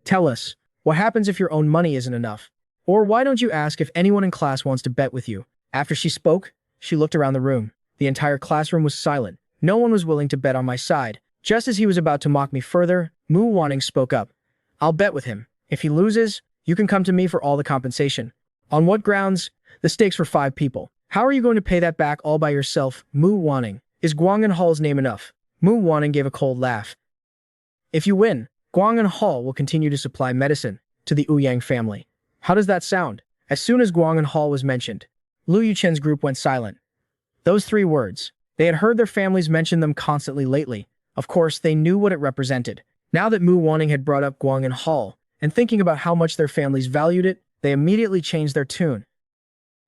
Tell us, what happens if your own money isn't enough? Or why don't you ask if anyone in class wants to bet with you? After she spoke, she looked around the room. The entire classroom was silent. No one was willing to bet on my side. Just as he was about to mock me further, Mu Wanning spoke up. I'll bet with him. If he loses, you can come to me for all the compensation. On what grounds? The stakes were 5 people. How are you going to pay that back all by yourself, Mu Wanning? Is Guang'an Hall's name enough? Mu Wanning gave a cold laugh. If you win, Guang'an Hall will continue to supply medicine to the Ouyang family. How does that sound? As soon as Guang'an Hall was mentioned, Lu Yuchen's group went silent. Those 3 words. They had heard their families mention them constantly lately. Of course, they knew what it represented. Now that Mu Wanning had brought up Guang'an Hall, and thinking about how much their families valued it, they immediately changed their tune.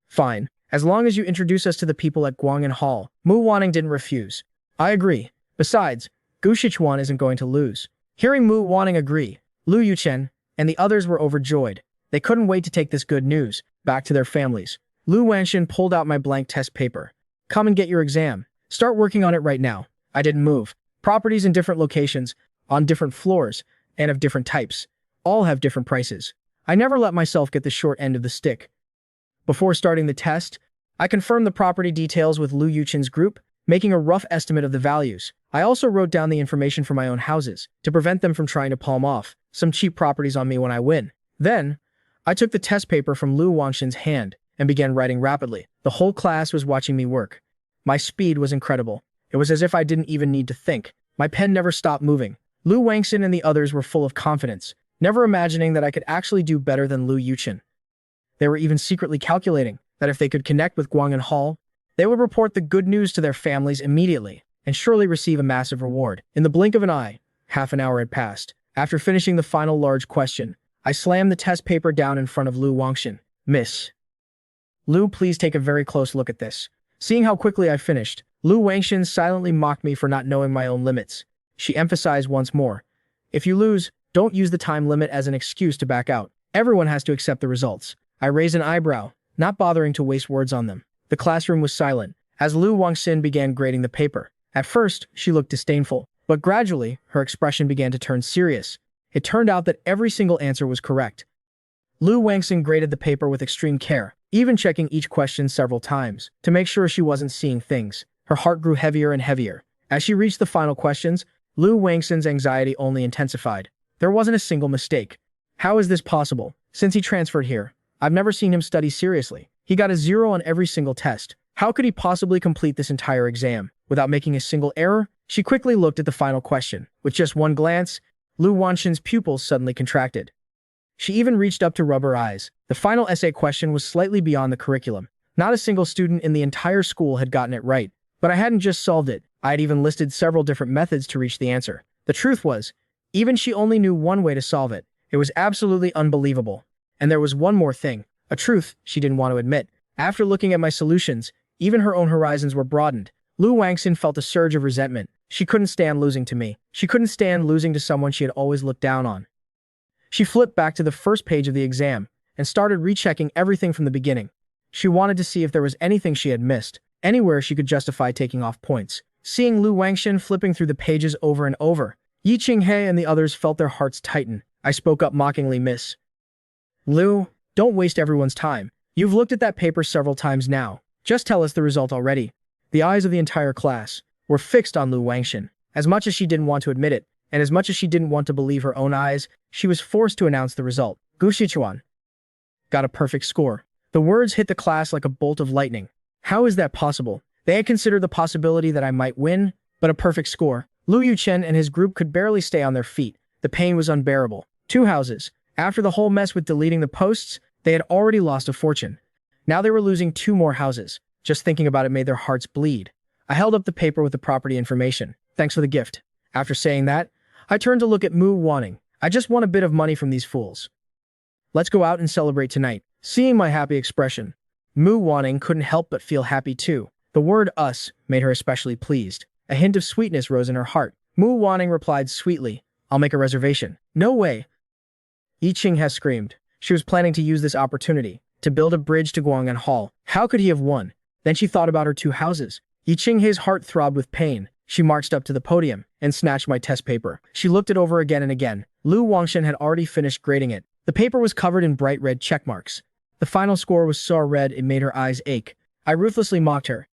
Fine. As long as you introduce us to the people at Guang'an Hall. Mu Wanning didn't refuse. I agree. Besides, Gu Shichuan isn't going to lose. Hearing Mu Wanning agree, Lu Yuchen and the others were overjoyed. They couldn't wait to take this good news back to their families. Lu Wangshan pulled out my blank test paper. Come and get your exam. Start working on it right now. I didn't move. Properties in different locations, on different floors, and of different types. All have different prices. I never let myself get the short end of the stick. Before starting the test, I confirmed the property details with Lu Yuchen's group, making a rough estimate of the values. I also wrote down the information for my own houses, to prevent them from trying to palm off some cheap properties on me when I win. Then, I took the test paper from Lu Wangshan's hand and began writing rapidly. The whole class was watching me work. My speed was incredible. It was as if I didn't even need to think. My pen never stopped moving. Lu Wangshan and the others were full of confidence, never imagining that I could actually do better than Lu Yuchen. They were even secretly calculating that if they could connect with Guang'an Hall, they would report the good news to their families immediately and surely receive a massive reward. In the blink of an eye, half an hour had passed. After finishing the final large question, I slammed the test paper down in front of Lu Wangshan. Miss Lu, please take a very close look at this. Seeing how quickly I finished, Lu Wangshan silently mocked me for not knowing my own limits. She emphasized once more, if you lose, don't use the time limit as an excuse to back out. Everyone has to accept the results. I raised an eyebrow, not bothering to waste words on them. The classroom was silent as Lu Wangshan began grading the paper. At first, she looked disdainful, but gradually, her expression began to turn serious. It turned out that every single answer was correct. Lu Wangshan graded the paper with extreme care, even checking each question several times to make sure she wasn't seeing things. Her heart grew heavier and heavier. As she reached the final questions, Lu Wangshan's anxiety only intensified. There wasn't a single mistake. How is this possible? Since he transferred here, I've never seen him study seriously. He got a 0 on every single test. How could he possibly complete this entire exam without making a single error? She quickly looked at the final question. With just one glance, Lu Wangshan's pupils suddenly contracted. She even reached up to rub her eyes. The final essay question was slightly beyond the curriculum. Not a single student in the entire school had gotten it right. But I hadn't just solved it. I had even listed several different methods to reach the answer. The truth was, even she only knew one way to solve it. It was absolutely unbelievable. And there was one more thing, a truth she didn't want to admit. After looking at my solutions, even her own horizons were broadened. Lu Wangshan felt a surge of resentment. She couldn't stand losing to me. She couldn't stand losing to someone she had always looked down on. She flipped back to the first page of the exam and started rechecking everything from the beginning. She wanted to see if there was anything she had missed, anywhere she could justify taking off points. Seeing Lu Wangshan flipping through the pages over and over, Yi Qinghe and the others felt their hearts tighten. I spoke up mockingly, Miss Lu, don't waste everyone's time. You've looked at that paper several times now. Just tell us the result already. The eyes of the entire class were fixed on Lu Wangshan. As much as she didn't want to admit it, and as much as she didn't want to believe her own eyes, she was forced to announce the result. Gu Shichuan got a perfect score. The words hit the class like a bolt of lightning. How is that possible? They had considered the possibility that I might win, but a perfect score. Lu Yuchen and his group could barely stay on their feet. The pain was unbearable. 2 houses. After the whole mess with deleting the posts, they had already lost a fortune. Now they were losing 2 more houses. Just thinking about it made their hearts bleed. I held up the paper with the property information. Thanks for the gift. After saying that, I turned to look at Mu Wanning. I just want a bit of money from these fools. Let's go out and celebrate tonight. Seeing my happy expression, Mu Wanning couldn't help but feel happy too. The word us made her especially pleased. A hint of sweetness rose in her heart. Mu Wanning replied sweetly, I'll make a reservation. No way. Yi Qinghe screamed. She was planning to use this opportunity to build a bridge to Guang'an Hall. How could he have won? Then she thought about her 2 houses. Yi Qinghe's heart throbbed with pain. She marched up to the podium and snatched my test paper. She looked it over again and again. Lu Wangshan had already finished grading it. The paper was covered in bright red check marks. The final score was so red it made her eyes ache. I ruthlessly mocked her.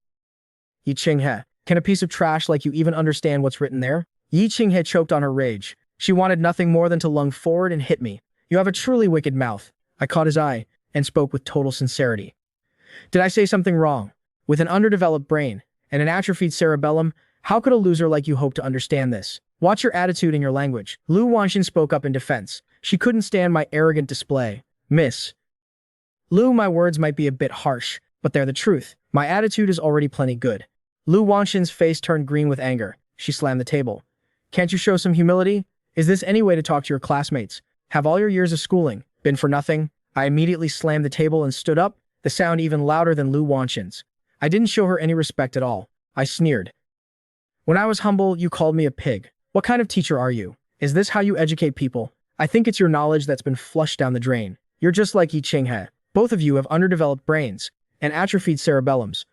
Yi Qinghe, can a piece of trash like you even understand what's written there? Yi Qinghe choked on her rage. She wanted nothing more than to lunge forward and hit me. You have a truly wicked mouth. I caught his eye and spoke with total sincerity. Did I say something wrong? With an underdeveloped brain and an atrophied cerebellum, how could a loser like you hope to understand this? Watch your attitude and your language. Lu Wangshan spoke up in defense. She couldn't stand my arrogant display. Miss Lu, my words might be a bit harsh, but they're the truth. My attitude is already plenty good. Lu Wangshan's face turned green with anger. She slammed the table. Can't you show some humility? Is this any way to talk to your classmates? Have all your years of schooling been for nothing? I immediately slammed the table and stood up, the sound even louder than Lu Wangshin's. I didn't show her any respect at all. I sneered. When I was humble, you called me a pig. What kind of teacher are you? Is this how you educate people? I think it's your knowledge that's been flushed down the drain. You're just like Yi Chinghe. Both of you have underdeveloped brains and atrophied cerebellums.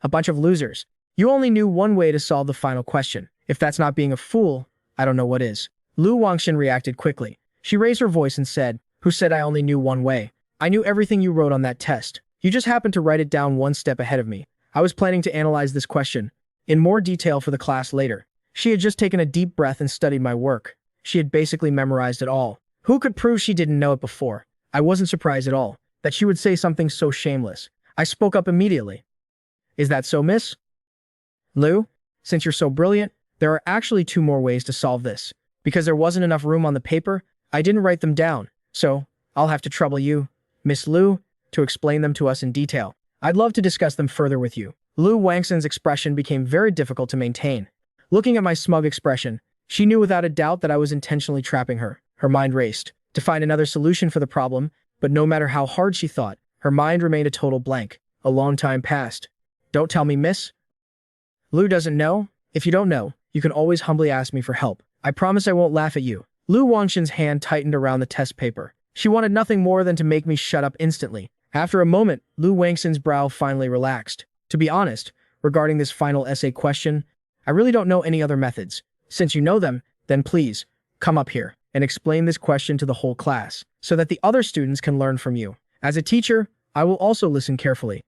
A bunch of losers. You only knew one way to solve the final question. If that's not being a fool, I don't know what is. Lu Wangshin reacted quickly. She raised her voice and said, "Who said I only knew one way? I knew everything you wrote on that test. You just happened to write it down one step ahead of me. I was planning to analyze this question in more detail for the class later." She had just taken a deep breath and studied my work. She had basically memorized it all. Who could prove she didn't know it before? I wasn't surprised at all that she would say something so shameless. I spoke up immediately. "Is that so, miss? Lu, since you're so brilliant, there are actually 2 more ways to solve this. Because there wasn't enough room on the paper, I didn't write them down. So, I'll have to trouble you, Miss Lu, to explain them to us in detail. I'd love to discuss them further with you." Lu Wangshin's expression became very difficult to maintain. Looking at my smug expression, she knew without a doubt that I was intentionally trapping her. Her mind raced to find another solution for the problem, but no matter how hard she thought, her mind remained a total blank. A long time passed. "Don't tell me, miss." "Lu doesn't know? If you don't know, you can always humbly ask me for help. I promise I won't laugh at you." Lu Wangshin's hand tightened around the test paper. She wanted nothing more than to make me shut up instantly. After a moment, Lu Wangshin's brow finally relaxed. "To be honest, regarding this final essay question, I really don't know any other methods. Since you know them, then please, come up here and explain this question to the whole class, so that the other students can learn from you. As a teacher, I will also listen carefully."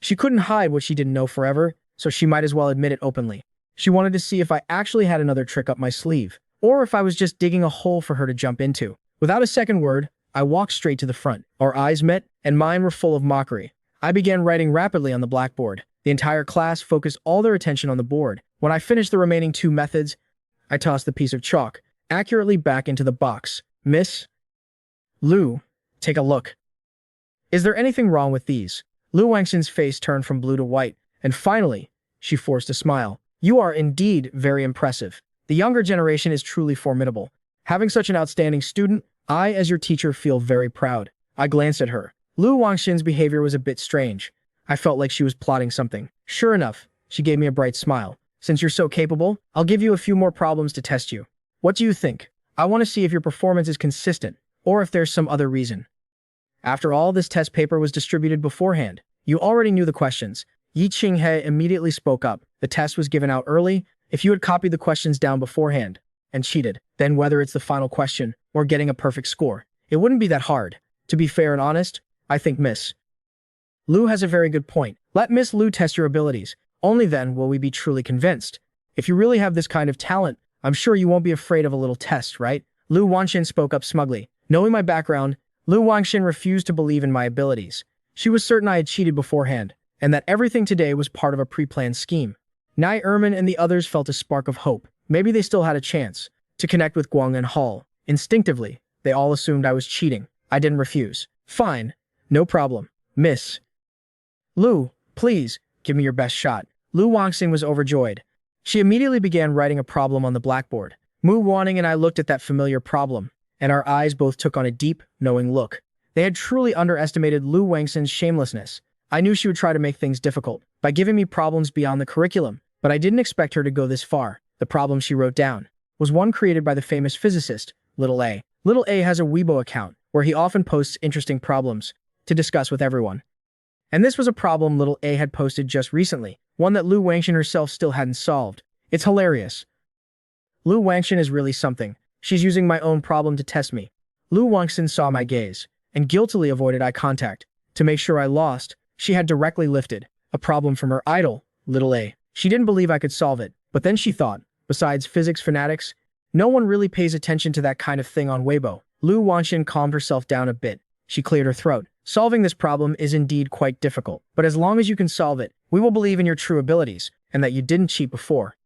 She couldn't hide what she didn't know forever, so she might as well admit it openly. She wanted to see if I actually had another trick up my sleeve, or if I was just digging a hole for her to jump into. Without a second word, I walked straight to the front. Our eyes met, and mine were full of mockery. I began writing rapidly on the blackboard. The entire class focused all their attention on the board. When I finished the remaining 2 methods, I tossed the piece of chalk accurately back into the box. "Miss Lu, take a look. Is there anything wrong with these?" Lu Wangshin's face turned from blue to white, and finally, she forced a smile. "You are indeed very impressive. The younger generation is truly formidable. Having such an outstanding student, I, as your teacher, feel very proud." I glanced at her. Lu Wangshin's behavior was a bit strange. I felt like she was plotting something. Sure enough, she gave me a bright smile. "Since you're so capable, I'll give you a few more problems to test you. What do you think? I want to see if your performance is consistent, or if there's some other reason." After all, this test paper was distributed beforehand. You already knew the questions. Yi Chinghe immediately spoke up. "The test was given out early. If you had copied the questions down beforehand and cheated, then whether it's the final question or getting a perfect score, it wouldn't be that hard. To be fair and honest, I think Miss Lu has a very good point. Let Miss Lu test your abilities. Only then will we be truly convinced. If you really have this kind of talent, I'm sure you won't be afraid of a little test, right?" Lu Wangshin spoke up smugly. Knowing my background, Lu Wangshin refused to believe in my abilities. She was certain I had cheated beforehand, and that everything today was part of a pre-planned scheme. Nai Erman and the others felt a spark of hope. Maybe they still had a chance to connect with Guang'an Hall. Instinctively, they all assumed I was cheating. I didn't refuse. "Fine, no problem. Miss Lu, please, give me your best shot." Lu Wangsing was overjoyed. She immediately began writing a problem on the blackboard. Mu Wanning and I looked at that familiar problem, and our eyes both took on a deep, knowing look. They had truly underestimated Lu Wangsing's shamelessness. I knew she would try to make things difficult by giving me problems beyond the curriculum, but I didn't expect her to go this far. The problem she wrote down was one created by the famous physicist, Little A. Little A has a Weibo account where he often posts interesting problems to discuss with everyone. And this was a problem Little A had posted just recently, one that Lu Wangshin herself still hadn't solved. It's hilarious. Lu Wangshin is really something. She's using my own problem to test me. Lu Wangshin saw my gaze and guiltily avoided eye contact. To make sure I lost, she had directly lifted a problem from her idol, Little A. She didn't believe I could solve it, but then she thought, besides physics fanatics, no one really pays attention to that kind of thing on Weibo. Lu Wangshin calmed herself down a bit. She cleared her throat. "Solving this problem is indeed quite difficult, but as long as you can solve it, we will believe in your true abilities and that you didn't cheat before.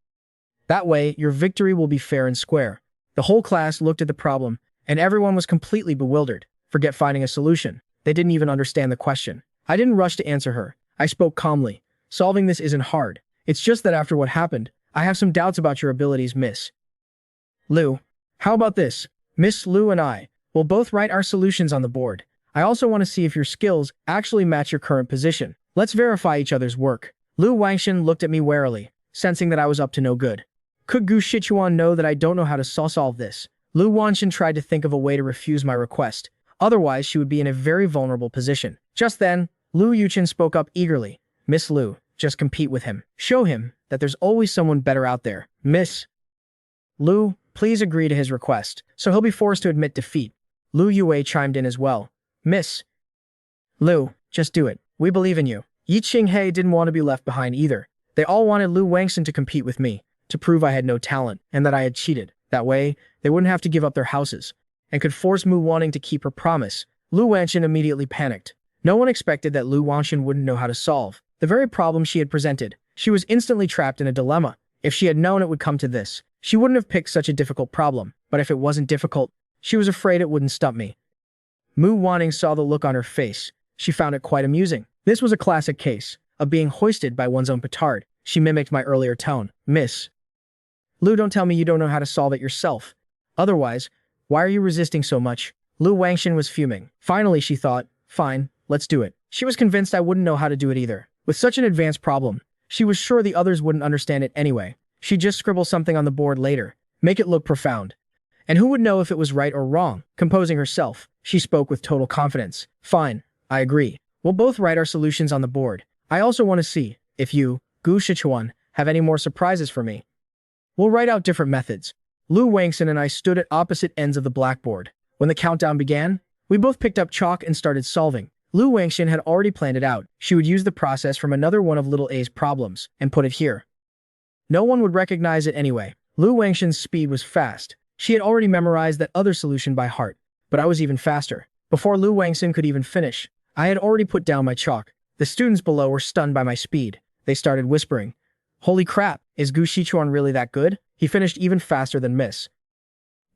That way, your victory will be fair and square." The whole class looked at the problem, and everyone was completely bewildered. Forget finding a solution. They didn't even understand the question. I didn't rush to answer her. I spoke calmly. "Solving this isn't hard. It's just that after what happened, I have some doubts about your abilities, Miss Lu. How about this? Miss Lu and I will both write our solutions on the board. I also want to see if your skills actually match your current position. Let's verify each other's work. Lu Wangxin looked at me warily, sensing that I was up to no good. Could Gu Shichuan know that I don't know how to solve this? Lu Wangxin tried to think of a way to refuse my request. Otherwise, she would be in a very vulnerable position. Just then, Lu Yuchen spoke up eagerly. Miss Lu, just compete with him. Show him that there's always someone better out there. Miss Lu, please agree to his request, so he'll be forced to admit defeat. Lu Yue chimed in as well. Miss Lu, just do it. We believe in you. Yi Qinghe didn't want to be left behind either. They all wanted Lu Wangxin to compete with me, to prove I had no talent, and that I had cheated. That way, they wouldn't have to give up their houses, and could force Mu wanting to keep her promise. Lu Wangxin immediately panicked. No one expected that Lu Wangxin wouldn't know how to solve the very problem she had presented. She was instantly trapped in a dilemma. If she had known it would come to this, she wouldn't have picked such a difficult problem. But if it wasn't difficult, she was afraid it wouldn't stump me. Mu Wanning saw the look on her face. She found it quite amusing. This was a classic case of being hoisted by one's own petard. She mimicked my earlier tone. Miss Lu, don't tell me you don't know how to solve it yourself. Otherwise, why are you resisting so much? Lu Wangxin was fuming. Finally, she thought, fine, let's do it. She was convinced I wouldn't know how to do it either. With such an advanced problem, she was sure the others wouldn't understand it anyway. She'd just scribble something on the board later, make it look profound. And who would know if it was right or wrong? Composing herself, she spoke with total confidence. Fine, I agree. We'll both write our solutions on the board. I also want to see if you, Gu Shichuan, have any more surprises for me. We'll write out different methods. Lu Wangxin and I stood at opposite ends of the blackboard. When the countdown began, we both picked up chalk and started solving. Lu Wangxin had already planned it out. She would use the process from another one of little A's problems and put it here. No one would recognize it anyway. Lu Wangxin's speed was fast. She had already memorized that other solution by heart, but I was even faster. Before Lu Wangxin could even finish, I had already put down my chalk. The students below were stunned by my speed. They started whispering, "Holy crap, is Gu Shichuan really that good?" He finished even faster than Miss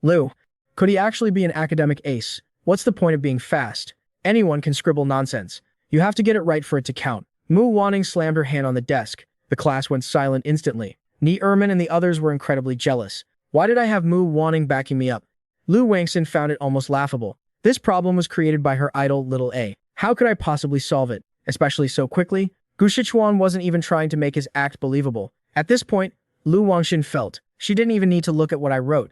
Lu. Could he actually be an academic ace? What's the point of being fast? Anyone can scribble nonsense. You have to get it right for it to count. Mu Wanning slammed her hand on the desk. The class went silent instantly. Ni Ermin and the others were incredibly jealous. Why did I have Mu Wanning backing me up? Lu Wangxin found it almost laughable. This problem was created by her idol, little A. How could I possibly solve it, especially so quickly? Gu Shichuan wasn't even trying to make his act believable. At this point, Lu Wangxin felt she didn't even need to look at what I wrote.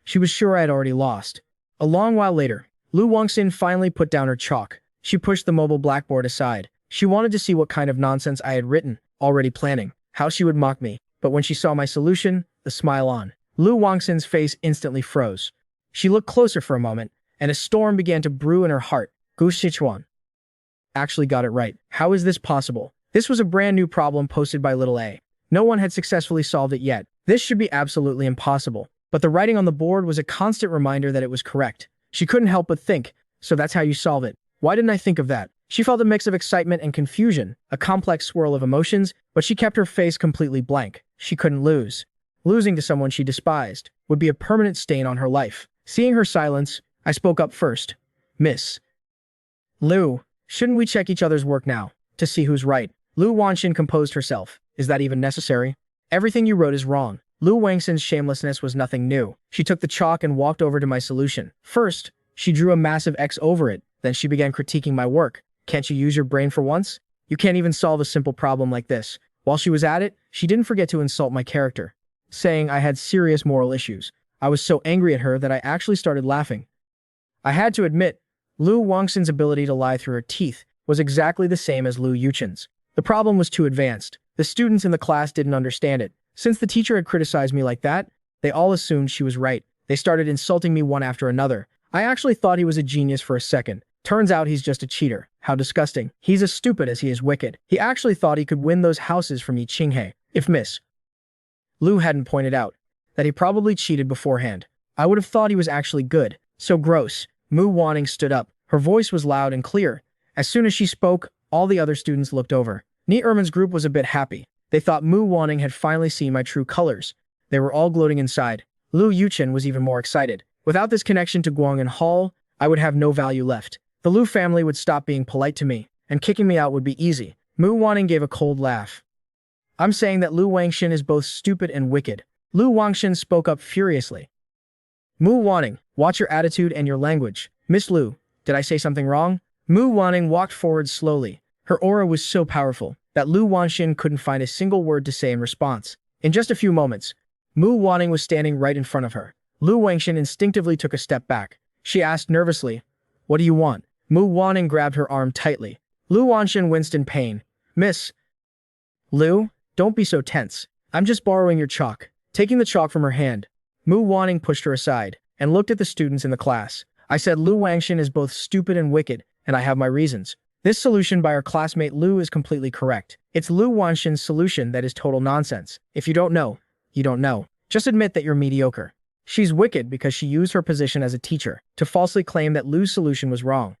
She was sure I had already lost. A long while later, Lu Wangxin finally put down her chalk. She pushed the mobile blackboard aside. She wanted to see what kind of nonsense I had written, already planning how she would mock me. But when she saw my solution, the smile on Lu Wangxin's face instantly froze. She looked closer for a moment, and a storm began to brew in her heart. Gu Shichuan actually got it right. How is this possible? This was a brand new problem posted by little A. No one had successfully solved it yet. This should be absolutely impossible. But the writing on the board was a constant reminder that it was correct. She couldn't help but think, so that's how you solve it. Why didn't I think of that? She felt a mix of excitement and confusion, a complex swirl of emotions, but she kept her face completely blank. She couldn't lose. Losing to someone she despised would be a permanent stain on her life. Seeing her silence, I spoke up first. Miss Lu, shouldn't we check each other's work now, to see who's right? Lu Wangxin composed herself. Is that even necessary? Everything you wrote is wrong. Lu Wangxin's shamelessness was nothing new. She took the chalk and walked over to my solution. First, she drew a massive X over it. Then she began critiquing my work. Can't you use your brain for once? You can't even solve a simple problem like this. While she was at it, she didn't forget to insult my character, saying I had serious moral issues. I was so angry at her that I actually started laughing. I had to admit, Lu Wangxin's ability to lie through her teeth was exactly the same as Lu Yuchen's. The problem was too advanced. The students in the class didn't understand it. Since the teacher had criticized me like that, they all assumed she was right. They started insulting me one after another. I actually thought he was a genius for a second. Turns out he's just a cheater. How disgusting. He's as stupid as he is wicked. He actually thought he could win those houses from Yi Qinghe. If Miss Lu hadn't pointed out that he probably cheated beforehand, I would have thought he was actually good. So gross. Mu Wanning stood up. Her voice was loud and clear. As soon as she spoke, all the other students looked over. Ni Ermin's group was a bit happy. They thought Mu Wanning had finally seen my true colors. They were all gloating inside. Lu Yuchen was even more excited. Without this connection to Guang'an Hall, I would have no value left. The Lu family would stop being polite to me, and kicking me out would be easy. Mu Wanning gave a cold laugh. I'm saying that Lu Wangxin is both stupid and wicked. Lu Wangxin spoke up furiously. Mu Wanning, watch your attitude and your language. Miss Lu, Did I say something wrong? Mu Wanning walked forward slowly. Her aura was so powerful that Lu Wanxin couldn't find a single word to say in response. In just a few moments, Mu Wanning was standing right in front of her. Lu Wanxin instinctively took a step back. She asked nervously, "What do you want?" Mu Wanning grabbed her arm tightly. Lu Wanxin winced in pain. "Miss Lu, don't be so tense. I'm just borrowing your chalk." Taking the chalk from her hand, Mu Wanning pushed her aside and looked at the students in the class. "I said Lu Wanxin is both stupid and wicked, and I have my reasons. This solution by our classmate Lu is completely correct. It's Lu Wanxin's solution that is total nonsense. If you don't know, you don't know. Just admit that you're mediocre. She's wicked because she used her position as a teacher to falsely claim that Lu's solution was wrong."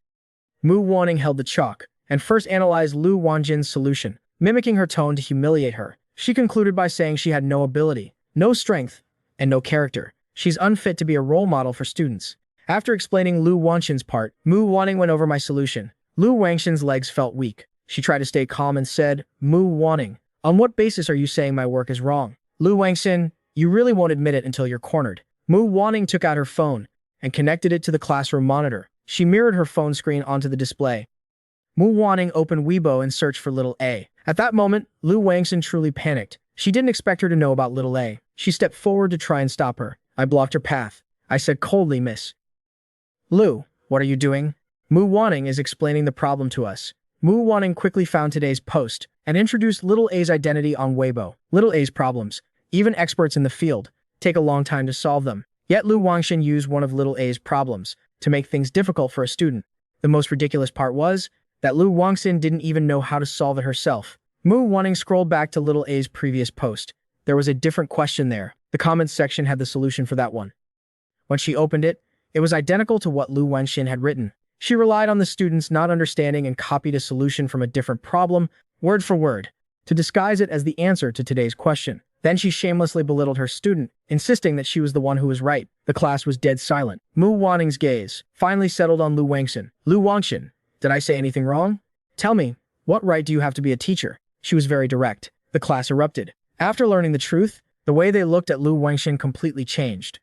Mu Wanning held the chalk and first analyzed Lu Wanxin's solution, mimicking her tone to humiliate her. She concluded by saying she had no ability, no strength, and no character. She's unfit to be a role model for students. After explaining Lu Wanxin's part, Mu Wanning went over my solution. Lu Wanxin's legs felt weak. She tried to stay calm and said, "Mu Wanning, on what basis are you saying my work is wrong?" "Lu Wanxin, you really won't admit it until you're cornered." Mu Wanning took out her phone and connected it to the classroom monitor. She mirrored her phone screen onto the display. Mu Wanning opened Weibo and searched for little A. At that moment, Lu Wanxin truly panicked. She didn't expect her to know about little A. She stepped forward to try and stop her. I blocked her path. I said coldly, "Miss Lu, what are you doing?" Mu Wanning is explaining the problem to us. Mu Wanning quickly found today's post and introduced little A's identity on Weibo. Little A's problems, even experts in the field, take a long time to solve them. Yet Lu Wanxin used one of little A's problems to make things difficult for a student. The most ridiculous part was that Lu Wanxin didn't even know how to solve it herself. Mu Wanning scrolled back to little A's previous post. There was a different question there. The comments section had the solution for that one. When she opened it, it was identical to what Lu Wanxin had written. She relied on the students not understanding and copied a solution from a different problem, word for word, to disguise it as the answer to today's question. Then she shamelessly belittled her student, insisting that she was the one who was right. The class was dead silent. Mu Wanning's gaze finally settled on Lu Wanxin. "Lu Wanxin, did I say anything wrong? Tell me, what right do you have to be a teacher?" She was very direct. The class erupted. After learning the truth, the way they looked at Lu Wanxin completely changed.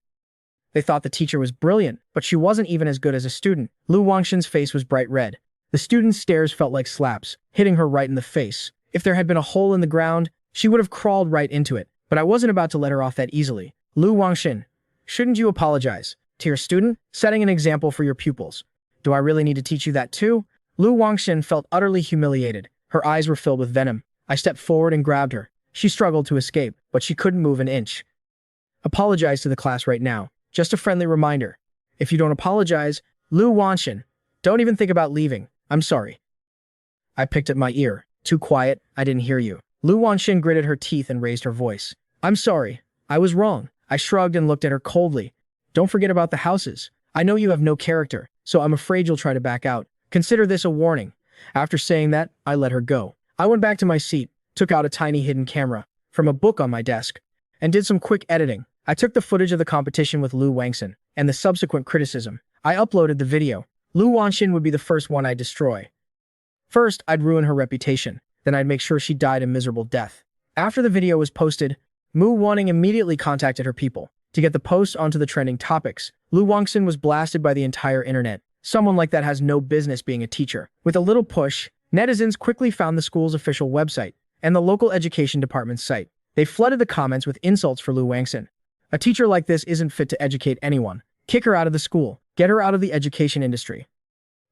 They thought the teacher was brilliant, but she wasn't even as good as a student. Lu Wanxin's face was bright red. The students' stares felt like slaps, hitting her right in the face. If there had been a hole in the ground, she would have crawled right into it. But I wasn't about to let her off that easily. "Lu Wanxin, shouldn't you apologize to your student? Setting an example for your pupils. Do I really need to teach you that too?" Lu Wanxin felt utterly humiliated. Her eyes were filled with venom. I stepped forward and grabbed her. She struggled to escape, but she couldn't move an inch. "Apologize to the class right now. Just a friendly reminder. If you don't apologize, Lu Wanxin, don't even think about leaving. I'm sorry." I picked at my ear. "Too quiet, I didn't hear you." Lu Wanxin gritted her teeth and raised her voice. "I'm sorry. I was wrong." I shrugged and looked at her coldly. "Don't forget about the houses. I know you have no character, so I'm afraid you'll try to back out. Consider this a warning." After saying that, I let her go. I went back to my seat, took out a tiny hidden camera from a book on my desk, and did some quick editing. I took the footage of the competition with Lu Wanxin and the subsequent criticism. I uploaded the video. Lu Wanxin would be the first one I'd destroy. First, I'd ruin her reputation. Then I'd make sure she died a miserable death. After the video was posted, Mu Wanning immediately contacted her people to get the post onto the trending topics. Lu Wanxin was blasted by the entire internet. Someone like that has no business being a teacher. With a little push, netizens quickly found the school's official website and the local education department's site. They flooded the comments with insults for Lu Wanxin. "A teacher like this isn't fit to educate anyone. Kick her out of the school. Get her out of the education industry."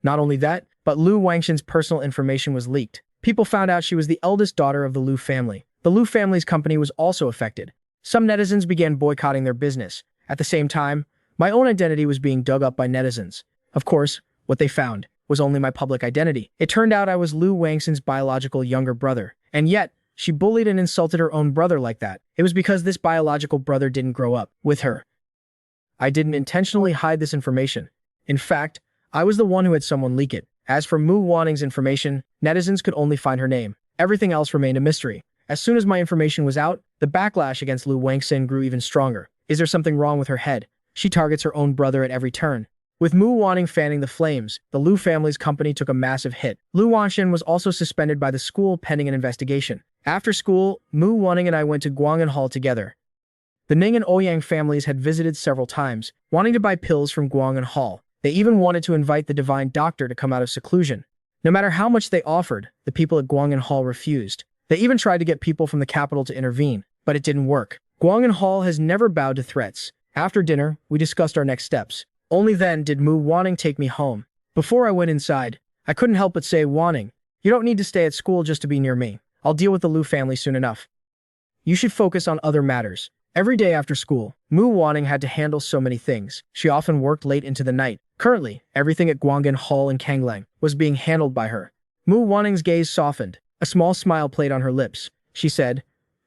Not only that, but Lu Wanxin's personal information was leaked. People found out she was the eldest daughter of the Lu family. The Lu family's company was also affected. Some netizens began boycotting their business. At the same time, my own identity was being dug up by netizens. Of course, what they found was only my public identity. It turned out I was Lu Wanxin's biological younger brother. And yet, she bullied and insulted her own brother like that. It was because this biological brother didn't grow up with her. I didn't intentionally hide this information. In fact, I was the one who had someone leak it. As for Mu Wanning's information, netizens could only find her name. Everything else remained a mystery. As soon as my information was out, the backlash against Lu Wanxin grew even stronger. Is there something wrong with her head? She targets her own brother at every turn. With Mu Wanning fanning the flames, the Lu family's company took a massive hit. Lu Wanxin was also suspended by the school pending an investigation. After school, Mu Wanning and I went to Guang'an Hall together. The Ning and Ouyang families had visited several times, wanting to buy pills from Guang'an Hall. They even wanted to invite the divine doctor to come out of seclusion. No matter how much they offered, the people at Gwangan Hall refused. They even tried to get people from the capital to intervene, but it didn't work. Gwangan Hall has never bowed to threats. After dinner, we discussed our next steps. Only then did Mu Wanning take me home. Before I went inside, I couldn't help but say, "Wanning, you don't need to stay at school just to be near me. I'll deal with the Liu family soon enough. You should focus on other matters." Every day after school, Mu Wanning had to handle so many things. She often worked late into the night. Currently, everything at Gwangan Hall in Kanglang was being handled by her. Mu Wanning's gaze softened. A small smile played on her lips. She said,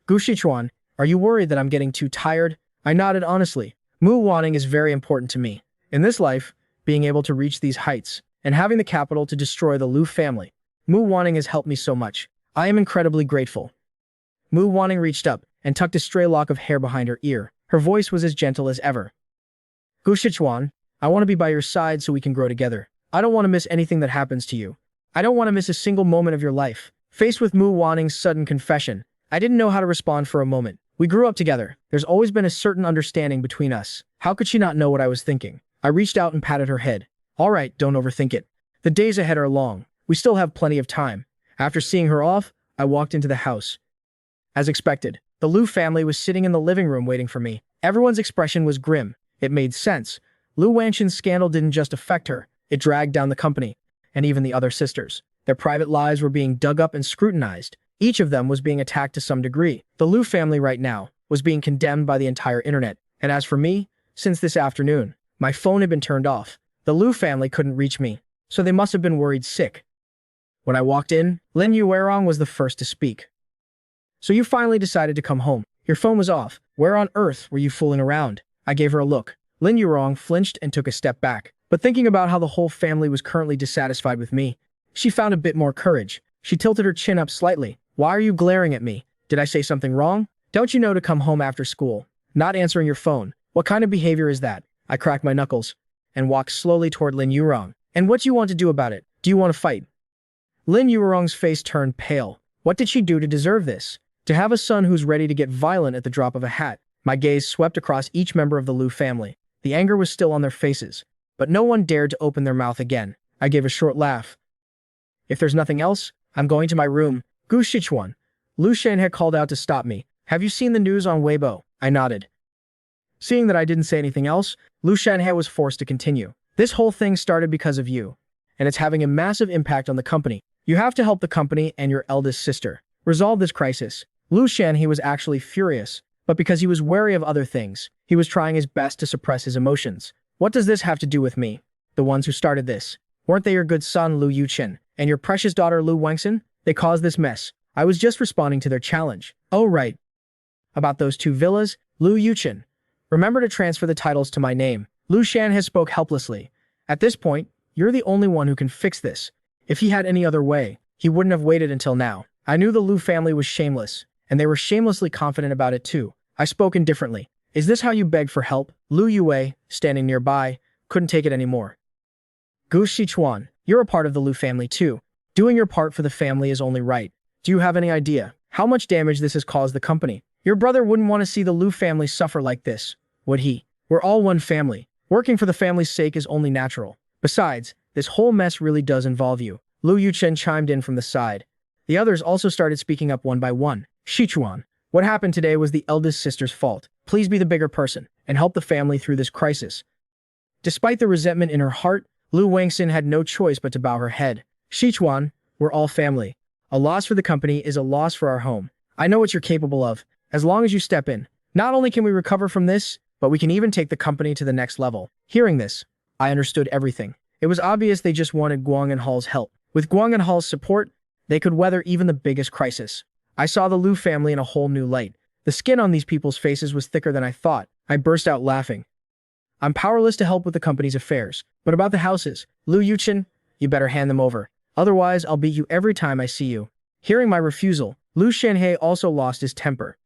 "Gu Shichuan, are you worried that I'm getting too tired?" I nodded honestly. Mu Wanning is very important to me. In this life, being able to reach these heights and having the capital to destroy the Liu family, Mu Wanning has helped me so much. I am incredibly grateful. Mu Wanning reached up and tucked a stray lock of hair behind her ear. Her voice was as gentle as ever. "Gu Shichuan, I want to be by your side so we can grow together. I don't want to miss anything that happens to you. I don't want to miss a single moment of your life." Faced with Mu Wanning's sudden confession, I didn't know how to respond for a moment. We grew up together. There's always been a certain understanding between us. How could she not know what I was thinking? I reached out and patted her head. "All right, don't overthink it. The days ahead are long. We still have plenty of time." After seeing her off, I walked into the house. As expected, the Liu family was sitting in the living room waiting for me. Everyone's expression was grim. It made sense. Liu Wangshan's scandal didn't just affect her, it dragged down the company, and even the other sisters. Their private lives were being dug up and scrutinized. Each of them was being attacked to some degree. The Liu family right now was being condemned by the entire internet. And as for me, since this afternoon, my phone had been turned off. The Liu family couldn't reach me, so they must have been worried sick. When I walked in, Lin Yuerong was the first to speak. "So you finally decided to come home. Your phone was off. Where on earth were you fooling around?" I gave her a look. Lin Yuerong flinched and took a step back. But thinking about how the whole family was currently dissatisfied with me, she found a bit more courage. She tilted her chin up slightly. "Why are you glaring at me? Did I say something wrong? Don't you know to come home after school? Not answering your phone. What kind of behavior is that?" I cracked my knuckles and walked slowly toward Lin Yuerong. "And what do you want to do about it? Do you want to fight?" Lin Yuerong's face turned pale. What did she do to deserve this? To have a son who's ready to get violent at the drop of a hat. My gaze swept across each member of the Liu family. The anger was still on their faces, but no one dared to open their mouth again. I gave a short laugh. "If there's nothing else, I'm going to my room." "Gu Shichuan." Lu Shan had called out to stop me. "Have you seen the news on Weibo?" I nodded. Seeing that I didn't say anything else, Lu Shanhe was forced to continue. "This whole thing started because of you, and it's having a massive impact on the company. You have to help the company and your eldest sister resolve this crisis." Lu Shanhe was actually furious, but because he was wary of other things, he was trying his best to suppress his emotions. "What does this have to do with me? The ones who started this. Weren't they your good son Lu Yuchen and your precious daughter Lu Wangshan? They caused this mess. I was just responding to their challenge." "Oh right. About those two villas, Lu Yuchen. Remember to transfer the titles to my name." Lu Shanhe spoke helplessly. "At this point, you're the only one who can fix this. If he had any other way, he wouldn't have waited until now." I knew the Lu family was shameless, and they were shamelessly confident about it too. I spoke indifferently. "Is this how you beg for help?" Lu Yue, standing nearby, couldn't take it anymore. "Gu Shichuan, you're a part of the Lu family too. Doing your part for the family is only right. Do you have any idea how much damage this has caused the company? Your brother wouldn't want to see the Lu family suffer like this, would he? We're all one family. Working for the family's sake is only natural. Besides, this whole mess really does involve you." Lu Yuchen chimed in from the side. The others also started speaking up one by one. "Shichuan, what happened today was the eldest sister's fault. Please be the bigger person and help the family through this crisis." Despite the resentment in her heart, Lu Wangxin had no choice but to bow her head. "Shichuan, we're all family. A loss for the company is a loss for our home. I know what you're capable of. As long as you step in, not only can we recover from this, but we can even take the company to the next level." Hearing this, I understood everything. It was obvious they just wanted Gwangan Hall's help. With Gwangan Hall's support, they could weather even the biggest crisis. I saw the Lu family in a whole new light. The skin on these people's faces was thicker than I thought. I burst out laughing. "I'm powerless to help with the company's affairs, but about the houses, Lu Yuchen, you better hand them over. Otherwise, I'll beat you every time I see you." Hearing my refusal, Lu Shanhe also lost his temper.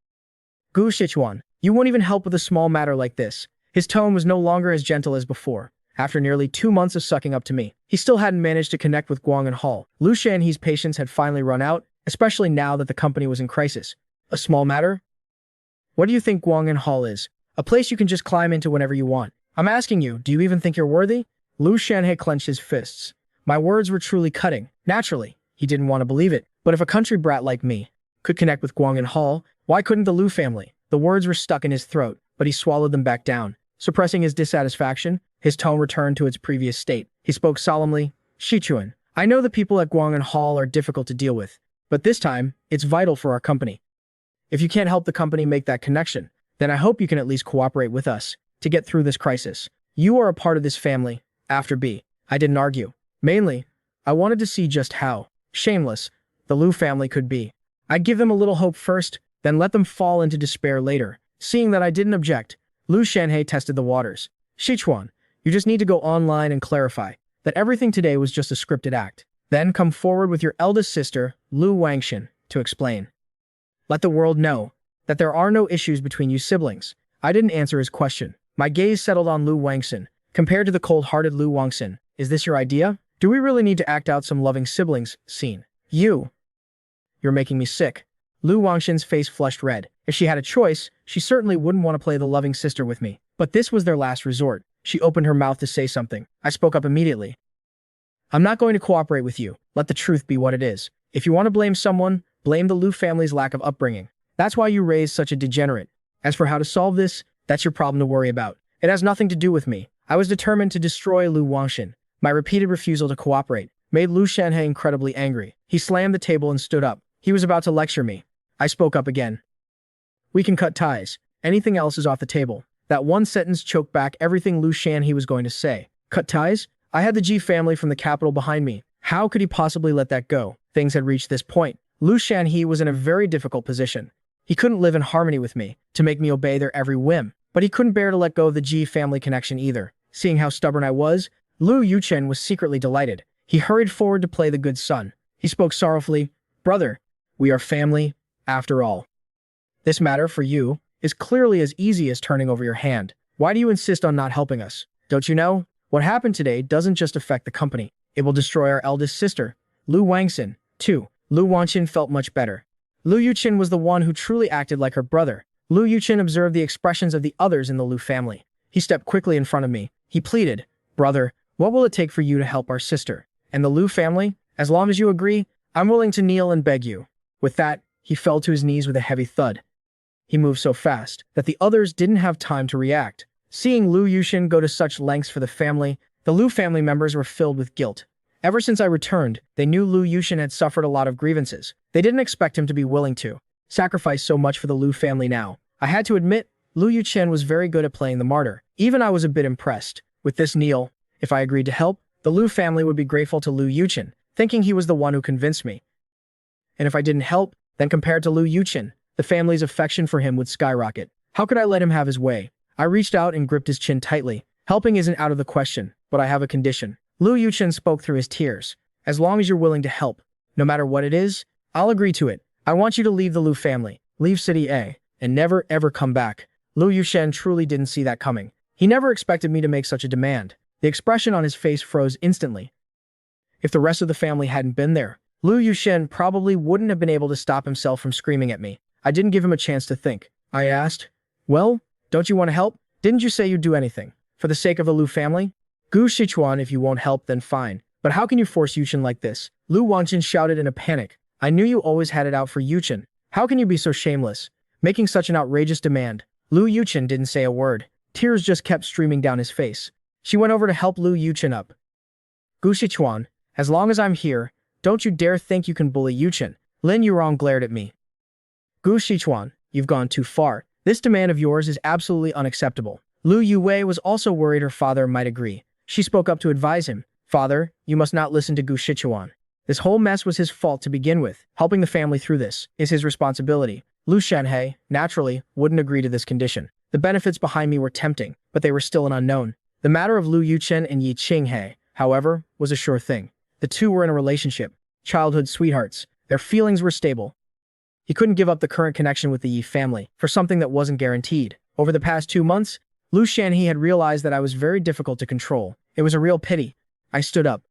"Gu Shichuan, you won't even help with a small matter like this." His tone was no longer as gentle as before. After nearly 2 months of sucking up to me, he still hadn't managed to connect with Gwangan Hall. Lu Shanhe's patience had finally run out, especially now that the company was in crisis. "A small matter? What do you think Gwangan Hall is? A place you can just climb into whenever you want. I'm asking you, do you even think you're worthy?" Lu Shanhe clenched his fists. My words were truly cutting. Naturally, he didn't want to believe it. But if a country brat like me could connect with Guangin Hall, why couldn't the Lu family? The words were stuck in his throat, but he swallowed them back down. Suppressing his dissatisfaction, his tone returned to its previous state. He spoke solemnly, Shichuan, I know the people at Guangin Hall are difficult to deal with, but this time, it's vital for our company. If you can't help the company make that connection, then I hope you can at least cooperate with us to get through this crisis. You are a part of this family, after B. I didn't argue. Mainly, I wanted to see just how shameless the Lu family could be. I'd give them a little hope first, then let them fall into despair later. Seeing that I didn't object, Lu Shanhe tested the waters. Shichuan, you just need to go online and clarify that everything today was just a scripted act. Then come forward with your eldest sister, Lu Wangxin, to explain. Let the world know that there are no issues between you siblings. I didn't answer his question. My gaze settled on Lu Wangxin. Compared to the cold-hearted Lu Wangxin, is this your idea? Do we really need to act out some loving siblings scene? You're making me sick. Lu Wangxin's face flushed red. If she had a choice, she certainly wouldn't want to play the loving sister with me. But this was their last resort. She opened her mouth to say something. I spoke up immediately. I'm not going to cooperate with you. Let the truth be what it is. If you want to blame someone, blame the Lu family's lack of upbringing. That's why you raised such a degenerate. As for how to solve this, that's your problem to worry about. It has nothing to do with me. I was determined to destroy Lu Wangxin. My repeated refusal to cooperate made Lu Shanhe incredibly angry. He slammed the table and stood up. He was about to lecture me. I spoke up again. We can cut ties. Anything else is off the table. That one sentence choked back everything Lu Shanhe was going to say. Cut ties? I had the Ji family from the capital behind me. How could he possibly let that go? Things had reached this point. Lu Shanhe was in a very difficult position. He couldn't live in harmony with me, to make me obey their every whim. But he couldn't bear to let go of the Ji family connection either. Seeing how stubborn I was, Lu Yuchen was secretly delighted. He hurried forward to play the good son. He spoke sorrowfully, Brother, we are family, after all. This matter, for you, is clearly as easy as turning over your hand. Why do you insist on not helping us? Don't you know? What happened today doesn't just affect the company. It will destroy our eldest sister, Lu Wangxin, too. Lu Wangxin felt much better. Lu Yuchen was the one who truly acted like her brother. Lu Yuchen observed the expressions of the others in the Lu family. He stepped quickly in front of me. He pleaded, Brother, what will it take for you to help our sister? And the Lu family? As long as you agree, I'm willing to kneel and beg you. With that, he fell to his knees with a heavy thud. He moved so fast that the others didn't have time to react. Seeing Lu Yuchen go to such lengths for the family, the Lu family members were filled with guilt. Ever since I returned, they knew Lu Yuchen had suffered a lot of grievances. They didn't expect him to be willing to sacrifice so much for the Lu family now. I had to admit, Lu Yuchen was very good at playing the martyr. Even I was a bit impressed. With this kneel, if I agreed to help, the Lu family would be grateful to Lu Yuchen, thinking he was the one who convinced me. And if I didn't help, then compared to Lu Yuchen, the family's affection for him would skyrocket. How could I let him have his way? I reached out and gripped his chin tightly. Helping isn't out of the question, but I have a condition. Lu Yuchen spoke through his tears. As long as you're willing to help, no matter what it is, I'll agree to it. I want you to leave the Lu family, leave City A, and never ever come back. Lu Yuchen truly didn't see that coming. He never expected me to make such a demand. The expression on his face froze instantly. If the rest of the family hadn't been there, Lu Yuchen probably wouldn't have been able to stop himself from screaming at me. I didn't give him a chance to think. I asked, Well, don't you want to help? Didn't you say you'd do anything? For the sake of the Lu family? Gu Shichuan, if you won't help, then fine. But how can you force Yuchen like this? Lu Wangxin shouted in a panic. I knew you always had it out for Yuchen. How can you be so shameless, making such an outrageous demand? Lu Yuchen didn't say a word. Tears just kept streaming down his face. She went over to help Lu Yuchen up. Gu Shichuan, as long as I'm here, don't you dare think you can bully Yuchen. Lin Yurong glared at me. Gu Shichuan, you've gone too far. This demand of yours is absolutely unacceptable. Lu Yuwei was also worried her father might agree. She spoke up to advise him. Father, you must not listen to Gu Shichuan. This whole mess was his fault to begin with. Helping the family through this is his responsibility. Lu Shanhe, naturally, wouldn't agree to this condition. The benefits behind me were tempting, but they were still an unknown. The matter of Lu Yuchen and Yi Qinghe, however, was a sure thing. The two were in a relationship, childhood sweethearts. Their feelings were stable. He couldn't give up the current connection with the Yi family for something that wasn't guaranteed. Over the past 2 months, Lu Shanhe had realized that I was very difficult to control. It was a real pity. I stood up.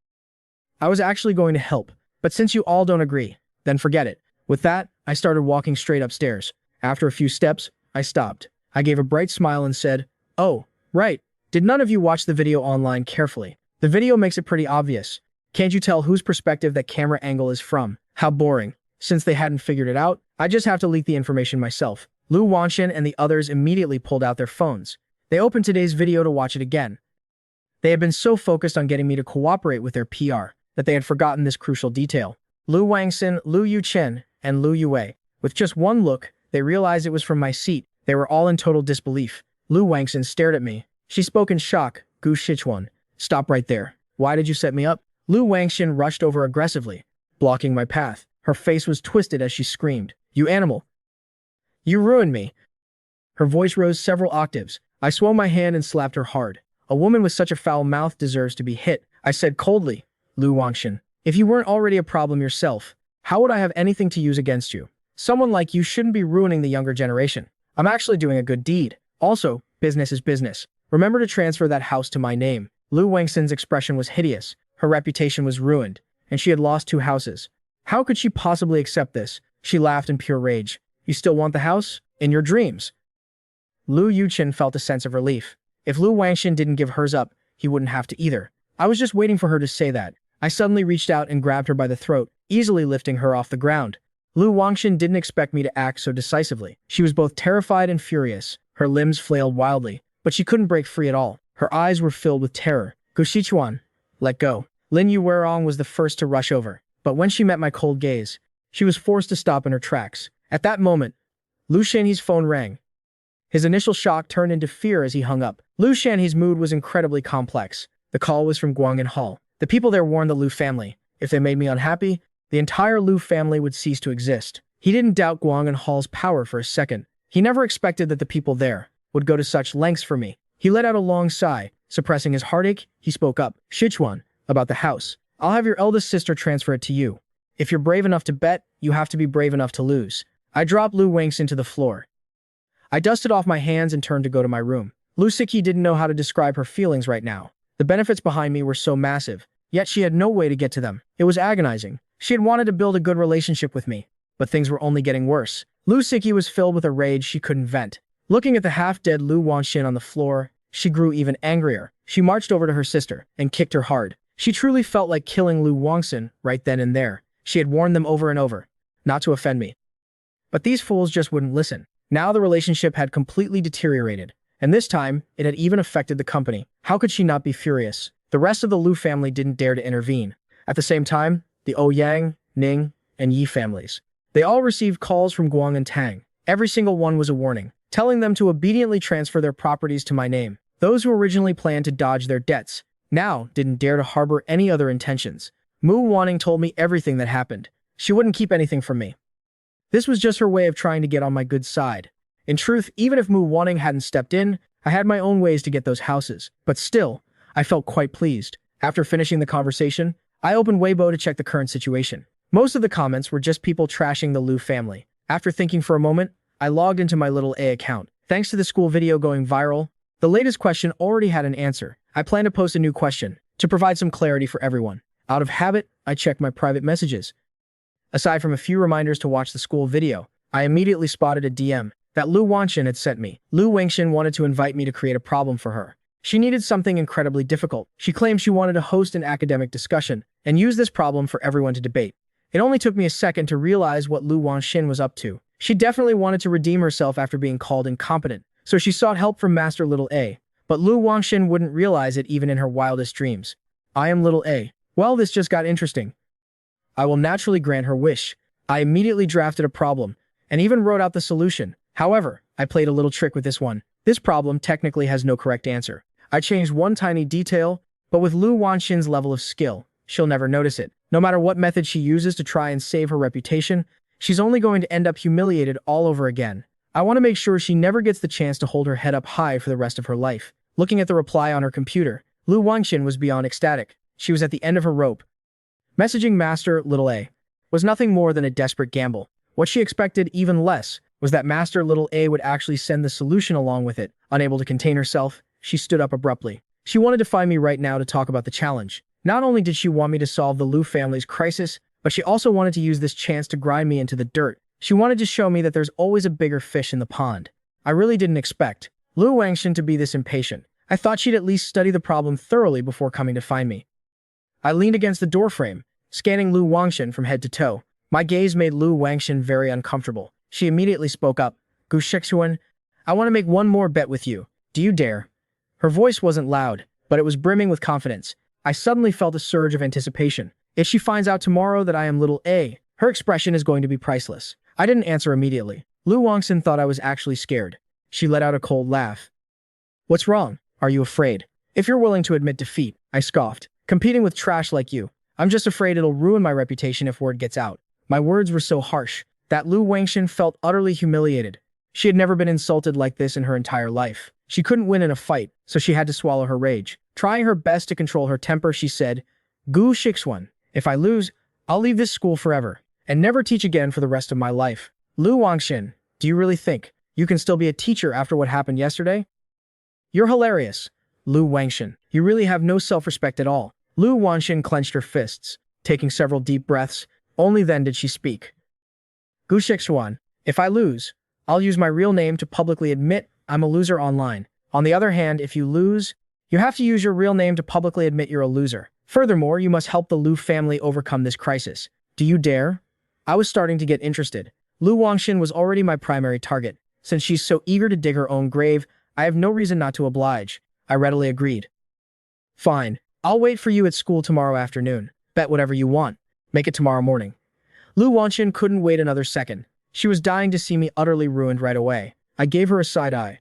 I was actually going to help, but since you all don't agree, then forget it. With that, I started walking straight upstairs. After a few steps, I stopped. I gave a bright smile and said, Oh, right. Did none of you watch the video online carefully? The video makes it pretty obvious. Can't you tell whose perspective that camera angle is from? How boring. Since they hadn't figured it out, I just have to leak the information myself. Lu Wanxian and the others immediately pulled out their phones. They opened today's video to watch it again. They had been so focused on getting me to cooperate with their PR that they had forgotten this crucial detail. Lu Wangxin, Lu Yuchen, and Lu Yue. With just one look, they realized it was from my seat. They were all in total disbelief. Lu Wangxin stared at me. She spoke in shock. Gu Shichuan. Stop right there. Why did you set me up? Lu Wangxin rushed over aggressively, blocking my path. Her face was twisted as she screamed. You animal! You ruined me! Her voice rose several octaves. I swung my hand and slapped her hard. A woman with such a foul mouth deserves to be hit, I said coldly. Lu Wangxin, if you weren't already a problem yourself, how would I have anything to use against you? Someone like you shouldn't be ruining the younger generation. I'm actually doing a good deed. Also, business is business. Remember to transfer that house to my name. Lu Wangxin's expression was hideous. Her reputation was ruined, and she had lost 2 houses. How could she possibly accept this? She laughed in pure rage. You still want the house? In your dreams. Lu Yuchen felt a sense of relief. If Lu Wangxin didn't give hers up, he wouldn't have to either. I was just waiting for her to say that. I suddenly reached out and grabbed her by the throat, easily lifting her off the ground. Lu Wangxin didn't expect me to act so decisively. She was both terrified and furious. Her limbs flailed wildly, but she couldn't break free at all. Her eyes were filled with terror. Gu Shichuan, let go. Lin Yuerong was the first to rush over, but when she met my cold gaze, she was forced to stop in her tracks. At that moment, Lu Shanhe's phone rang. His initial shock turned into fear as he hung up. Lu Shanhe's mood was incredibly complex. The call was from Guang'an Hall. The people there warned the Lu family. If they made me unhappy, the entire Lu family would cease to exist. He didn't doubt Guang'an Hall's power for a second. He never expected that the people there would go to such lengths for me. He let out a long sigh. Suppressing his heartache, he spoke up. Shichuan, about the house. I'll have your eldest sister transfer it to you. If you're brave enough to bet, you have to be brave enough to lose. I dropped Lu Wangxin to the floor. I dusted off my hands and turned to go to my room. Lu Siki didn't know how to describe her feelings right now. The benefits behind me were so massive, yet she had no way to get to them. It was agonizing. She had wanted to build a good relationship with me, but things were only getting worse. Lu Siki was filled with a rage she couldn't vent. Looking at the half-dead Lu Wanxin on the floor, she grew even angrier. She marched over to her sister and kicked her hard. She truly felt like killing Lu Wangxin right then and there. She had warned them over and over, not to offend me. But these fools just wouldn't listen. Now the relationship had completely deteriorated, and this time, it had even affected the company. How could she not be furious? The rest of the Lu family didn't dare to intervene. At the same time, the Ouyang, Ning, and Yi families. They all received calls from Guang and Tang. Every single one was a warning, telling them to obediently transfer their properties to my name. Those who originally planned to dodge their debts now didn't dare to harbor any other intentions. Mu Wanning told me everything that happened. She wouldn't keep anything from me. This was just her way of trying to get on my good side. In truth, even if Mu Wanning hadn't stepped in, I had my own ways to get those houses. But still, I felt quite pleased. After finishing the conversation, I opened Weibo to check the current situation. Most of the comments were just people trashing the Lu family. After thinking for a moment, I logged into my little A account. Thanks to the school video going viral, the latest question already had an answer. I plan to post a new question to provide some clarity for everyone. Out of habit, I checked my private messages. Aside from a few reminders to watch the school video, I immediately spotted a DM that Lu Wanxin had sent me. Lu Wangxin wanted to invite me to create a problem for her. She needed something incredibly difficult. She claimed she wanted to host an academic discussion and use this problem for everyone to debate. It only took me a second to realize what Lu Wanxin was up to. She definitely wanted to redeem herself after being called incompetent, so she sought help from Master Little A. But Lu Wanxin wouldn't realize it even in her wildest dreams. I am Little A. Well, this just got interesting. I will naturally grant her wish. I immediately drafted a problem and even wrote out the solution. However, I played a little trick with this one. This problem technically has no correct answer. I changed one tiny detail, but with Lu Wanxin's level of skill, she'll never notice it. No matter what method she uses to try and save her reputation, she's only going to end up humiliated all over again. I want to make sure she never gets the chance to hold her head up high for the rest of her life. Looking at the reply on her computer, Lu Wanxin was beyond ecstatic. She was at the end of her rope. Messaging Master Little A was nothing more than a desperate gamble. What she expected even less was that Master Little A would actually send the solution along with it. Unable to contain herself, she stood up abruptly. She wanted to find me right now to talk about the challenge. Not only did she want me to solve the Lu family's crisis, but she also wanted to use this chance to grind me into the dirt. She wanted to show me that there's always a bigger fish in the pond. I really didn't expect Lu Wangxin to be this impatient. I thought she'd at least study the problem thoroughly before coming to find me. I leaned against the doorframe, scanning Lu Wangshan from head to toe. My gaze made Lu Wangshan very uncomfortable. She immediately spoke up. Gu Shixuan, I want to make one more bet with you. Do you dare? Her voice wasn't loud, but it was brimming with confidence. I suddenly felt a surge of anticipation. If she finds out tomorrow that I am little A, her expression is going to be priceless. I didn't answer immediately. Lu Wangshan thought I was actually scared. She let out a cold laugh. What's wrong? Are you afraid? If you're willing to admit defeat, I scoffed. Competing with trash like you. I'm just afraid it'll ruin my reputation if word gets out. My words were so harsh that Lu Wangshan felt utterly humiliated. She had never been insulted like this in her entire life. She couldn't win in a fight, so she had to swallow her rage. Trying her best to control her temper, she said, Gu Shixuan, if I lose, I'll leave this school forever and never teach again for the rest of my life. Lu Wangshan, do you really think you can still be a teacher after what happened yesterday? You're hilarious, Lu Wangshan. You really have no self-respect at all. Lu Wangshan clenched her fists, taking several deep breaths. Only then did she speak. Gu Shixuan, if I lose, I'll use my real name to publicly admit I'm a loser online. On the other hand, if you lose, you have to use your real name to publicly admit you're a loser. Furthermore, you must help the Lu family overcome this crisis. Do you dare? I was starting to get interested. Lu Wangshan was already my primary target. Since she's so eager to dig her own grave, I have no reason not to oblige. I readily agreed. Fine. I'll wait for you at school tomorrow afternoon. Bet whatever you want. Make it tomorrow morning. Lu Wangshan couldn't wait another second. She was dying to see me utterly ruined right away. I gave her a side eye.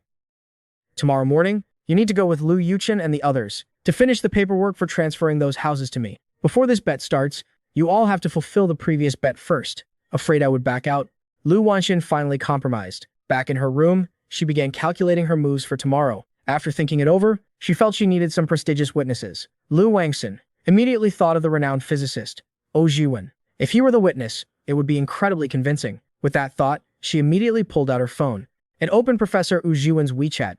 Tomorrow morning, you need to go with Lu Yuchen and the others to finish the paperwork for transferring those houses to me. Before this bet starts, you all have to fulfill the previous bet first. Afraid I would back out, Lu Wangshan finally compromised. Back in her room, she began calculating her moves for tomorrow. After thinking it over, she felt she needed some prestigious witnesses. Lu Wangshan immediately thought of the renowned physicist, Oh Jiwen. If he were the witness, it would be incredibly convincing. With that thought, she immediately pulled out her phone and opened Professor Wu Jiwen's WeChat.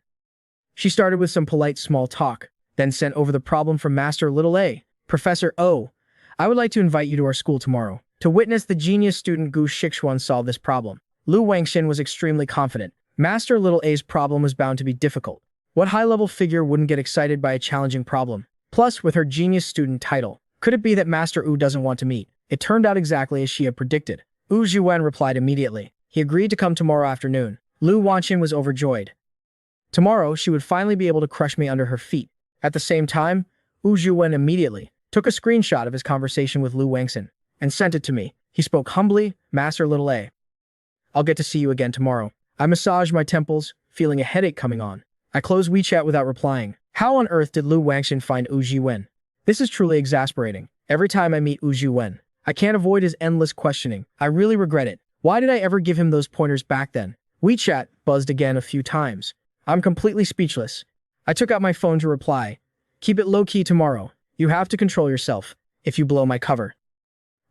She started with some polite small talk, then sent over the problem from Master Little A. Professor O, I would like to invite you to our school tomorrow to witness the genius student Gu Shixuan solve this problem. Lu Wangshan was extremely confident. Master Little A's problem was bound to be difficult. What high-level figure wouldn't get excited by a challenging problem? Plus, with her genius student title, could it be that Master Wu doesn't want to meet? It turned out exactly as she had predicted. Wu Jiwen replied immediately. He agreed to come tomorrow afternoon. Lu Wangshan was overjoyed. Tomorrow, she would finally be able to crush me under her feet. At the same time, Wu Jiwen immediately took a screenshot of his conversation with Lu Wangshan and sent it to me. He spoke humbly, Master Little A. I'll get to see you again tomorrow. I massaged my temples, feeling a headache coming on. I closed WeChat without replying. How on earth did Lu Wangshan find Wu Jiwen? This is truly exasperating. Every time I meet Wu Jiwen, I can't avoid his endless questioning. I really regret it. Why did I ever give him those pointers back then? WeChat buzzed again a few times. I'm completely speechless. I took out my phone to reply. Keep it low-key tomorrow. You have to control yourself if you blow my cover.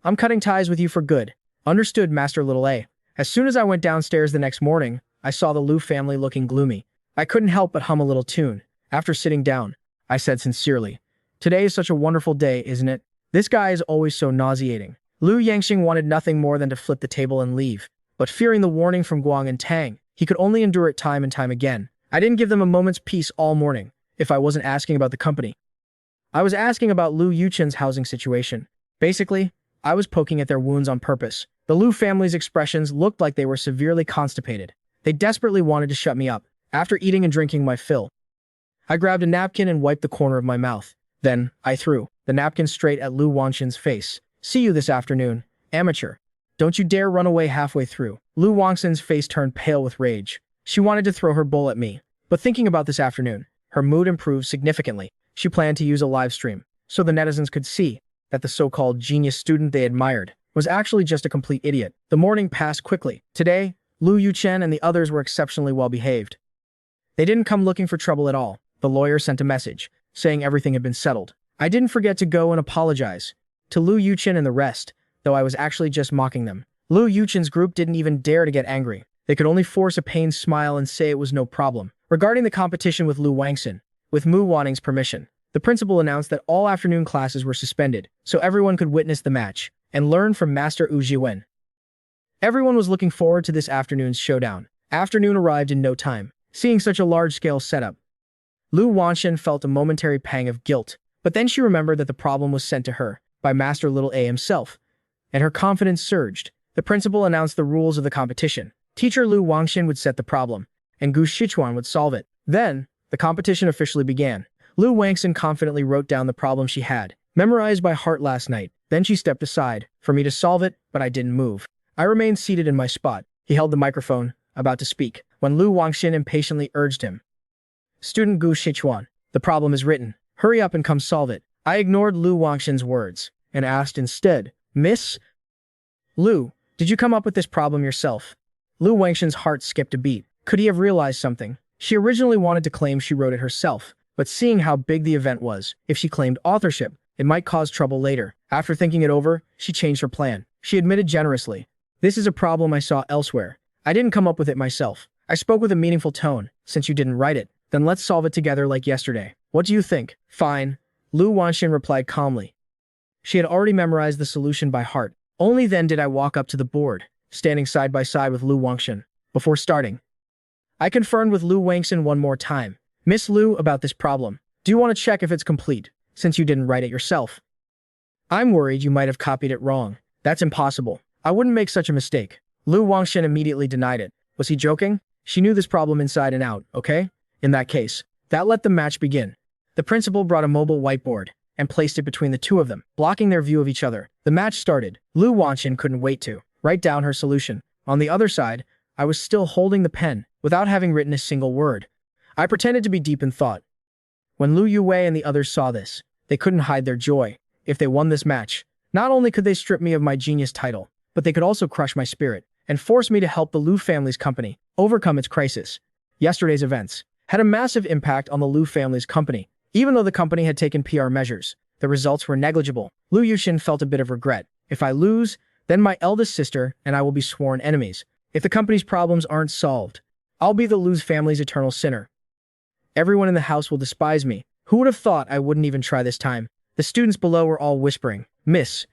I'm cutting ties with you for good. Understood, Master Little A. As soon as I went downstairs the next morning, I saw the Lu family looking gloomy. I couldn't help but hum a little tune. After sitting down, I said sincerely, Today is such a wonderful day, isn't it? This guy is always so nauseating. Lu Yangxing wanted nothing more than to flip the table and leave, but fearing the warning from Guang and Tang, he could only endure it time and time again. I didn't give them a moment's peace all morning, if I wasn't asking about the company. I was asking about Lu Yuchen's housing situation. Basically, I was poking at their wounds on purpose. The Lu family's expressions looked like they were severely constipated. They desperately wanted to shut me up. After eating and drinking my fill, I grabbed a napkin and wiped the corner of my mouth. Then, I threw the napkin straight at Lu Wangshan's face. See you this afternoon, amateur. Don't you dare run away halfway through. Lu Wangshan's face turned pale with rage. She wanted to throw her bowl at me. But thinking about this afternoon, her mood improved significantly. She planned to use a live stream, so the netizens could see that the so-called genius student they admired was actually just a complete idiot. The morning passed quickly. Today, Lu Yuchen and the others were exceptionally well behaved. They didn't come looking for trouble at all. The lawyer sent a message, saying everything had been settled. I didn't forget to go and apologize to Lu Yuchen and the rest, though I was actually just mocking them. Lu Yuchen's group didn't even dare to get angry. They could only force a pained smile and say it was no problem. Regarding the competition with Lu Wangshan, with Mu Wanning's permission, the principal announced that all afternoon classes were suspended, so everyone could witness the match and learn from Master Wu Jiwen. Everyone was looking forward to this afternoon's showdown. Afternoon arrived in no time. Seeing such a large-scale setup, Lu Wanxian felt a momentary pang of guilt, but then she remembered that the problem was sent to her by Master Little A himself, and her confidence surged. The principal announced the rules of the competition. Teacher Lu Wanxian would set the problem, and Gu Shichuan would solve it. Then, the competition officially began. Lu Wanxian confidently wrote down the problem she had, memorized by heart last night. Then she stepped aside, for me to solve it, but I didn't move. I remained seated in my spot. He held the microphone, about to speak, when Lu Wanxian impatiently urged him. Student Gu Shichuan, the problem is written. Hurry up and come solve it. I ignored Lu Wanxian's words, and asked instead, Miss Lu, did you come up with this problem yourself? Lu Wanxian's heart skipped a beat. Could he have realized something? She originally wanted to claim she wrote it herself, but seeing how big the event was, if she claimed authorship, it might cause trouble later. After thinking it over, she changed her plan. She admitted generously, this is a problem I saw elsewhere. I didn't come up with it myself. I spoke with a meaningful tone. Since you didn't write it, then let's solve it together like yesterday. What do you think? Fine, Lu Wanxian replied calmly. She had already memorized the solution by heart. Only then did I walk up to the board, standing side by side with Lu Wanxian. Before starting, I confirmed with Lu Wanxian one more time. Miss Lu, about this problem. Do you want to check if it's complete, since you didn't write it yourself? I'm worried you might have copied it wrong. That's impossible. I wouldn't make such a mistake. Lu Wanxian immediately denied it. Was he joking? She knew this problem inside and out, okay? In that case, that let the match begin. The principal brought a mobile whiteboard and placed it between the two of them, blocking their view of each other. The match started. Lu Wanxian couldn't wait to write down her solution. On the other side, I was still holding the pen, without having written a single word. I pretended to be deep in thought. When Lu Yue and the others saw this, they couldn't hide their joy. If they won this match, not only could they strip me of my genius title, but they could also crush my spirit and force me to help the Lu family's company overcome its crisis. Yesterday's events had a massive impact on the Lu family's company. Even though the company had taken PR measures, the results were negligible. Lu Yuxin felt a bit of regret. If I lose, then my eldest sister and I will be sworn enemies. If the company's problems aren't solved, I'll be the Lu's family's eternal sinner. Everyone in the house will despise me. Who would have thought I wouldn't even try this time? The students below were all whispering, Miss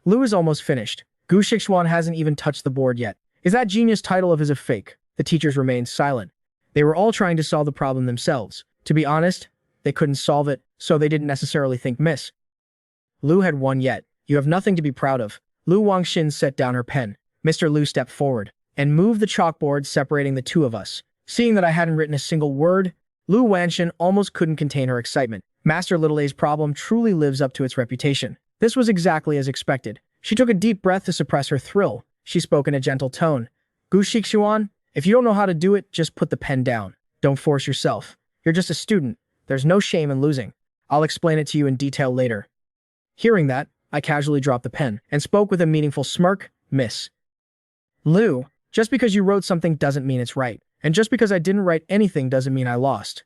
Lu is almost finished. Gu Shichuan hasn't even touched the board yet. Is that genius title of his a fake? The teachers remained silent. They were all trying to solve the problem themselves. To be honest, they couldn't solve it, so they didn't necessarily think Miss Lu had won yet. You have nothing to be proud of. Lu Wanxian set down her pen. Mr. Lu stepped forward and moved the chalkboard separating the two of us. Seeing that I hadn't written a single word, Lu Wanxian almost couldn't contain her excitement. Master Little A's problem truly lives up to its reputation. This was exactly as expected. She took a deep breath to suppress her thrill. She spoke in a gentle tone. Gu Shichuan, if you don't know how to do it, just put the pen down. Don't force yourself. You're just a student. There's no shame in losing. I'll explain it to you in detail later. Hearing that, I casually dropped the pen and spoke with a meaningful smirk. Miss Lu, just because you wrote something doesn't mean it's right. And just because I didn't write anything doesn't mean I lost.